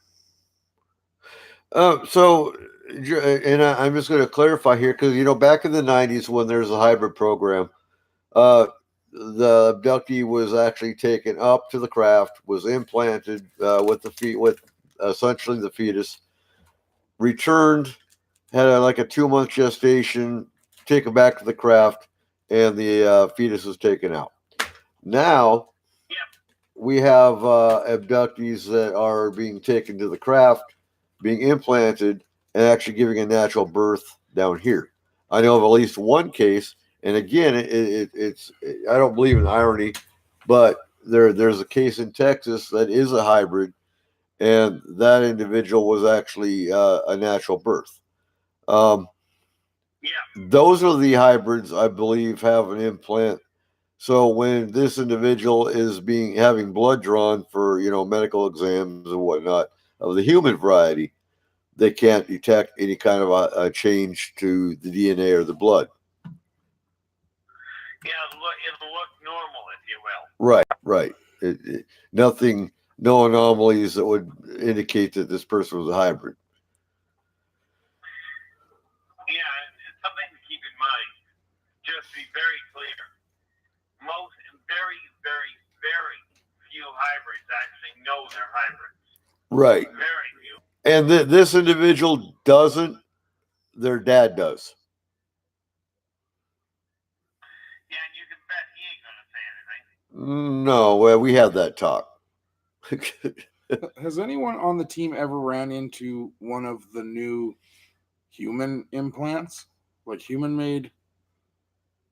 I'm just going to clarify here because back in the '90s when there's a hybrid program, the abductee was actually taken up to the craft, was implanted with essentially the fetus, returned, had like a 2-month gestation, taken back to the craft, and the fetus was taken out. Now we have abductees that are being taken to the craft, being implanted, and actually giving a natural birth down here. I know of at least one case, and again, it's I don't believe in irony, but there's a case in Texas that is a hybrid, and that individual was actually a natural birth. Those are the hybrids I believe have an implant. So when this individual is having blood drawn for medical exams and whatnot of the human variety, they can't detect any kind of a change to the DNA or the blood. Yeah, it'll look normal, if you will. Right. Nothing, no anomalies that would indicate that this person was a hybrid. Yeah, and something to keep in mind, just to be very clear, most very, very, very few hybrids actually know they're hybrids. Right. Very few. And this individual doesn't, their dad does. Yeah, and you can bet he ain't gonna say anything. No, well, we had that talk. Has anyone on the team ever ran into one of the new human implants, like human-made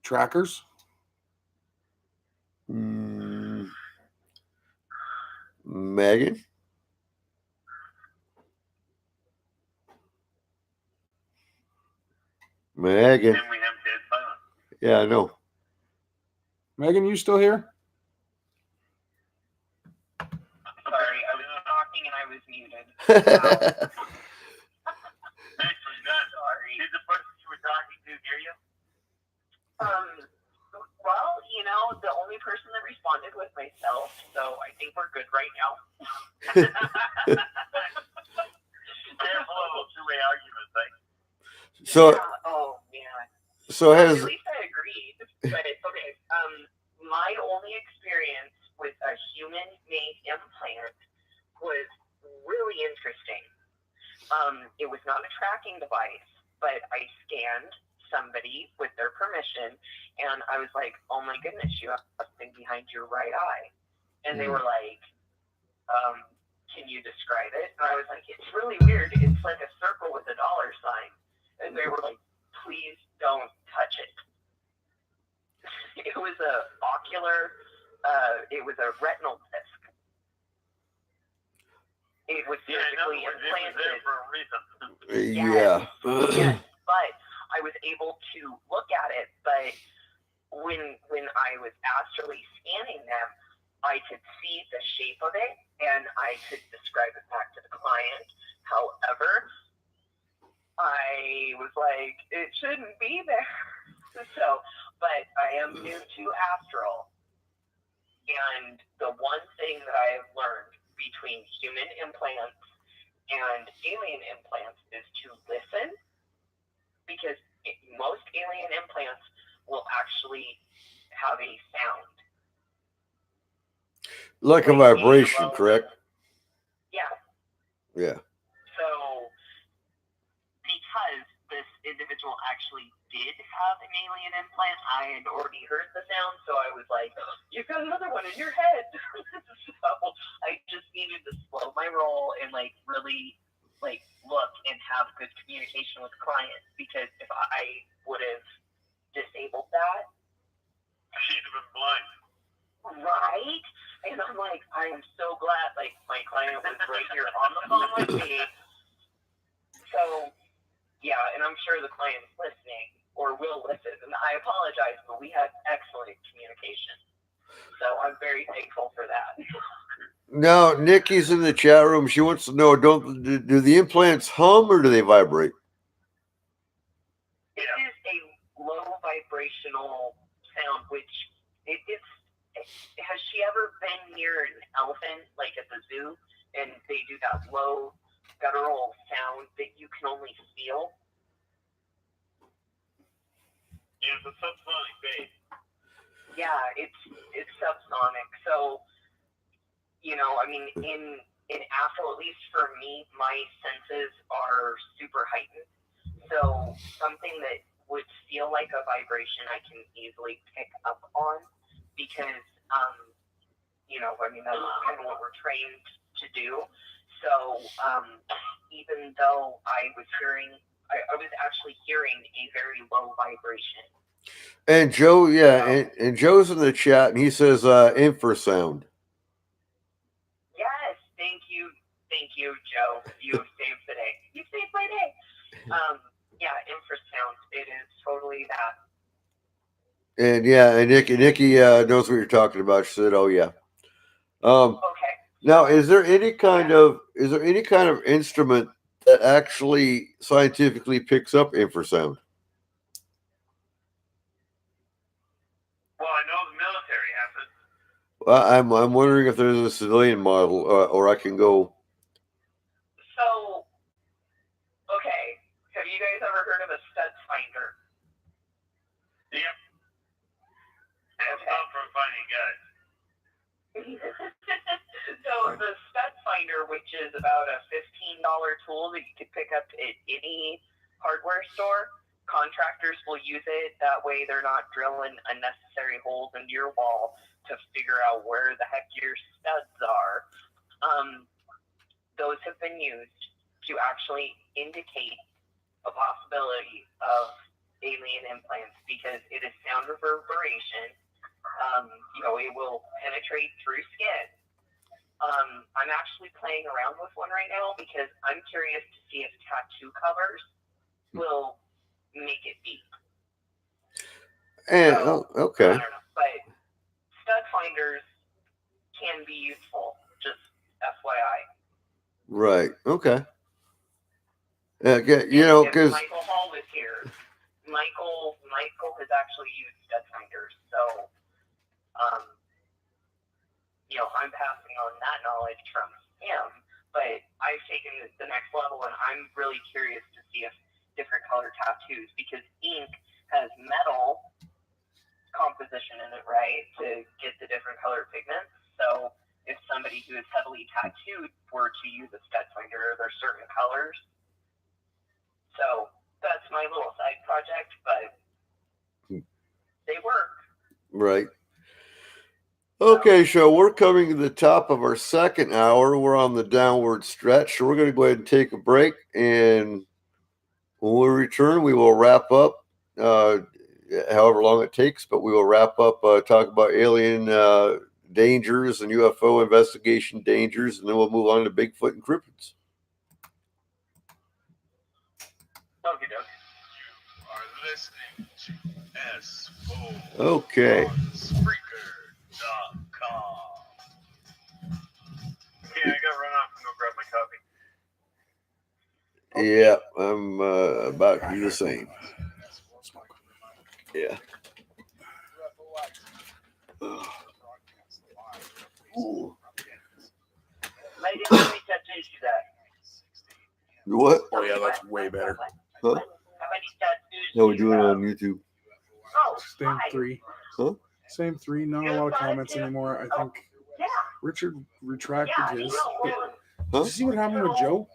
trackers? Megan? Megan. And we have dead silence. Yeah, I know. Megan, you still here? Sorry, I was talking and I was muted. Actually, sorry. Did the person you were talking to hear you? Well, the only person that responded bonded with myself, so I think we're good right now. There's a little two-way argument thing. So, Yeah. Oh man. so At has least I agreed. But okay. My only experience with a human-made implant was really interesting. It was not a tracking device, but I scanned somebody with their permission, and I was like, "Oh my goodness, you have something behind your right eye," and they were like, "Can you describe it?" And I was like, "It's really weird. It's like a circle with a dollar sign," and they were like, "Please don't touch it." It was a ocular. It was a retinal disc. It was surgically It was implanted. there for a reason. yeah. Yes, but I was able to look at it. But when I was astrally scanning them, I could see the shape of it, and I could describe it back to the client. However, I was like, it shouldn't be there. So, but I am new to astral, and the one thing that I have learned between human implants and alien implants is to listen, because most alien implants will actually have a sound. Like a vibration, correct? Yeah. Yeah. So, because this individual actually did have an alien implant, I had already heard the sound, so I was like, "You've got another one in your head." So I just needed to slow my roll and really look and have good communication with clients, because if I would have disabled that, She'd have been blind. right? And I'm like, I am so glad my client was right here on the phone with me. So yeah, and I'm sure the client's listening or will listen, and I apologize, but we had excellent communication. So I'm very thankful for that. Now, Nikki's in the chat room. She wants to know: do the implants hum or do they vibrate? It is a low vibrational sound, which has she ever been near an elephant, like at the zoo, and they do that low guttural sound that you can only feel? Yeah, it's a subsonic bass. Yeah, it's subsonic. So, I mean, in astral, at least for me, my senses are super heightened. So something that would feel like a vibration, I can easily pick up on, because, I mean, that's kind of what we're trained to do. So even though I was actually hearing a very low vibration. And Joe, and Joe's in the chat, and he says infrasound. Yes, thank you, Joe. You have saved the day. You saved my day. Yeah, infrasound. It is totally that. And and Nikki knows what you're talking about. She said, "Oh yeah." Okay. Now, is there any kind of instrument that actually scientifically picks up infrasound? Well, I know the military has it. Well, I'm wondering if there's a civilian model, or I can go. So, okay, have you guys ever heard of a stud finder? Yep. That's not for finding guys. So the stud finder, which is about a $15 tool that you could pick up at any hardware store, contractors will use it. That way they're not drilling unnecessary holes into your wall to figure out where the heck your studs are. Those have been used to actually indicate a possibility of alien implants, because it is sound reverberation. It will penetrate through skin. I'm actually playing around with one right now, because I'm curious to see if tattoo covers will make it beep. And okay. I don't know, but stud finders can be useful. Just FYI. Right. Okay. Because Michael Hall was here, Michael has actually used stud finders, so I'm passing on that knowledge from him, but I've taken it to the next level, and I'm really curious to see if different color tattoos, because ink has metal composition in it, right, to get the different color pigments. So if somebody who is heavily tattooed were to use a stud finder, there's certain colors. So that's my little side project, but they work. Right. Okay, so we're coming to the top of our second hour. We're on the downward stretch. So we're going to go ahead and take a break. And when we return, we will wrap up, however long it takes, but we will wrap up, talk about alien dangers and UFO investigation dangers. And then we'll move on to Bigfoot and cryptids. Okay, doke. You are listening to S-4 Okay. on Spreaker.com. Yeah, I gotta run off and go grab my coffee. Yeah, I'm about to do the same. Yeah. Ooh. Lady, how many tattoos you got? What? Oh yeah, that's way better. Huh? How many tattoos No, we're do you doing it have? on YouTube. Oh, Same hi. 3. Huh? Same 3. Not a lot of comments anymore. I think Yeah. Richard retracted Yeah, his. you know, Huh? Did you see what happened with Joe?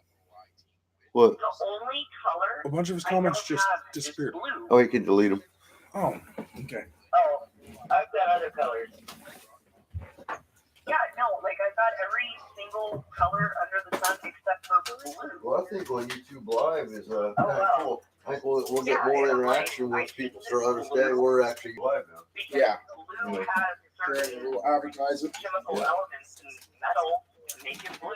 What? the only color A bunch of his I comments don't just have is disappeared. blue. Oh, you can delete them. Oh, okay. Oh, I've got other colors. Yeah, no, like I've got every single color under the sun except for blue. Well, I think on YouTube Live is kind of wow. cool. I think we'll get more interaction once people start understanding we're actually live now. Because Yeah. blue Yeah. has certain We'll advertise it. chemical elements and metal to make it blue. Oh,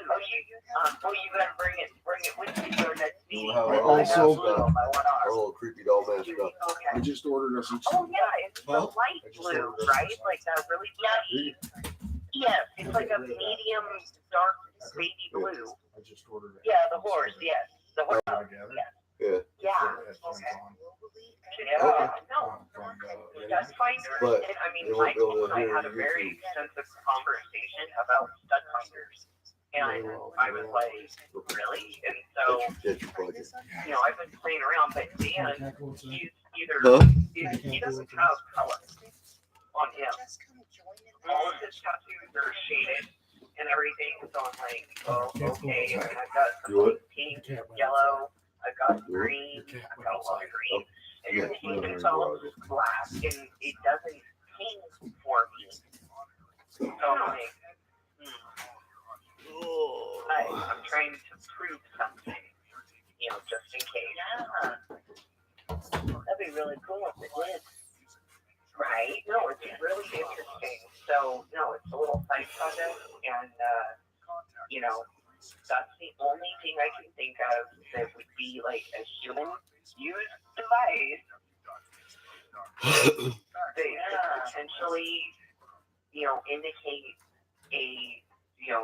you gotta bring it with you to our next meeting. We'll have our also blue on my one Our arm. little creepy doll mask up. I Okay. just ordered us each. Oh yeah, it's the Huh? light blue, right? Like that really pretty. Yes, it's like a medium dark baby blue. I just ordered it. Yeah, the horse. Yes, the horse. Yeah. Yeah. Okay. Yeah. Okay. No. Stud finder. But And, I mean, they won't be able Michael to and I hear had a you very YouTube. extensive conversation about stud finders, and I was like, really? And so, That's your plug-in. I've been playing around, but Dan, he's either Huh? he doesn't have color on him. Just come join in. All of his tattoos are shaded and everything. So I'm like, oh, okay. I mean, I've got You what? some pink, yellow. I've got green. I've got a lot of green. And Yeah, the pink is all black, and it doesn't ping for me. So I'm like, I'm trying to prove something, just in case. Yeah. That'd be really cool if it did. Right? No, it's really interesting. So, no, it's a little side project, and, that's the only thing I can think of that would be like a human-used device that could potentially, indicate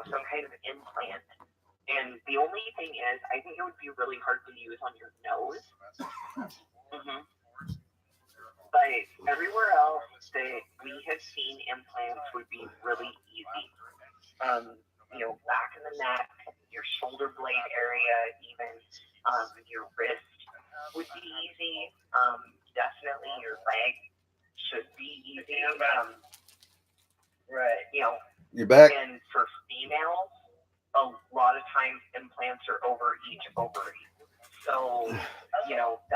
some kind of implant. And the only thing is, I think it would be really hard to use on your nose. Mm-hmm. But everywhere else that we have seen implants would be really easy. Back in the neck, your shoulder blade area, even your wrist would be easy. Definitely your leg should be easy. Right. You back? And for females, a lot of times implants are over each ovary. So,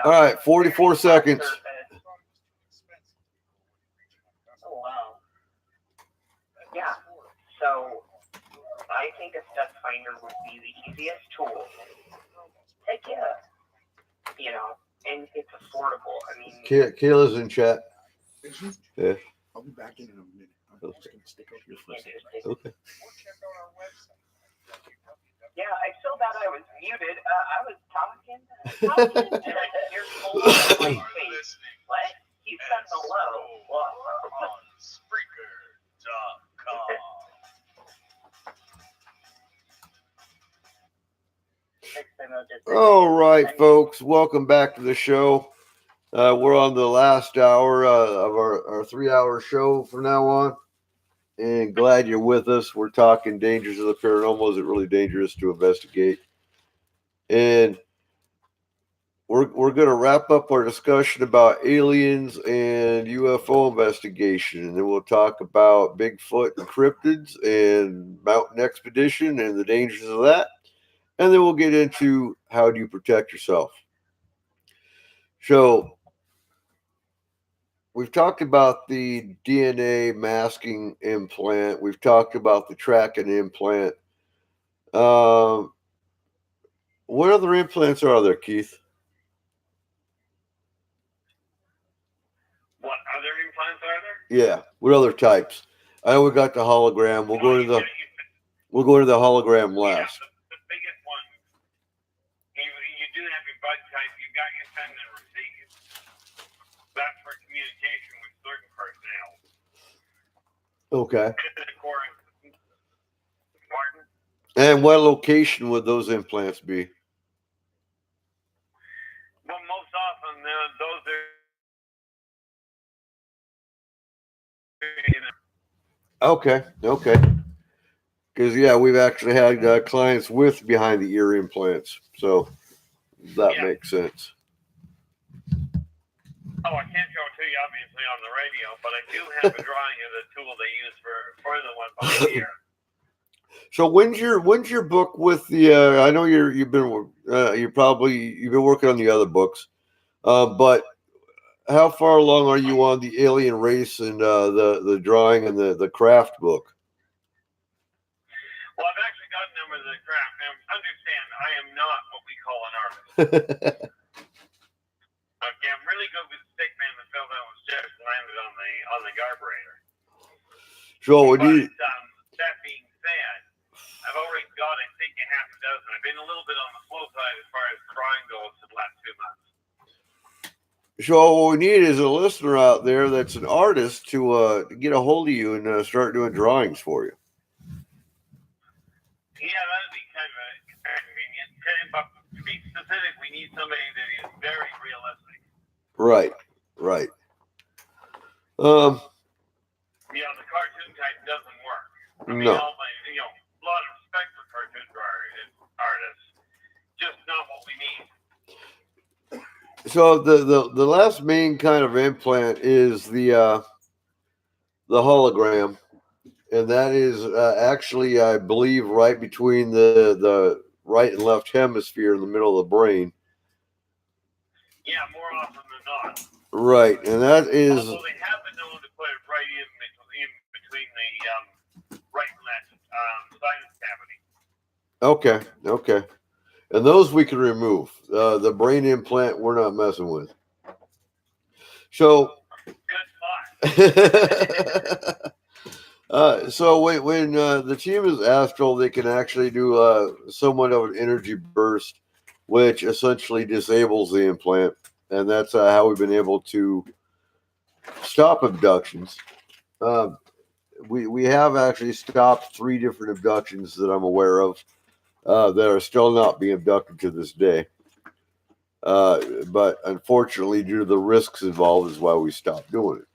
All right, 44 seconds. Oh, wow. Yeah. So, I think a stud finder would be the easiest tool. Heck yeah. And it's affordable. I mean, Kayla's in chat. Yeah. I'll be back in a minute. I'm just gonna stick up here for a second. Okay. Yeah, I feel bad I was muted. I was talking to your whole You are face. listening What? You said hello. What? on Spreaker.com. All right, folks. Welcome back to the show. We're on the last hour of our 3-hour show from now on. and glad you're with us. We're talking dangers of the paranormal. Is it really dangerous to investigate? And we're going to wrap up our discussion about aliens and UFO investigation, and then we'll talk about Bigfoot and cryptids and mountain expedition and the dangers of that, and then we'll get into how do you protect yourself. So we've talked about the DNA masking implant. We've talked about the tracking implant. What other implants are there, Keith? What other implants are there? Yeah, what other types? I know we got the hologram. We'll go to the hologram last. Yeah, the biggest one. You do have your bud type. You've got your send and receive. That's for communication with certain personnel. Okay. And of course, pardon? And what location would those implants be? Well, most often those are. Okay. Because yeah, we've actually had clients with behind the ear implants, so that makes sense. Oh, I can't show it to you obviously on the radio, but I do have a drawing of the tool they use for the one behind the ear. So when's your book with the? I know you've been working on the other books, but how far along are you on the alien race and the drawing and the craft book? Well, I've actually got a number of the craft. Now, understand, I am not what we call an artist. Okay, I'm really good with the stick man that fell down the stairs and landed on the carburetor. So that being said, I've already got, I think, a half a dozen. I've been a little bit on the slow side as far as drawing goes for the last 2 months. So what we need is a listener out there that's an artist to get a hold of you and start doing drawings for you. Yeah, that'd be kind of convenient. But to be specific, we need somebody that is very realistic. Right. The cartoon type doesn't work. I mean, No. a lot of respect for cartoon artists, just not what we need. So the last main kind of implant is the hologram, and that is actually, I believe, right between the right and left hemisphere in the middle of the brain. Yeah, more often than not. Right, and that is. Although they have been known to put it right in between the right and left sinus cavity. Okay. And those we can remove. The brain implant we're not messing with. So. Good spot. So when the team is astral, they can actually do somewhat of an energy burst, which essentially disables the implant, and that's how we've been able to stop abductions. We have actually stopped 3 different abductions that I'm aware of that are still not being abducted to this day. But unfortunately, due to the risks involved, is why we stopped doing it.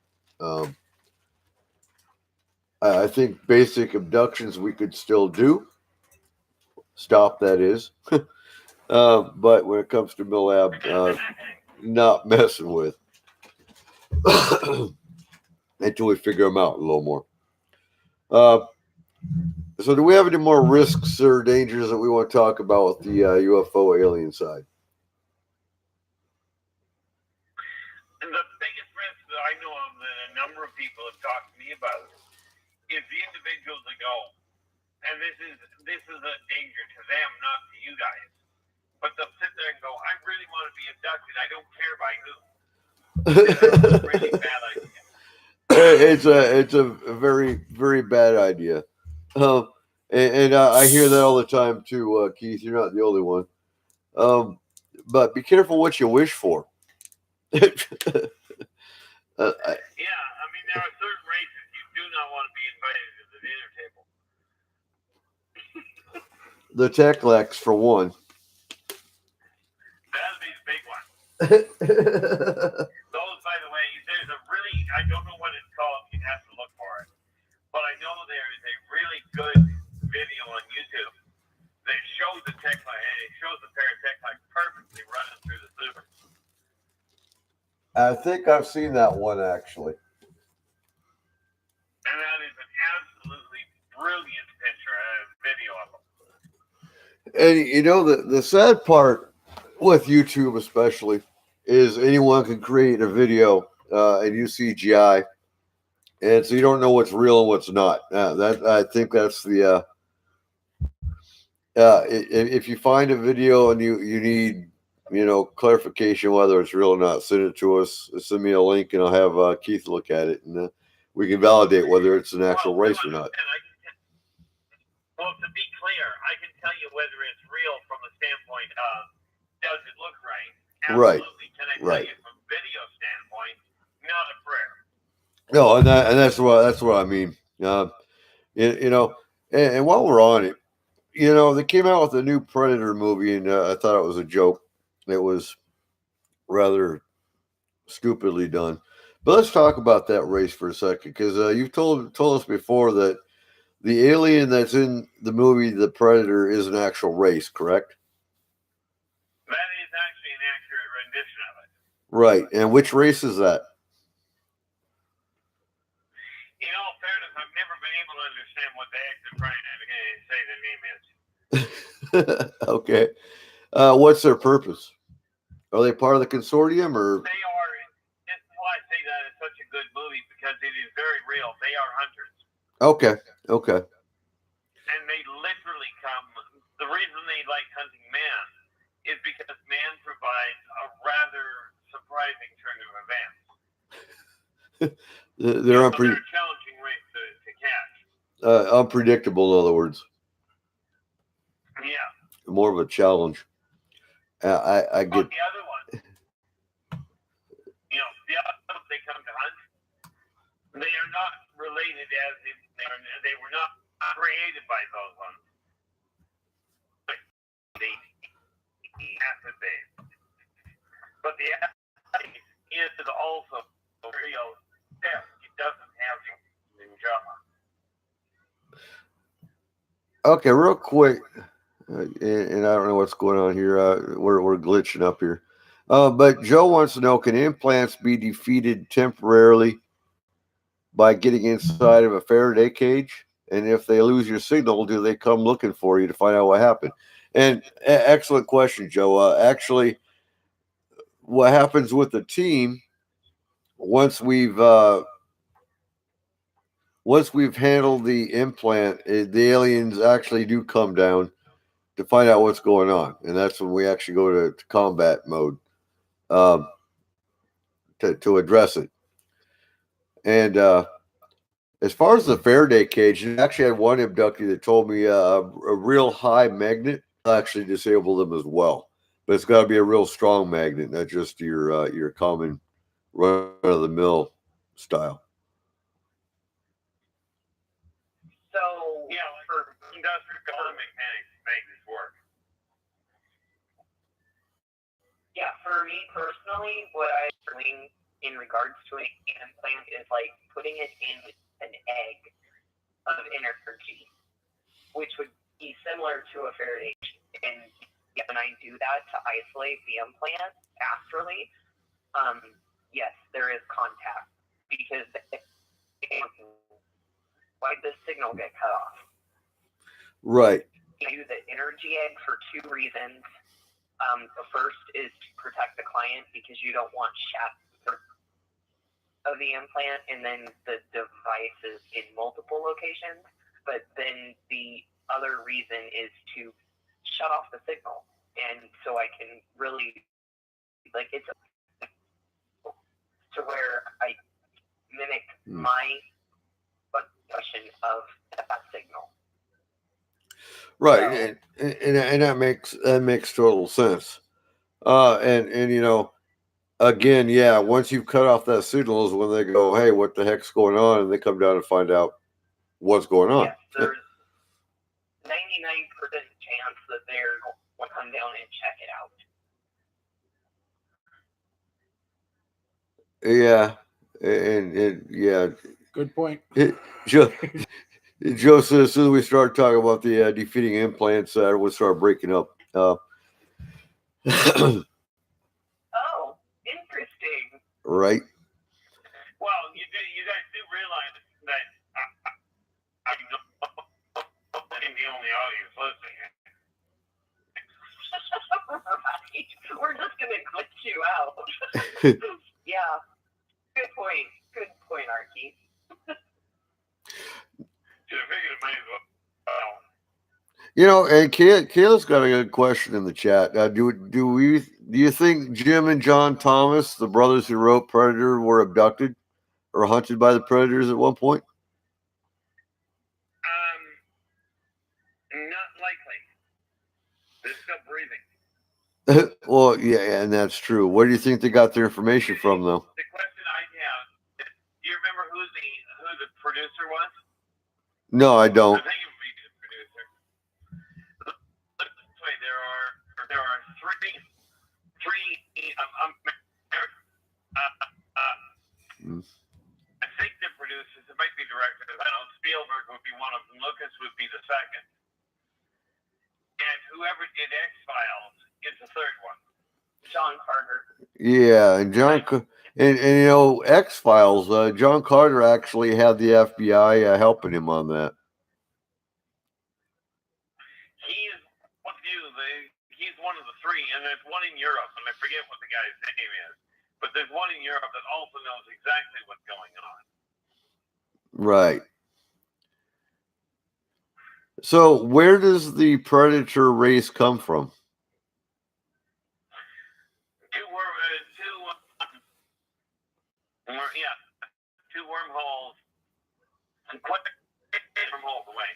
I think basic abductions we could still do. Stop, that is. But when it comes to Millab, not messing with. Until we figure them out a little more. So do we have any more risks or dangers that we want to talk about with the UFO alien side? And the biggest risk that I know of that a number of people have talked to me about is the individuals that go, and this is a danger to them, not to you guys. But they'll sit there and go, I really want to be abducted. I don't care by who. That's a really bad idea. It's a very, very bad idea. And I hear that all the time too, Keith. You're not the only one. But be careful what you wish for. Yeah, I mean, there are certain races you do not want to be invited to the dinner table. The Techlex, for one. That'll be the big one. Those, by the way, there's a really, I don't know what it's called. You'd have to look for it. But I know I think I've seen that one actually. And that is an absolutely brilliant video of them. And you know the sad part with YouTube especially is anyone can create a video and use CGI, and so you don't know what's real and what's not. That I think that's the if you find a video and you need clarification whether it's real or not, send it to us. Send me a link and I'll have Keith look at it, and we can validate whether it's an actual race or not. Well, to be clear, I can tell you whether it's real from the standpoint of does it look right? Right. Absolutely. Can I tell you from video standpoint? Not a prayer. No, and that's what I mean. And while we're on it, they came out with a new Predator movie, and I thought it was a joke. It was rather stupidly done. But let's talk about that race for a second, because you've told us before that the alien that's in the movie The Predator is an actual race, correct? That is actually an accurate rendition of it. Right. And which race is that? In all fairness, I've never been able to understand what the heck they're trying to say the name is. Okay. What's their purpose? Are they part of the consortium, or? They are. That's why I say that it's such a good movie, because it is very real. They are hunters. Okay. And they literally come. The reason they like hunting man is because man provides a rather surprising turn of events. They're a challenging race to catch. Unpredictable, in other words. Yeah. More of a challenge. I get. The other one, the other they come to hunt, they are not related as if they were not created by those ones. The acid base. But the acid is also real death. It doesn't have the Java. Okay, real quick, and I don't know what's going on here. We're glitching up here. But Joe wants to know, can implants be defeated temporarily by getting inside of a Faraday cage? And if they lose your signal, do they come looking for you to find out what happened? And excellent question, Joe. Actually, what happens with the team once we've handled the implant, the aliens actually do come down to find out what's going on, and that's when we actually go to combat mode to address it. And as far as the Faraday cage, I actually had one abductee that told me a real high magnet actually disable them as well, but it's got to be a real strong magnet, not just your common run of the mill style. So for industrial quantum mechanics to make this work. Yeah, for me personally, what I'm doing in regards to an implant is like putting it in an egg of energy, which would be similar to a Faraday. And when I do that to isolate the implant astrally, yes, there is contact, because why does the signal get cut off? Right. I use the energy egg for two reasons. The first is to protect the client, because you don't want shatter of the implant and then the device is in multiple locations. But then the other reason is to shut off the signal, and so I can really it's to where I mimic my function of that signal. Right, and that makes total sense. And again, yeah, once you've cut off that signal is when they go, hey, what the heck's going on? And they come down and find out what's going on. Yes, there's 99% chance that they're going to come down and check it out. Yeah, and yeah. Good point. Joe said as soon as we start talking about the defeating implants, we'll start breaking up. Oh, interesting. Right. Well, you guys do realize that I'm the only audience listening. Right. We're just gonna glitch you out. Yeah. Good point. Good point, Archie. Should have figured it might as well. You know, and Kayla's got a good question in the chat. Do you think Jim and John Thomas, the brothers who wrote Predator, were abducted or hunted by the predators at one point? Not likely. They're still breathing. Well, yeah, and that's true. Where do you think they got their information from, though? The question I have: do you remember who the producer was? No, I don't. I think it would be the producer. This way, there are three. I think the producers. It might be directors. I know Spielberg would be one of them. Lucas would be the second, and whoever did X-Files is the third one. John Carter. Yeah, and and you know, X-Files. John Carter actually had the FBI helping him on that. He's one of the three, and there's one in Europe, and I forget what the guy's name is, but there's one in Europe that also knows exactly what's going on. Right. So, where does the predator race come from? Two wormholes, and quite wormholes away.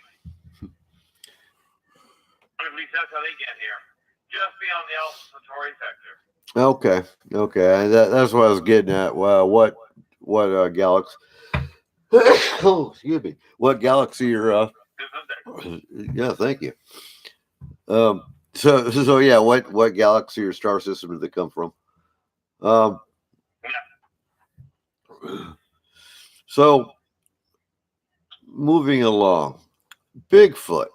At least that's how they get here, just beyond the Alpha Centauri sector. Okay, that's what I was getting at. Wow, what galaxy? Oh, excuse me. What galaxy you're? Yeah, thank you. So yeah, what galaxy or star system did they come from? So moving along, Bigfoot.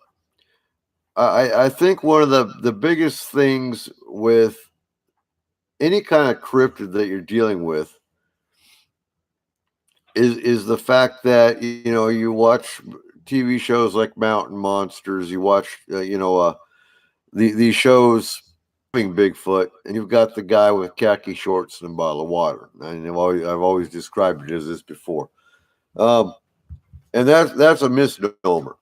I think one of the biggest things with any kind of cryptid that you're dealing with is the fact that you watch TV shows like Mountain Monsters, you watch these shows Bigfoot, and you've got the guy with khaki shorts and a bottle of water. And I've always described it as this before, and that's a misnomer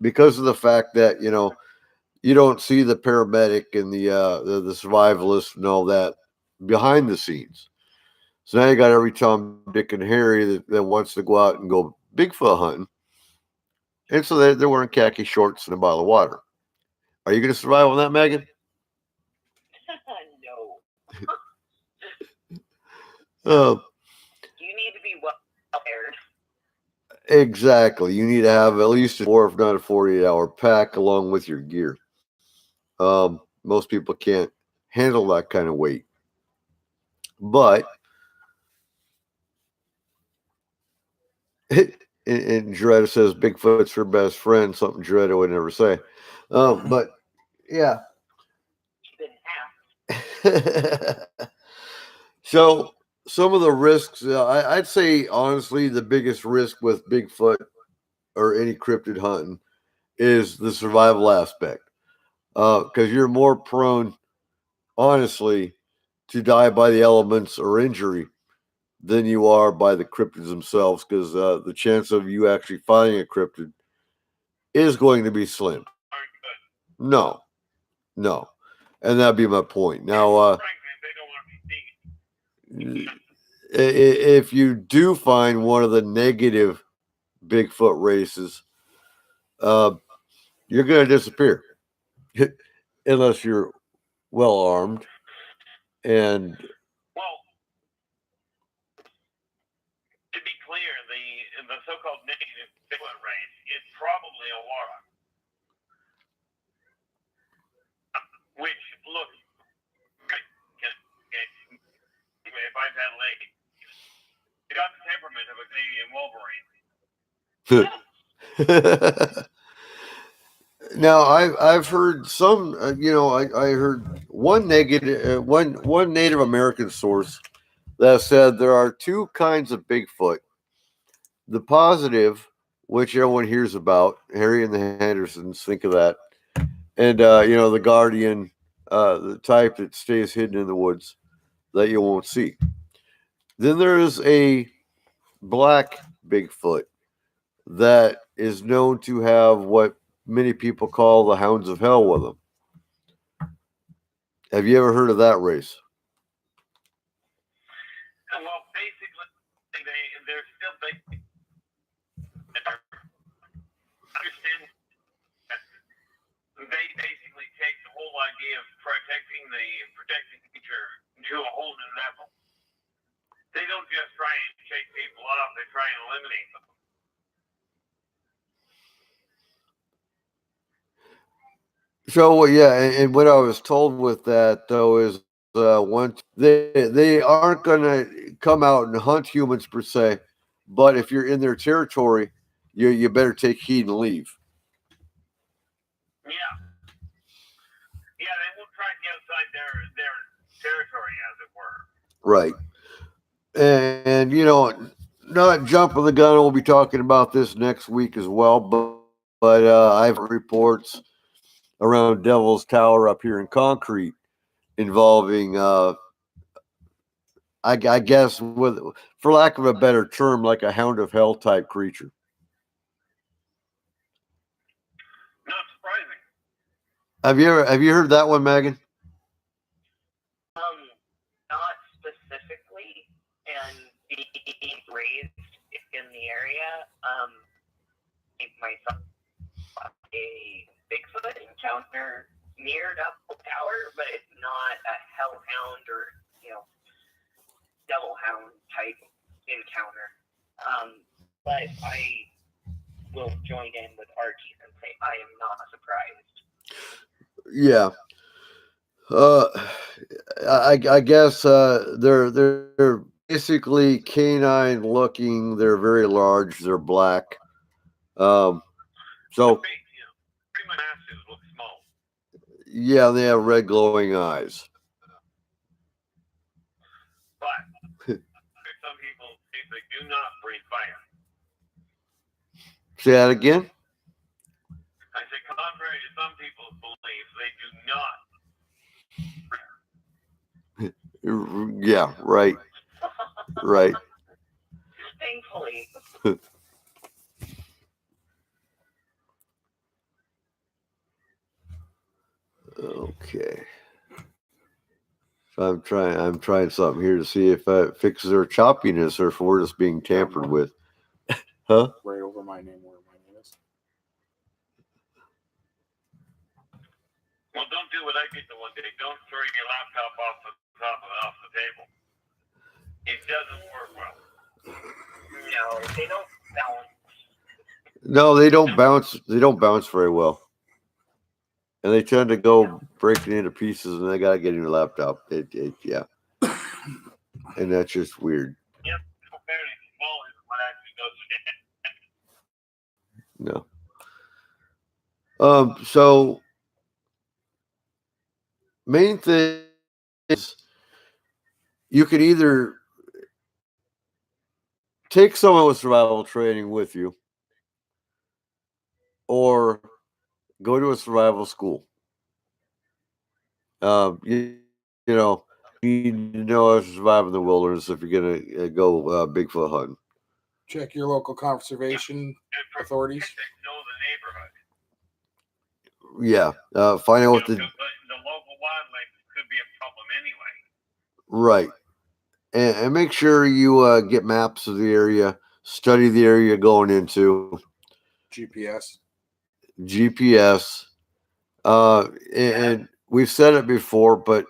because of the fact that you don't see the paramedic and the survivalist and all that behind the scenes. So now you got every Tom, Dick, and Harry that wants to go out and go Bigfoot hunting, and so they're wearing khaki shorts and a bottle of water. Are you going to survive on that, Megan? No. You need to be well prepared. Exactly. You need to have at least a 4, if not a 48-hour pack along with your gear. Most people can't handle that kind of weight. But and Doretta says Bigfoot's her best friend, something Doretta would never say. But yeah. So some of the risks, I'd say honestly, the biggest risk with Bigfoot or any cryptid hunting is the survival aspect, because you're more prone, honestly, to die by the elements or injury than you are by the cryptids themselves, because the chance of you actually finding a cryptid is going to be slim. No, and that'd be my point. Now, if you do find one of the negative Bigfoot races, you're going to disappear unless you're well armed. And to be clear, the so-called negative Bigfoot race is probably a Laura. Which, look, if I've had legs, you got the temperament of a Canadian Wolverine. Now I've heard some, I heard one Native American source that said there are two kinds of Bigfoot. The positive, which everyone hears about, Harry and the Hendersons, think of that. And, the Guardian, the type that stays hidden in the woods that you won't see. Then there is a black Bigfoot that is known to have what many people call the hounds of hell with them. Have you ever heard of that race? Well, basically, they're still understand that they basically take the whole idea of protecting nature to a whole new level. They don't just try and chase people off; they try and eliminate them. So yeah, and what I was told with that though is once they aren't going to come out and hunt humans per se, but if you're in their territory, you better take heed and leave. Yeah, they won't try to get outside their territory, as it were. Right, and not jumping the gun. We'll be talking about this next week as well, but I've heard reports around Devil's Tower up here in Concrete involving I guess with, for lack of a better term, like a hound of hell type creature. Not surprising. Have you heard that one, Megan? Not specifically, and being raised in the area, myself a Bigfoot encounter near Double Tower, but it's not a hellhound or devil hound type encounter. But I will join in with Archie and say I am not surprised. Yeah. I guess they're basically canine looking. They're very large. They're black. So Human asses look small. Yeah, they have red glowing eyes. But some people think they do not breathe fire. Say that again? I say, contrary to some people's beliefs, they do not. Yeah, right. Right. Thankfully. Okay. So I'm trying something here to see if it fixes their choppiness or if we're just being tampered with. Huh? Right over my name where my name is. Well, don't do what I did the one day. Don't throw your laptop off the table. It doesn't work well. No, they don't balance. No, they don't bounce. They don't bounce very well, and they tend to go breaking into pieces, and they gotta get in your laptop. Yeah, and that's just weird. Yep, fairly small is what actually goes No. So main thing is you can either take someone with survival training with you, or go to a survival school. You know, you need to know how to survive in the wilderness if you're gonna go Bigfoot hunting. Check your local conservation authorities. know the neighborhood. Yeah, find out what the The local wildlife could be a problem anyway. right, and make sure you get maps of the area, study the area you're going into, GPS. And we've said it before, but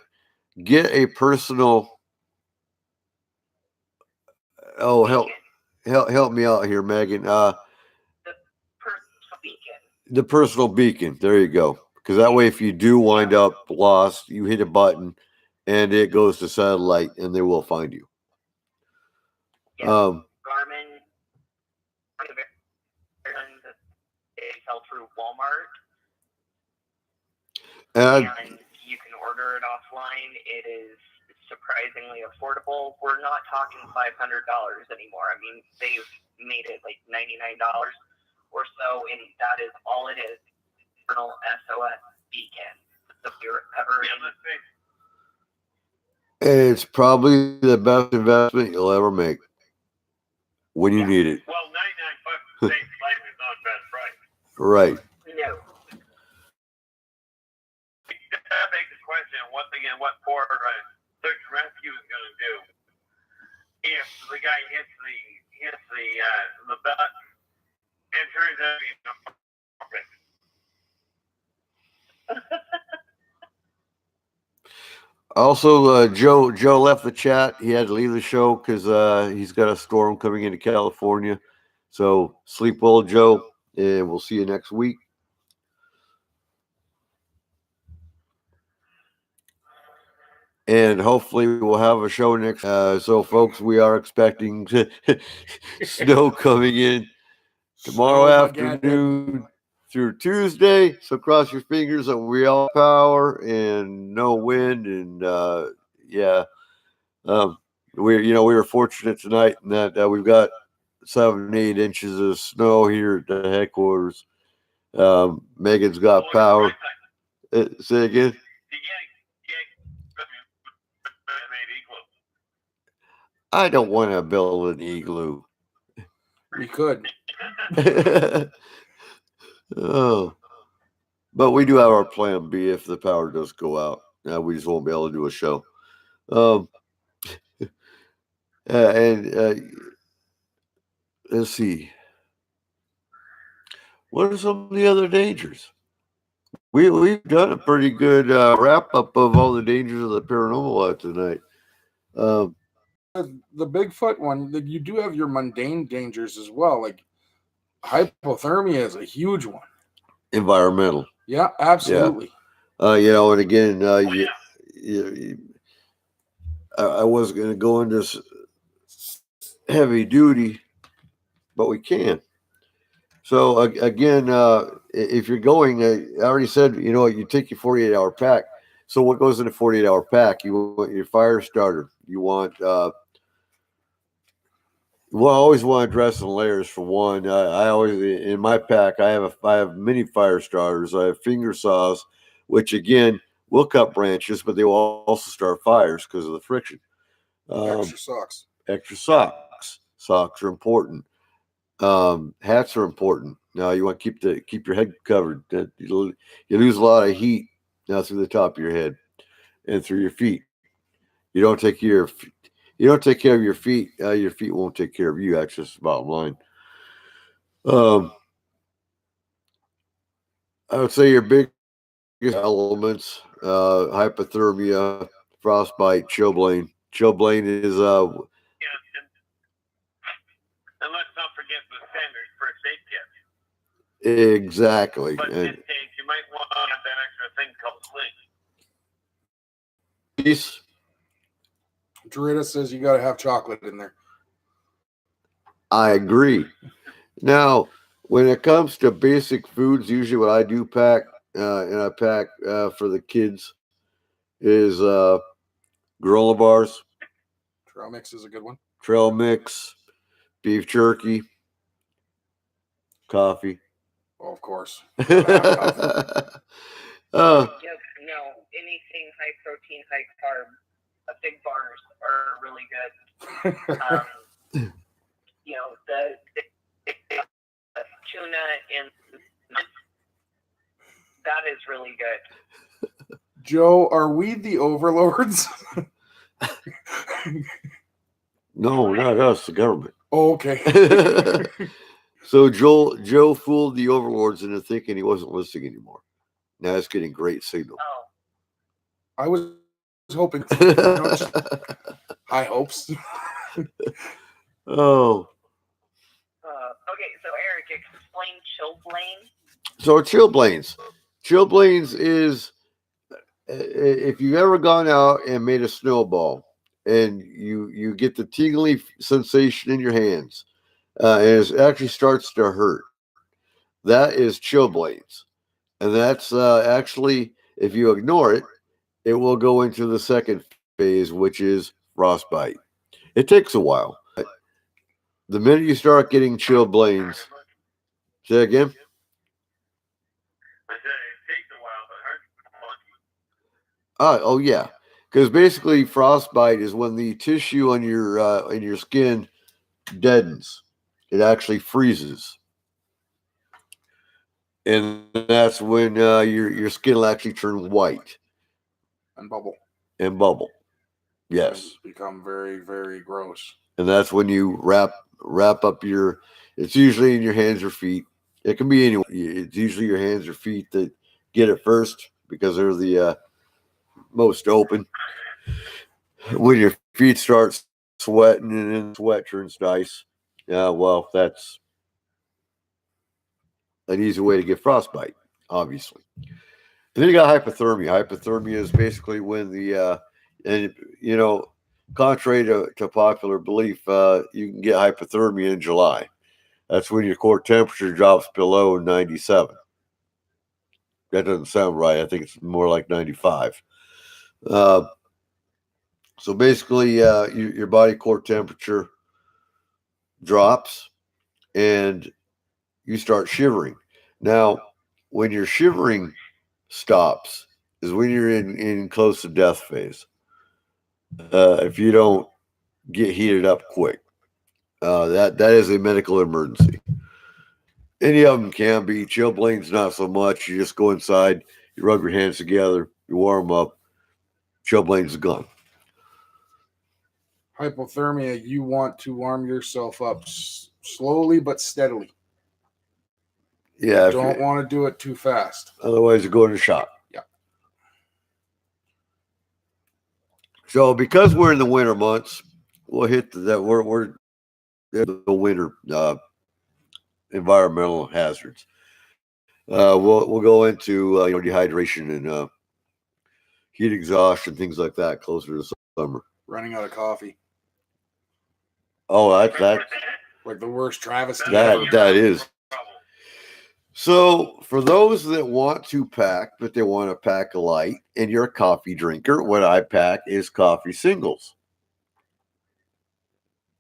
get a personal. Oh, help me out here, Megan. The personal beacon. There you go. Because that way, if you do wind up lost, you hit a button, and it goes to satellite, and they will find you. Garmin. They sell through Walmart. And you can order it offline. It is surprisingly affordable. We're not talking $500 anymore. I mean, they've made it like $99 or so, and that is all it is. Eternal SOS beacon. So if you're ever And it's probably the best investment you'll ever make when you need it. Well, 99 bucks to save life is not a bad price. Right. no. That begs the question: once again, what poor search and rescue is going to do if the guy hits the button and turns out he's a puppet? Also, Joe left the chat. He had to leave the show because he's got a storm coming into California. So sleep well, Joe, and we'll see you next week. And hopefully we'll have a show next. So, folks, we are expecting snow coming in tomorrow afternoon through Tuesday. So cross your fingers that we all power and no wind. And we were fortunate tonight in that we've got 7-8 inches of snow here at the headquarters. Megan's got power. Say again. I don't want to build an igloo. We could. Oh, but we do have our plan B if the power does go out. We just won't be able to do a show. Let's see. What are some of the other dangers? We've done a pretty good wrap up of all the dangers of the paranormal tonight. The Bigfoot one, you do have your mundane dangers as well. Like hypothermia is a huge one. Environmental. Yeah, absolutely. Yeah. And again, I was going to go into heavy duty, but we can. So again, if you're going, I already said, you take your 48-hour pack. So what goes in a 48-hour pack? You want your fire starter. You want, I always want to dress in layers for one. I always, in my pack, I have many fire starters. I have finger saws, which again will cut branches, but they will also start fires because of the friction. Extra socks. Extra socks. Socks are important. Hats are important. Now you want to keep your head covered. You lose a lot of heat now through the top of your head and through your feet. You don't take care of your feet. Your feet won't take care of you. That's just the bottom line. I would say your biggest elements: hypothermia, frostbite, chilblain. Chilblain is and let's not forget the standard first aid kit. exactly. But in this case, you might want to have that extra thing called sling. Peace. Dorita says you got to have chocolate in there. I agree. Now, when it comes to basic foods, usually what I do pack, and I pack for the kids, is granola bars. Trail mix is a good one. Trail mix, beef jerky, coffee. Oh, of course. Just anything high protein, high carb. Big bars are really good. The tuna and that is really good. Joe, are we the overlords? No, not us, the government. Oh, okay. So Joe fooled the overlords into thinking he wasn't listening anymore. Now it's getting great signal. Oh. I was hoping. High hopes. Oh. Okay, so Eric, explain chilblain. So chilblains. Chilblains is if you've ever gone out and made a snowball and you get the tingly sensation in your hands and it actually starts to hurt. That is chilblains. And that's actually, if you ignore it, it will go into the second phase, which is frostbite. It takes a while. The minute you start getting chilblains, say again. I said it takes a while, but hurt. Oh yeah, because basically frostbite is when the tissue on your skin deadens. It actually freezes, and that's when your skin will actually turn white And bubble. and bubble. Yes, And become very, very gross. and that's when you wrap up your. It's usually in your hands or feet. It can be anywhere. It's usually your hands or feet that get it first because they're the most open. When your feet start sweating and then sweat turns to ice, well, that's an easy way to get frostbite, obviously. And then you got hypothermia. Hypothermia is basically when and contrary to popular belief, you can get hypothermia in July. That's when your core temperature drops below 97. That doesn't sound right. I think it's more like 95. So basically, your body core temperature drops and you start shivering. Now, when your shivering stops, is when you're in close to death phase. If you don't get heated up quick, that is a medical emergency. Any of them can be. Chilblains, not so much. You just go inside, you rub your hands together, you warm up. Chilblains is gone. Hypothermia, you want to warm yourself up slowly but steadily. Yeah, You don't want to do it too fast. Otherwise, you go into shock. Yeah. So, because we're in the winter months, we'll hit that. We're the winter environmental hazards. We'll go into dehydration and heat exhaustion, things like that, closer to summer. Running out of coffee. Oh, that's like the worst travesty ever. That is. So, for those that want to pack, but they want to pack light, and you're a coffee drinker, what I pack is coffee singles.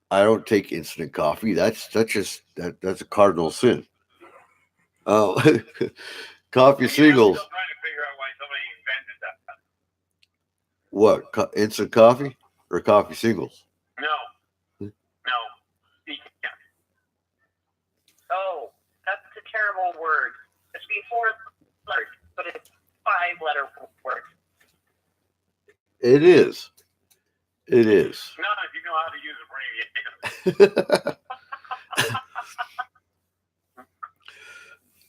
I don't take instant coffee. That's a cardinal sin. Oh, coffee singles. I'm trying to figure out why somebody invented that. What? Instant coffee or coffee singles? No. Oh, that's a terrible word. It's before letters, but it's 5-letter word. It is. It is. Not if you know how to use abbreviations.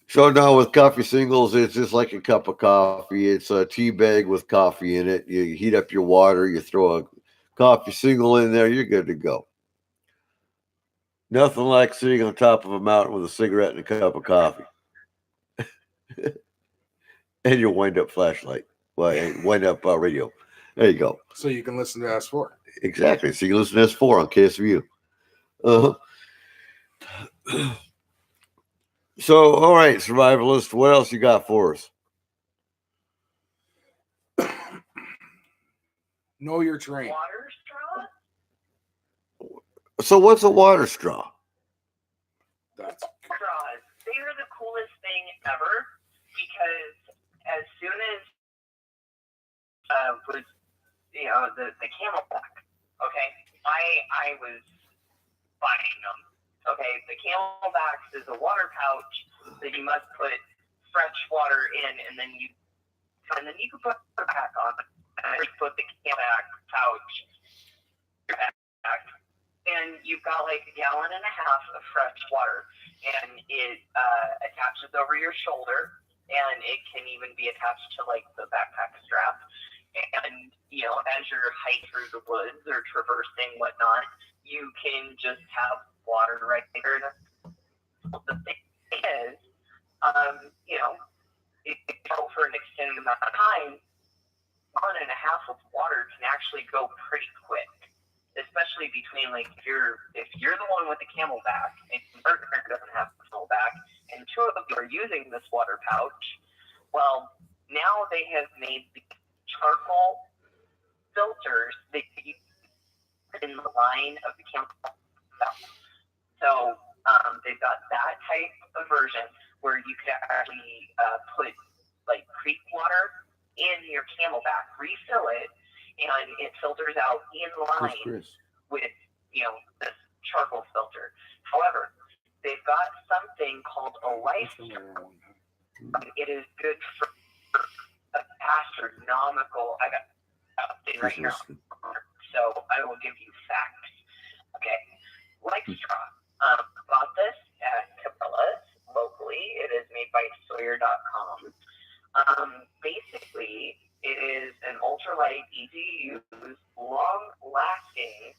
So now with coffee singles, it's just like a cup of coffee. It's a tea bag with coffee in it. You heat up your water, you throw a coffee single in there, you're good to go. Nothing like sitting on top of a mountain with a cigarette and a cup of coffee. And your wind-up flashlight. Well, wind-up radio. There you go. So you can listen to S-4. Exactly. So you can listen to S-4 on KSVU. So, all right, survivalist, what else you got for us? Know your terrain. Water straw? So what's a water straw? That's Straws. They are the coolest thing ever because as soon as was the Camelback, okay, I was buying them. Okay, the Camelbacks is a water pouch that you must put fresh water in, and then you can put the pack on, and you put the Camelback pouch back, and you've got like 1.5 gallons of fresh water, and it attaches over your shoulder, and it can even be attached to like the backpack strap. And as you're hiking through the woods or traversing whatnot, you can just have water right there. The thing is, for an extended amount of time, 1.5 gallons of water can actually go pretty quick, especially between like if you're the one with the Camelback and your partner doesn't have the Camelback, and 2 of you are using this water pouch. Well, now they have made the charcoal filters that you put in the line of the camel. So they've got that type of version where you could actually put like creek water in your Camelback, refill it, and it filters out in line with, you know, this charcoal filter. However, they've got something called a life. It is good for astronomical. I got something right here. So I will give you facts. Okay, life straw. Bought this at Cabela's locally. It is made by Sawyer.com. Basically, it is an ultralight, easy to use, long-lasting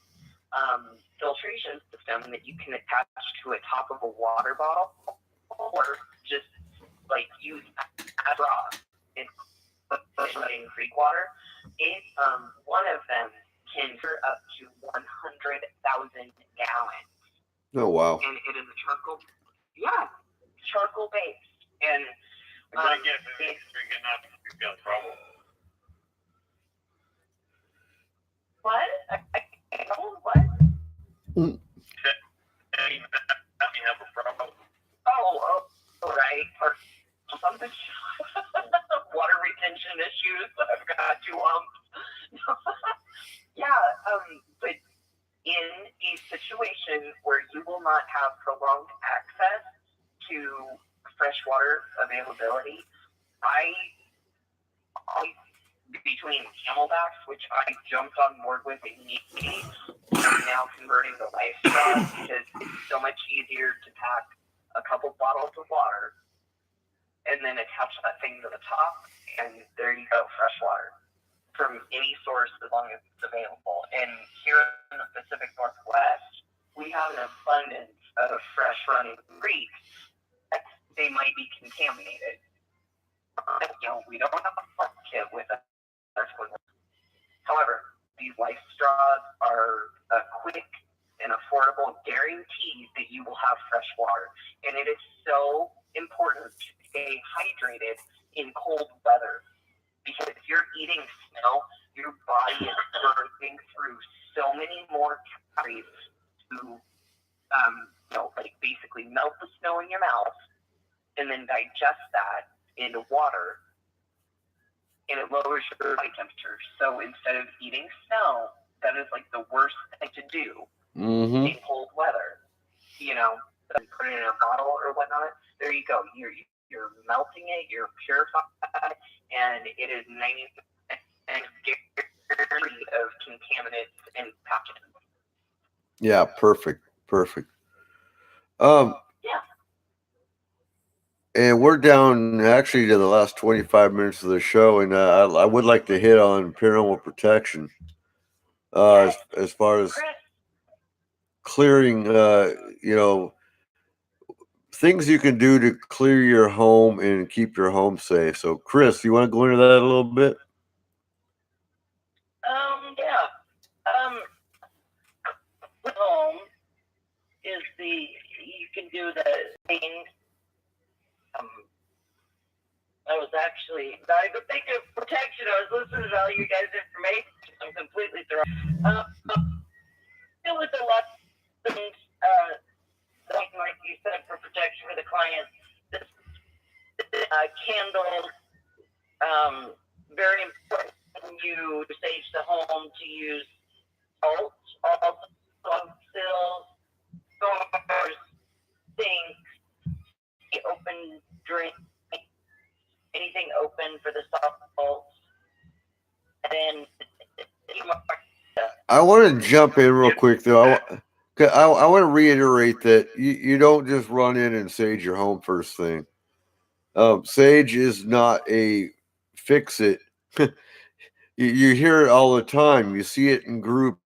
filtration system that you can attach to a top of a water bottle or just like use as raw in creek water. One of them can fill up to 100,000 gallons. Oh, wow. And it is a charcoal, charcoal based. And I'm gonna get it. You're not got a problem. what? What? You have a problem. Oh, right. Or something. Water retention issues. I've got 2 lumps. But in a situation where you will not have prolonged access to freshwater availability, I between Camelbacks, which I jumped on board with immediately, I'm now converting to life straws because it's so much easier to pack a couple bottles of water and then attach that thing to the top, and there you go, fresh water from any source as long as it's available. And here in the Pacific Northwest, we have an abundance of fresh running creeks. They might be contaminated. We don't have a flood kit with us. However, these life straws are a quick and affordable guarantee that you will have fresh water. And it is so important to stay hydrated in cold weather. Because if you're eating snow, your body is burning through so many more calories to, like basically melt the snow in your mouth and then digest that into water. And it lowers your body temperature. So instead of eating snow, that is like the worst thing to do in cold weather. Put it in a bottle or whatnot. There you go. You're melting it. You're purifying, and it is 90% free of contaminants and pathogens. Yeah, perfect. And we're down actually to the last 25 minutes of the show, and I would like to hit on paranormal protection as far as clearing, things you can do to clear your home and keep your home safe. So, Chris, you want to go into that a little bit? Home is you can do the thing. I was actually not even thinking of protection. I was listening to all you guys' information. I'm completely thrown. There was a lot of things, like you said, for protection for the client. Candles, very important when you sage the home to use salt, also sills, doors, sinks, open drink, anything open for the soft bolts. And I want to jump in real quick, though. I want to reiterate that you don't just run in and sage your home first thing. Sage is not a fix-it. You hear it all the time. You see it in groups.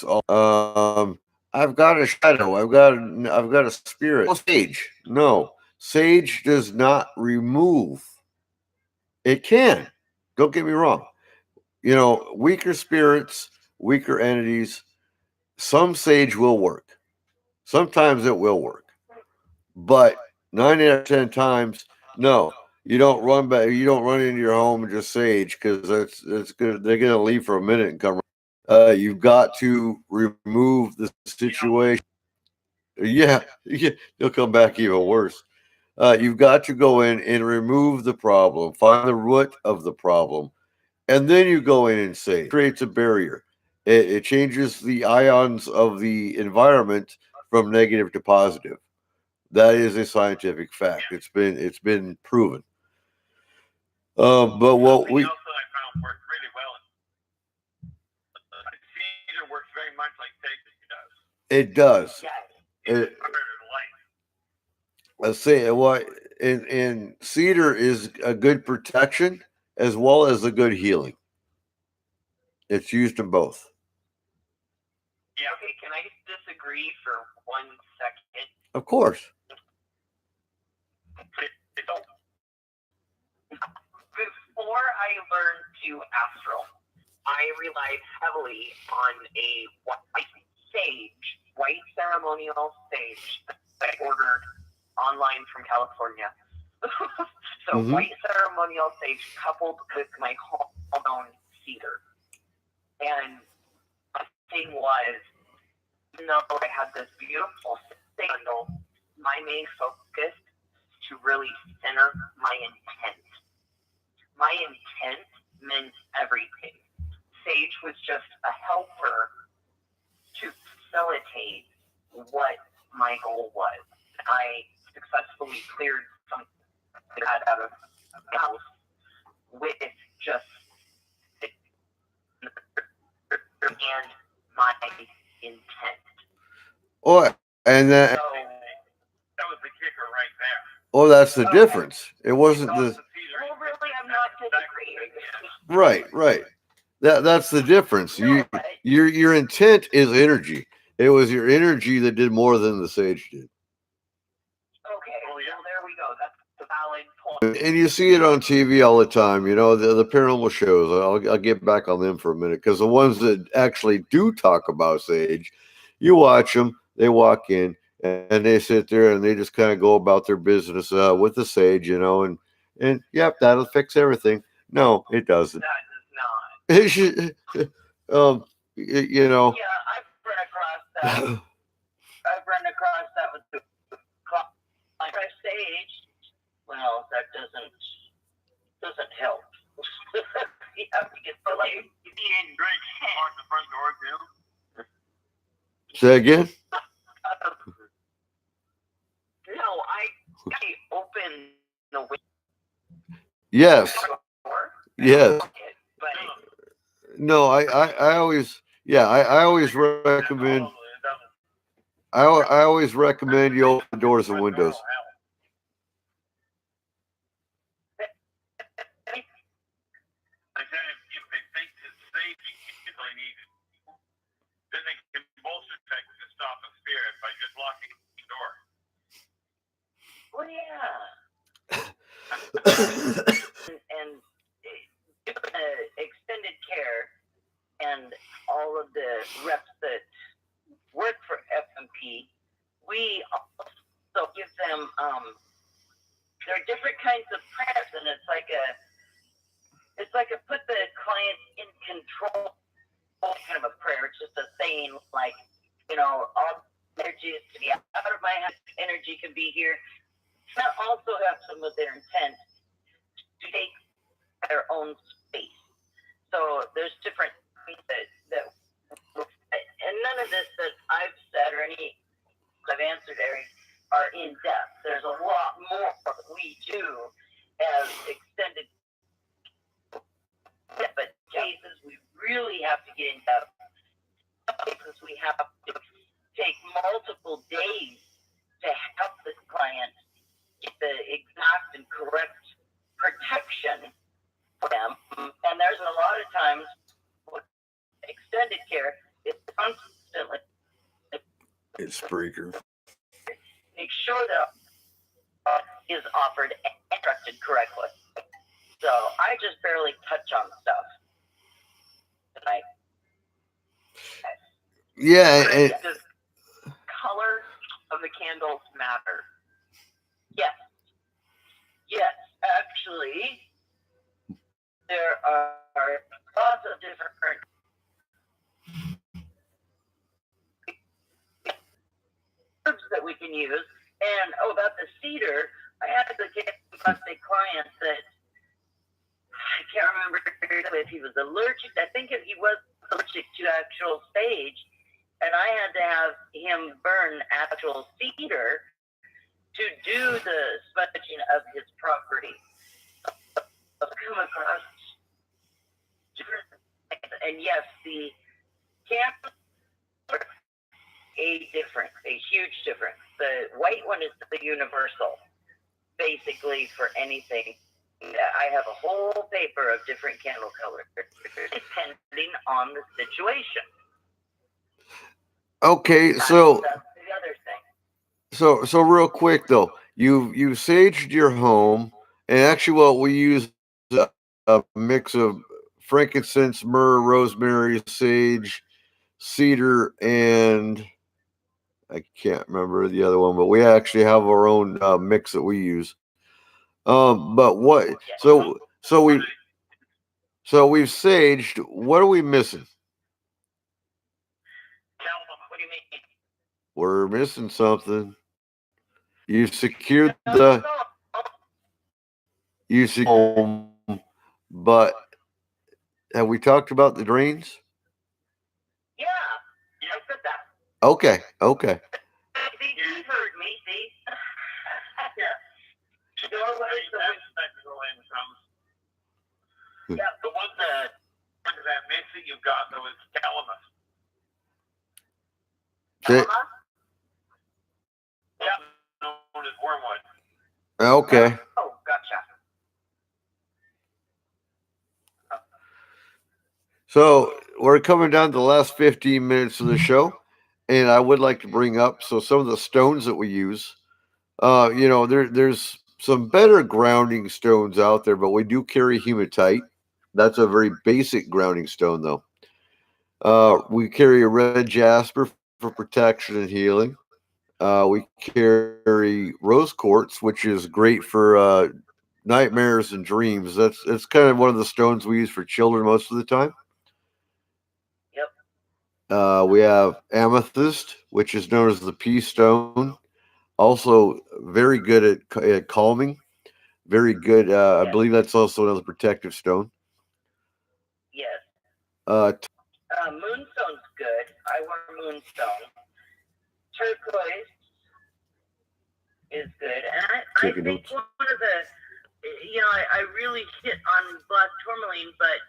I've got a shadow. I've got a spirit. Sage. No. Sage does not remove. It can. Don't get me wrong. Weaker spirits, weaker entities, some sage will work. Sometimes it will work. But 9 out of 10 times, no. You don't run back. You don't run into your home and just sage because that's good. They're gonna leave for a minute and come. You've got to remove the situation. Yeah, yeah, they'll come back even worse. You've got to go in and remove the problem, find the root of the problem, and then you go in and say it creates a barrier. It changes the ions of the environment from negative to positive. That is a scientific fact. It's been proven. But what we Something else that I found worked really well. Cedar works very much like sage does. it does. Yes. It's It, harder to light. let's say what in cedar is a good protection as well as a good healing. It's used in both. Yeah. Okay, can I disagree for 1 second? Of course. It's all Before I learned to astral, I relied heavily on a white ceremonial sage that I ordered online from California. So Mhm. white ceremonial sage coupled with my home cedar. And my thing was, even though I had this beautiful candle, my main focus is to really center my intent. My intent meant everything. Sage was just a helper to facilitate what my goal was. I successfully cleared some bad out of the house with just and my intent. Oh, and that. So that was the kicker right there. Oh, that's the difference. It wasn't Thought the the cedar. well, really, I'm not disagreeing. right. That's the difference. Your intent is energy. It was your energy that did more than the sage did. Okay, well, there we go. That's a valid point. And you see it on TV all the time. You know the paranormal shows. I'll get back on them for a minute because the ones that actually do talk about sage, you watch them. They walk in and they sit there and they just kind of go about their business with the sage, and yep, that'll fix everything. No, it doesn't. That does not. It should, you know. Yeah, I've run across that. I've run across that with the like I sage. Well, that doesn't help. You have to get the like. You didn't drink. Lock the front door too. Say again. No, I open the window. Yes. Door, Yes. but No, I always, yeah, I always recommend. I always recommend you open the doors and windows. I said if they think it's safe, if they need it, then they can bolster check to stop a spirit by just locking the door. well, yeah. and extended care and all of the reps that work for FMP, we also give them there are different kinds of prayers, and it's like a put the client in control kind of a prayer. It's just a saying like, all energy is to be out of my house, energy can be here. That also has some of their intent to take their own space. So there's different things that and none of this that I've said or any I've answered, Eric, are in depth. There's a lot more that we do as extended but cases we really have to get in depth. Cases we have to take multiple days to help the client get the exact and correct protection for them. And there's a lot of times with extended care, it's constantly It's Spreaker. make sure that is offered and instructed correctly. So I just barely touch on stuff tonight. Yeah, Does color of the candles matter? Yes. Yes, actually, there are lots of different herbs that we can use. And about the cedar, I had to get a client that I can't remember if he was allergic. I think he was allergic to actual sage, and I had to have him burn actual cedar to do the smudging of his property. I've come across different things, and yes, the camp a huge difference. The white one is the universal, basically for anything. I have a whole paper of different candle colors, depending on the situation. Okay, so That's the other thing. so real quick though, you saged your home, and actually, well, we use a mix of frankincense, myrrh, rosemary, sage, cedar, and I can't remember the other one, but we actually have our own mix that we use. But what? So we've saged. What are we missing? What do you mean? We're missing something. You secured the home, but have we talked about the drains? Yeah, I said that. Okay. See, you heard me, see? Yeah. Yeah, The one that mix that you've got though is calamus. Okay. Yeah, known as wormwood. Okay. Oh, gotcha. So we're coming down to the last 15 minutes of the show, and I would like to bring up some of the stones that we use. There's some better grounding stones out there, but we do carry hematite. That's a very basic grounding stone, though. We carry a red jasper for protection and healing. We carry rose quartz, which is great for nightmares and dreams. It's kind of one of the stones we use for children most of the time. Yep. We have amethyst, which is known as the peace stone. Also, very good at calming. Very good. I believe that's also another protective stone. Yes. Uh, Moonstone's good. I wear moonstone. Turquoise is good. And I think notes. one of the, I really hit on black tourmaline, but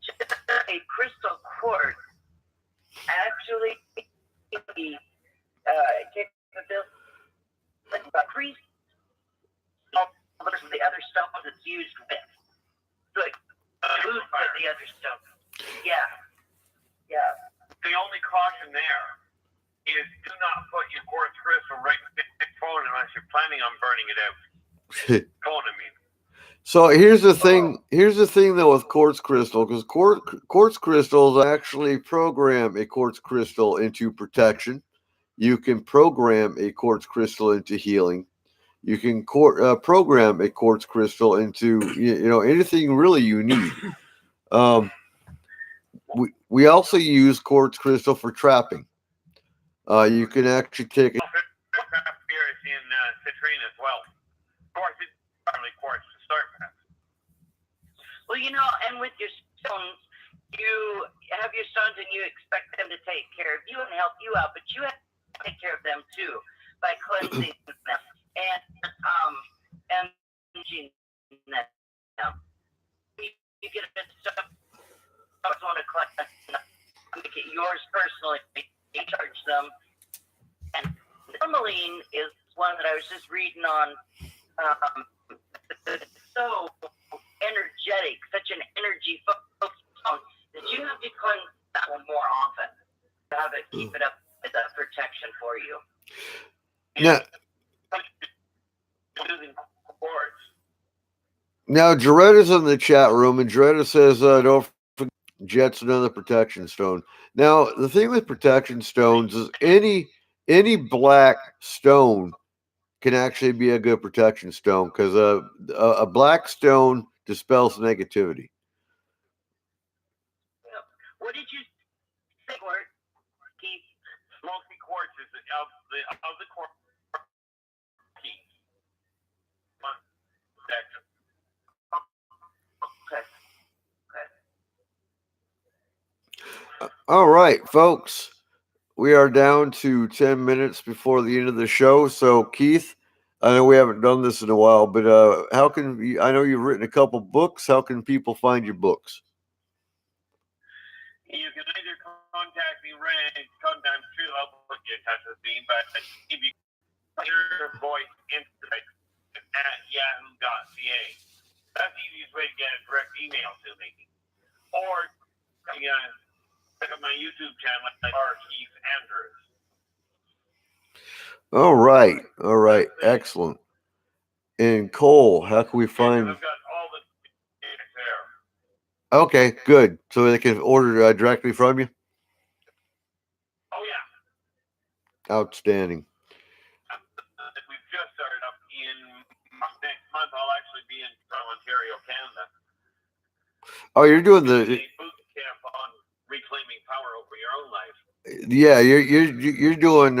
just a crystal quartz actually capability increase the other stones it's used with. So it boosts the other stones. Yeah. The only caution there is do not put your quartz crystal right in the phone unless you're planning on burning it out. Phone, I mean. So here's the thing. Here's the thing, though, with quartz crystal, because quartz crystals actually program a quartz crystal into protection. You can program a quartz crystal into healing. You can program a quartz crystal into anything really you need. We also use quartz crystal for trapping. You can actually take it. Beers in citrine as well. Of course, it's probably quartz to start with. Well, and with your stones, you have your stones and you expect them to take care of you and help you out, but you have to take care of them too by cleansing them and changing them. You get a stone, I want to collect them, make it yours personally, you charge them. And tourmaline is one that I was just reading on. So energetic, such an energy focused stone that you have to cleanse that one more often to have it keep it up as a protection for you. Now Jaretta's in the chat room, and Jaretta says, "Don't forget, Jet's another protection stone." Now the thing with protection stones is any black stone can actually be a good protection stone because a black stone dispels negativity. What did you say, Quartz? Keith? Mostly quartz is of the quartz keys. Protection. All right, folks. We are down to 10 minutes before the end of the show. So, Keith, I know we haven't done this in a while, but how can you, I know you've written a couple books. How can people find your books? You can either contact me, Ray, sometimes too, I'll put you in touch with me, but if you your voice instant at yahoo.ca, that's the easiest way to get a direct email to me. Or check out my YouTube channel at Keith Andrews. All right, excellent. And Cole, how can we find? I've got all the there. Okay, good. So they can order directly from you. Oh yeah. Outstanding. We've just started up in next month. I'll actually be in Ontario, Canada. Oh, you're doing the boot camp on reclaiming power over your own life. yeah. You're doing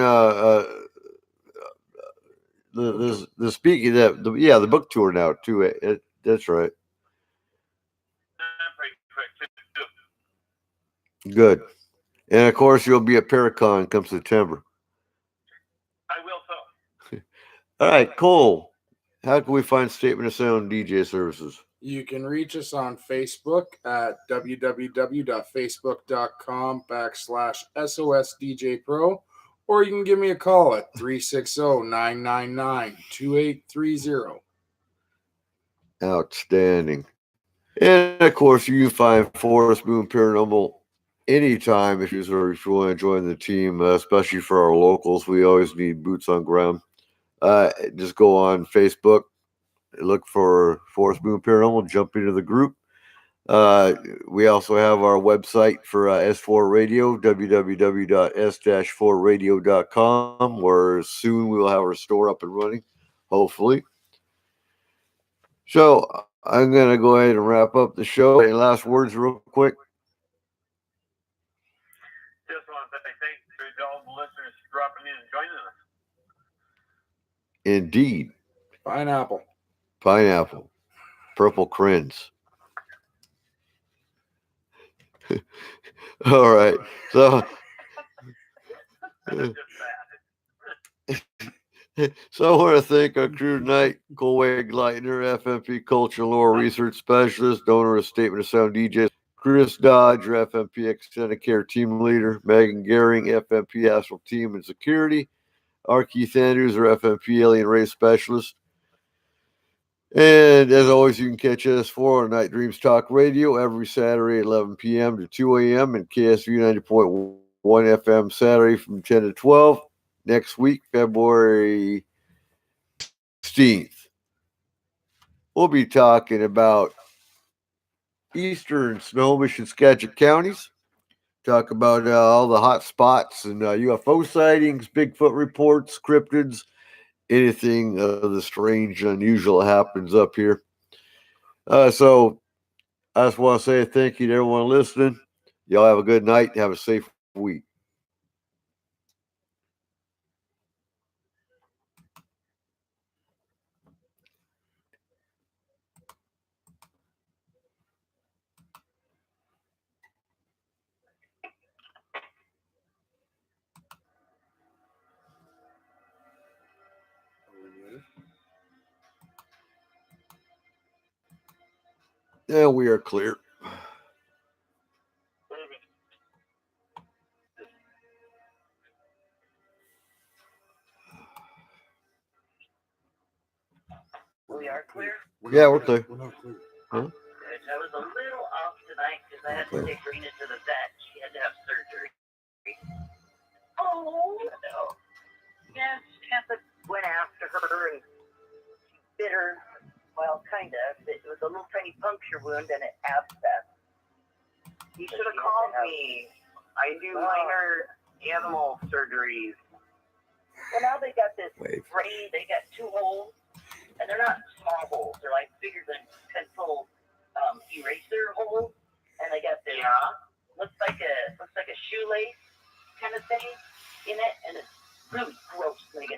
the speaking that the book tour now too. That's right. Pretty quick too. Good. And of course, you'll be at Paracon come September. I will so. All right, Cole. How can we find Statement of Sound DJ services? You can reach us on Facebook at www.facebook.com/SOSDJPro, or you can give me a call at 360-999-2830. Outstanding. And of course, you can find Forest Moon Paranormal anytime if you want to join the team, especially for our locals. We always need boots on ground. Just go on Facebook, look for Forest Moon Paranormal, jump into the group. We also have our website for S4 Radio, www.s-4radio.com, where soon we will have our store up and running, hopefully. So I'm going to go ahead and wrap up the show. Any last words real quick? Just want to say thanks to all the listeners dropping in and joining us. Indeed. Pineapple. Purple crins. All right. So I want to thank our crew tonight: Colway Gleitner, FMP Culture Lore Research Specialist, donor of Statement of Sound DJ, Chris Dodge, FMP Extended Care Team Leader, Megan Gehring, FMP Astral Team and Security, R. Keith Andrews, our FMP Alien Race Specialist. And as always, you can catch S4 on Night Dreams Talk Radio every Saturday at 11 p.m. to 2 a.m. and KSV 90.1 FM Saturday from 10 to 12. Next week, February 16th, we'll be talking about eastern Snohomish and Skagit counties. Talk about all the hot spots and UFO sightings, Bigfoot reports, cryptids, anything of the strange and unusual happens up here. So I just want to say thank you to everyone listening. Y'all have a good night. Have a safe week. Yeah, we are clear. We are clear. Yeah, we're clear. We're not clear. Huh? I was a little off tonight because I had to take Rena to the vet. She had to have surgery. Oh, no. Yeah, Tampa went after her and bit her. Well, kind of. It was a little tiny puncture wound and an abscess. You should have called me. I do minor animal surgeries. Well, now they got this Wave. gray. They got 2 holes, and they're not small holes. They're like bigger than pencil eraser holes, and they got this looks like a shoelace kind of thing in it, and it's really gross. Like